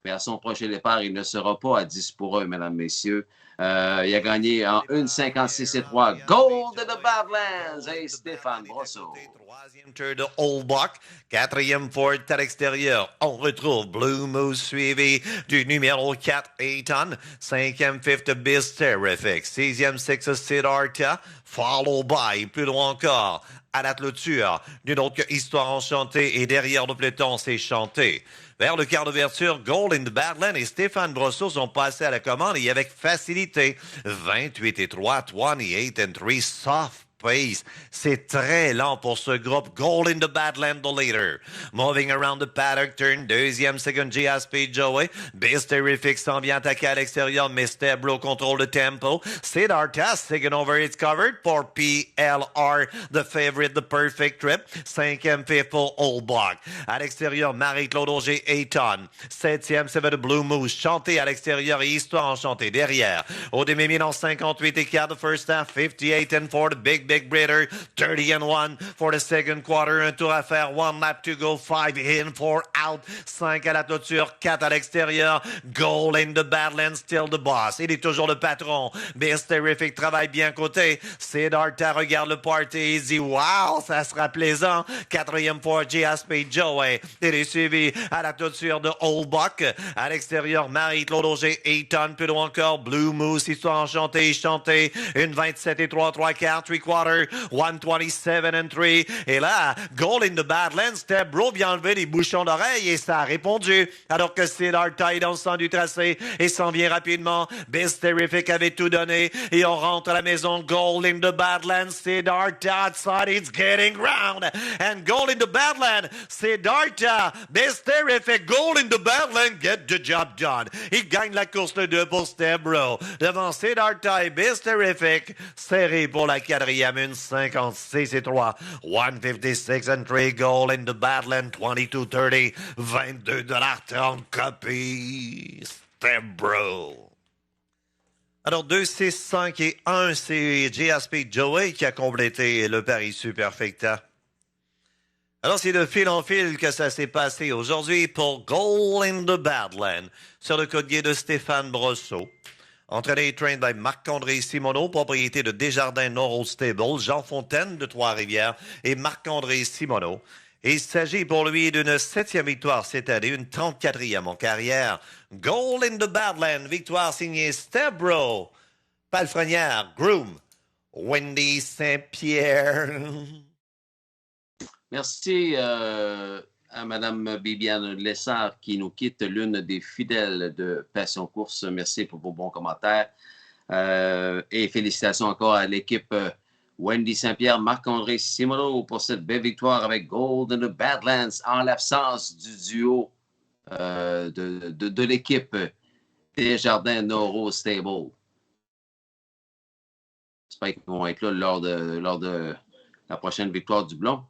[SPEAKER 1] Mais à son prochain départ, il ne sera pas à 10-1, mesdames, messieurs. Il a gagné en 1,56-3. Gold of the Badlands et Stéphane Brosseau.
[SPEAKER 6] Troisième tour de Old Buck. Quatrième Ford à l'extérieur. On retrouve Blue Moose suivi du numéro 4, Eton. Cinquième Fifth Biz Terrific. Sixième Six Siddhartha. Follow by, plus loin encore, à la clôture d'une autre Histoire enchantée. Et derrière le peloton, c'est chanté. Vers le quart d'ouverture, Gold in the Badlands et Stéphane Brosseau sont passés à la commande et avec facilité. 28-3, 28-3, Soft pace. C'est très lent pour ce groupe. Goal in the Badland, the leader. Moving around the paddock turn. Deuxième, second GSP Joey. Biz Terrific s'en vient attaquer à l'extérieur. Mr. Bro contrôle le tempo. Siddhartha taking over, it's covered for PLR, the favorite, the perfect trip. Cinquième, fifth pour Old Block. À l'extérieur, Marie-Claude Auger, Ayton. Septième, c'est The Blue Moose. Chanté à l'extérieur et Histoire enchantée derrière. Au demi-mi-temps, 58 écarts the first half, 58-4 the Big Breeder, 30-1 for the second quarter. Un tour à faire, one lap to go, 5 in, 4 out, 5 à la clôture, 4 à l'extérieur. Goal in the Badlands, still the boss. Il est toujours le patron. Biz Terrific travaille bien côté. Siddhartha regarde le party. Il dit wow, ça sera plaisant. Quatrième pour GSP Joey. Il est suivi à la clôture de Old Buck. À l'extérieur, Marie-Claude Auger, Ayton, plus loin encore. Blue Moose, Histoire enchantée, chantée. Une 27-3, 3/4, 3/4, 127-3. Et là, goal in the Badlands. Step Bro vient enlever des bouchons d'oreille et ça a répondu. Alors que Siddhartha est dans le centre du tracé et s'en vient rapidement. Biz Terrific avait tout donné et on rentre à la maison. Goal in the Badlands. Siddhartha outside, it's getting round. And goal in the Badlands. Siddhartha, Biz Terrific, goal in the Badlands. Get the job done. Il gagne la course de 2 pour Step Bro. Devant Siddhartha et Biz Terrific. Serré pour la quatrième, une 56-3. 156-3. Goal in the Badlands. 22-30. 22,30 copies. Step Bro. Alors, 2, 6, 5 et 1, c'est GSP Joey qui a complété le pari Superfecta. Alors, c'est de fil en fil que ça s'est passé aujourd'hui pour Goal in the Badland sur le collier de Stéphane Brosseau. Entraîné et trained by Marc-André Simoneau, propriété de Desjardins North Stable, Jean Fontaine de Trois-Rivières et Marc-André Simoneau. Et il s'agit pour lui d'une 7e victoire cette année, une 34e en carrière. Goal in the Badland, victoire signée Step Bro, Palefrenière, Groom, Wendy Saint-Pierre.
[SPEAKER 1] Merci à Mme Bibiane Lessard qui nous quitte, l'une des fidèles de Passion Course. Merci pour vos bons commentaires. Et félicitations encore à l'équipe Wendy Saint-Pierre, Marc-André Simoneau pour cette belle victoire avec Gold in the Badlands en l'absence du duo de l'équipe Desjardins Noro Stable. J'espère qu'ils vont être là lors de la prochaine victoire du Blond.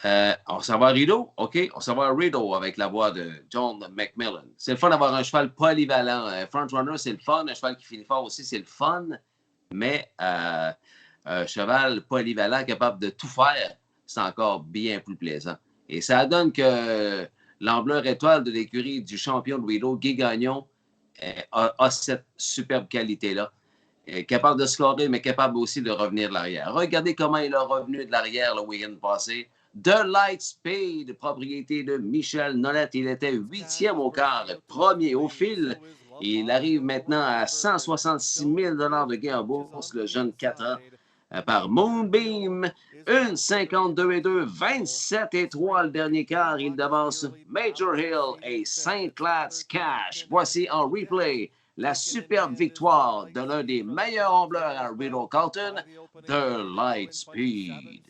[SPEAKER 1] On s'en va à Rideau? OK, on s'en va à Rideau avec la voix de John McMillan. C'est le fun d'avoir un cheval polyvalent. Frontrunner, c'est le fun. Un cheval qui finit fort aussi, c'est le fun. Mais un cheval polyvalent capable de tout faire, c'est encore bien plus plaisant. Et ça donne que l'ambleur étoile de l'écurie du champion de Rideau, Guy Gagnon, a cette superbe qualité-là. Capable de scorer, mais capable aussi de revenir de l'arrière. Regardez comment il a revenu de l'arrière le week-end passé. The Lightspeed, propriété de Michel Nolette. Il était 8e au quart, premier au fil. Et il arrive maintenant à 166 000 $ de gain en bourse, le jeune 4 ans, par Moonbeam. Une 52-2, 27-3 le dernier quart. Il devance Major Hill et Saint Clad's Cash. Voici en replay la superbe victoire de l'un des meilleurs ambleurs à Rideau Carlton, The Lightspeed.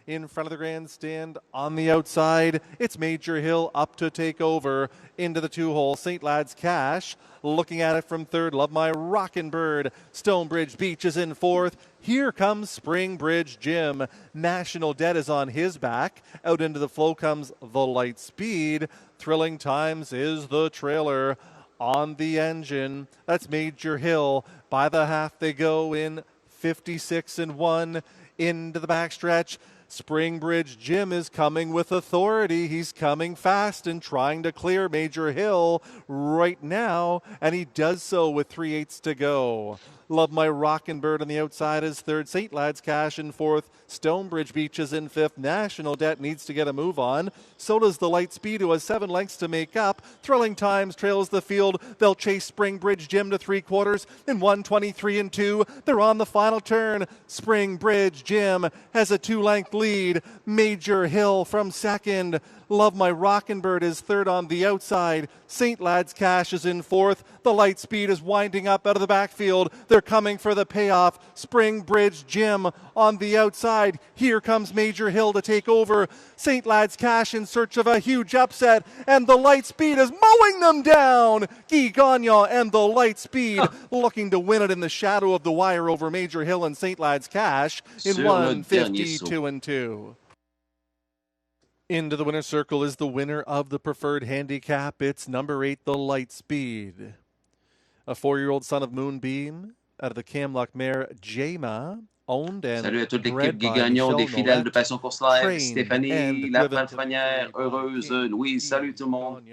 [SPEAKER 14] In front of the grandstand, on the outside, it's Major Hill up to take over into the 2-hole. St. Lad's Cash looking at it from third. Love My Rockin' Bird. Stonebridge Beach is in fourth. Here comes Springbridge Jim. National Debt is on his back. Out into the flow comes The Lightspeed. Thrilling Times is the trailer on the engine. That's Major Hill. By the half they go in 56-1 into the backstretch. Springbridge Jim is coming with authority. He's coming fast and trying to clear Major Hill right now, and he does so with 3/8 to go. Love My Rockin' Bird on the outside is third. St. Lad's Cash in fourth. Stonebridge Beach is in fifth. National Debt needs to get a move on. So does the Lightspeed, who has 7 lengths to make up. Thrilling Times trails the field. They'll chase Springbridge Jim to 3/4 in 123-2. They're on the final turn. Springbridge Jim has a 2-length lead. Major Hill from second. Love My Rockin' Bird is third on the outside. St. Lad's Cash is in fourth. The Lightspeed is winding up out of the backfield. They're coming for the payoff. Spring Bridge Jim on the outside. Here comes Major Hill to take over. St. Lad's Cash in search of a huge upset, and the Lightspeed is mowing them down. Guy Gagnon and the Lightspeed looking to win it in the shadow of the wire over Major Hill and St. Lad's Cash in 152-2. Into the winner's circle is the winner of the preferred handicap. It's number 8, the Lightspeed. A 4-year-old son of Moonbeam out of the Camlock mare Jema, owned and
[SPEAKER 1] Salut à toute
[SPEAKER 14] bred
[SPEAKER 1] l'équipe Guy
[SPEAKER 14] by
[SPEAKER 1] Gagnon des
[SPEAKER 14] Michel
[SPEAKER 1] fidèles de
[SPEAKER 14] Noël,
[SPEAKER 1] Passion Course Live.
[SPEAKER 14] trained
[SPEAKER 1] Stéphanie,
[SPEAKER 14] and
[SPEAKER 1] la
[SPEAKER 14] driven to
[SPEAKER 1] première, heureuse, Louise, salut tout le monde.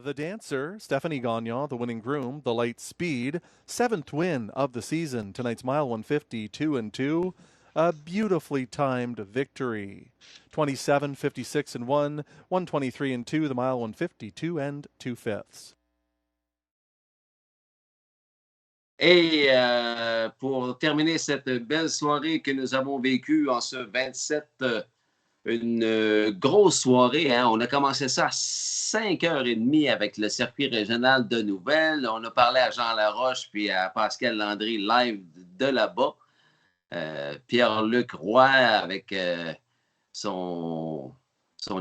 [SPEAKER 14] The dancer, Stephanie Gagnon, the winning groom, the Lightspeed, 7th win of the season. Tonight's mile 152-2. A beautifully timed victory. 27, 56 and 1, 123 and 2, the mile 152 and 2/5.
[SPEAKER 1] Et pour terminer cette belle soirée que nous avons vécue en ce 27, une grosse soirée. Hein? On a commencé ça à 5h30 avec le circuit régional de nouvelles. On a parlé à Jean Laroche puis à Pascal Landry live de là-bas. Pierre-Luc Roy avec son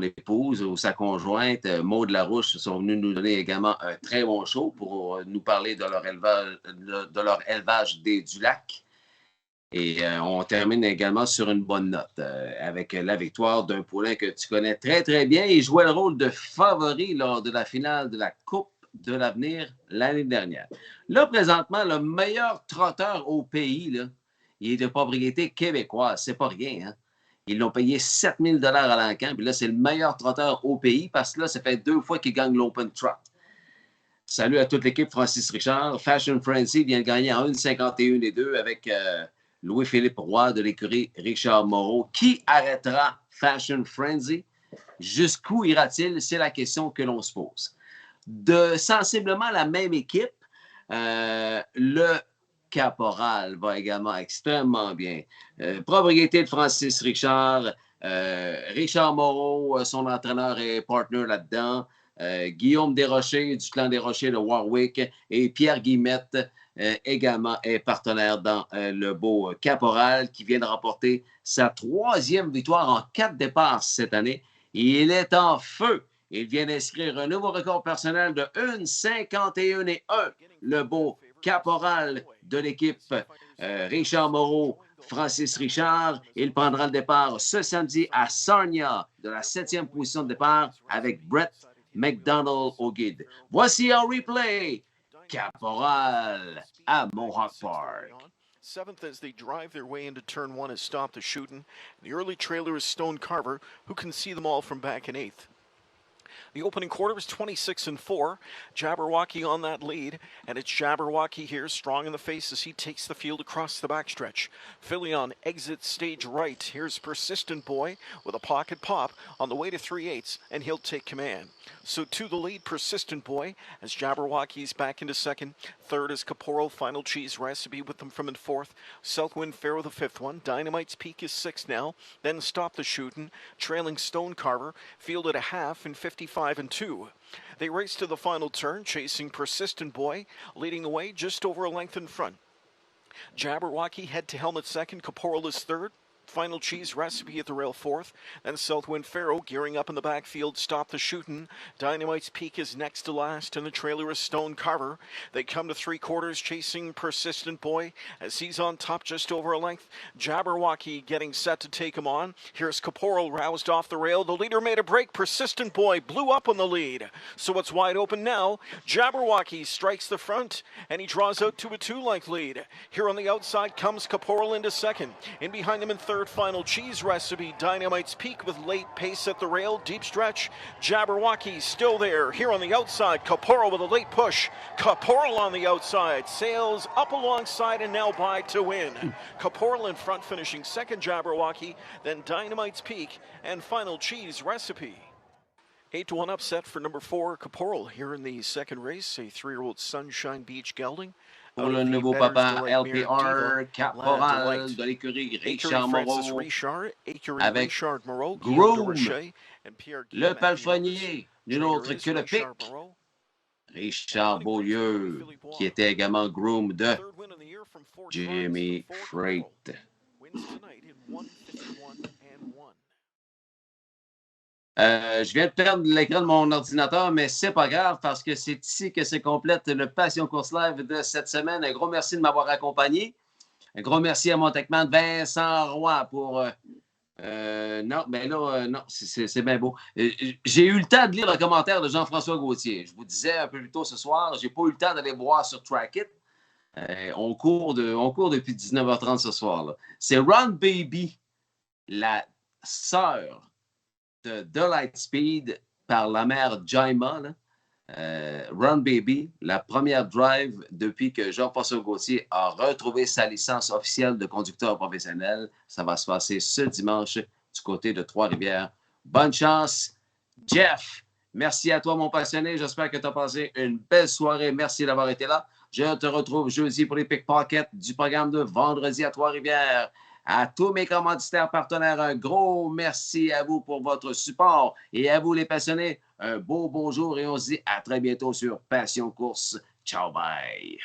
[SPEAKER 1] épouse ou sa conjointe, Maude Larouche, sont venus nous donner également un très bon show pour nous parler de leur élevage du lac. Et on termine également sur une bonne note avec la victoire d'un poulain que tu connais très, très bien. Il jouait le rôle de favori lors de la finale de la Coupe de l'avenir l'année dernière. Là, présentement, le meilleur trotteur au pays, là, il est de propriété québécoise. C'est pas rien, hein? Ils l'ont payé 7 000 $ à l'encan. Puis là, c'est le meilleur trotteur au pays parce que là, ça fait 2 fois qu'il gagne l'Open Trot. Salut à toute l'équipe, Francis Richard. Fashion Frenzy vient de gagner en 1,51 avec Louis-Philippe Roy de l'écurie Richard Moreau. Qui arrêtera Fashion Frenzy? Jusqu'où ira-t-il? C'est la question que l'on se pose. De sensiblement la même équipe, le Caporal va également extrêmement bien. Propriété de Francis Richard. Richard Moreau, son entraîneur et partner là-dedans. Guillaume Desrochers du clan Desrochers de Warwick. Et Pierre Guillemette également est partenaire dans le beau Caporal qui vient de remporter sa 3e victoire en 4 départs cette année. Il est en feu. Il vient d'inscrire un nouveau record personnel de 1,51 et 1. Le beau Caporal de l'équipe Richard Moreau, Francis Richard. Il prendra le départ ce samedi à Sarnia de la 7e position de départ avec Brett McDonald au guide. Voici en replay Caporal à Mohawk Park.
[SPEAKER 5] 7th as they drive their way into turn 1 has stopped the shooting. The early trailer is Stone Carver, who can see them all from back in 8th. The opening quarter was 26-4. Jabberwocky on that lead, and it's Jabberwocky here, strong in the face as he takes the field across the backstretch. Filion exits stage right. Here's Persistent Boy with a pocket pop on the way to 3/8, and he'll take command. So to the lead, Persistent Boy, as Jabberwocky's back into second. Third is Caporal, Final Cheese Recipe with them from in fourth. Southwind Pharaoh the 5th one. Dynamite's Peak is 6th now. Then Stop the Shootin', trailing Stone Carver, fielded a half in 55-2. They race to the final turn, chasing Persistent Boy, leading the way just over a length in front. Jabberwocky head to helmet second, Caporal is third. Final Cheese Recipe at the rail 4th. Then Southwind Pharaoh gearing up in the backfield. Stop the Shootin'. Dynamite's Peak is next to last, and the trailer is Stone Carver. They come to 3/4 chasing Persistent Boy as he's on top just over a length. Jabberwocky getting set to take him on. Here's Caporal roused off the rail. The leader made a break. Persistent Boy blew up on the lead. So it's wide open now. Jabberwocky strikes the front, and he draws out to a 2-length lead. Here on the outside comes Caporal into second. In behind him in third, Final Cheese Recipe. Dynamite's Peak with late pace at the rail. Deep stretch. Jabberwocky still there. Here on the outside, Caporal with a late push. Caporal on the outside. Sails up alongside and now by to win. Caporal in front, finishing second. Jabberwocky. Then Dynamite's Peak and Final Cheese Recipe. 8-1 upset for number 4, Caporal, here in the second race. A 3-year-old Sunshine Beach gelding
[SPEAKER 1] pour le nouveau papa LPR Caporal de l'écurie Richard Moreau avec Groom, le palefrenier, nul autre que le pic, Richard Beaulieu, qui était également Groom de Jimmy Freight. Je viens de perdre l'écran de mon ordinateur, mais c'est pas grave parce que c'est ici que se complète le Passion Course Live de cette semaine. Un gros merci de m'avoir accompagné. Un gros merci à mon techman Vincent Roy pour... non, mais là, non, c'est bien beau. J'ai eu le temps de lire le commentaire de Jean-François Gauthier. Je vous disais un peu plus tôt ce soir, j'ai pas eu le temps d'aller voir sur Track It. On court depuis 19h30 ce soir. C'est Run Baby, la sœur de The Lightspeed par la mère Jaima. Run Baby, la première drive depuis que Jean-François Gauthier a retrouvé sa licence officielle de conducteur professionnel. Ça va se passer ce dimanche du côté de Trois-Rivières. Bonne chance, Jeff. Merci à toi, mon passionné. J'espère que tu as passé une belle soirée. Merci d'avoir été là. Je te retrouve jeudi pour les pickpockets du programme de vendredi à Trois-Rivières. À tous mes commanditaires partenaires, un gros merci à vous pour votre support et à vous les passionnés, un beau bonjour et on se dit à très bientôt sur Passion Course. Ciao, bye!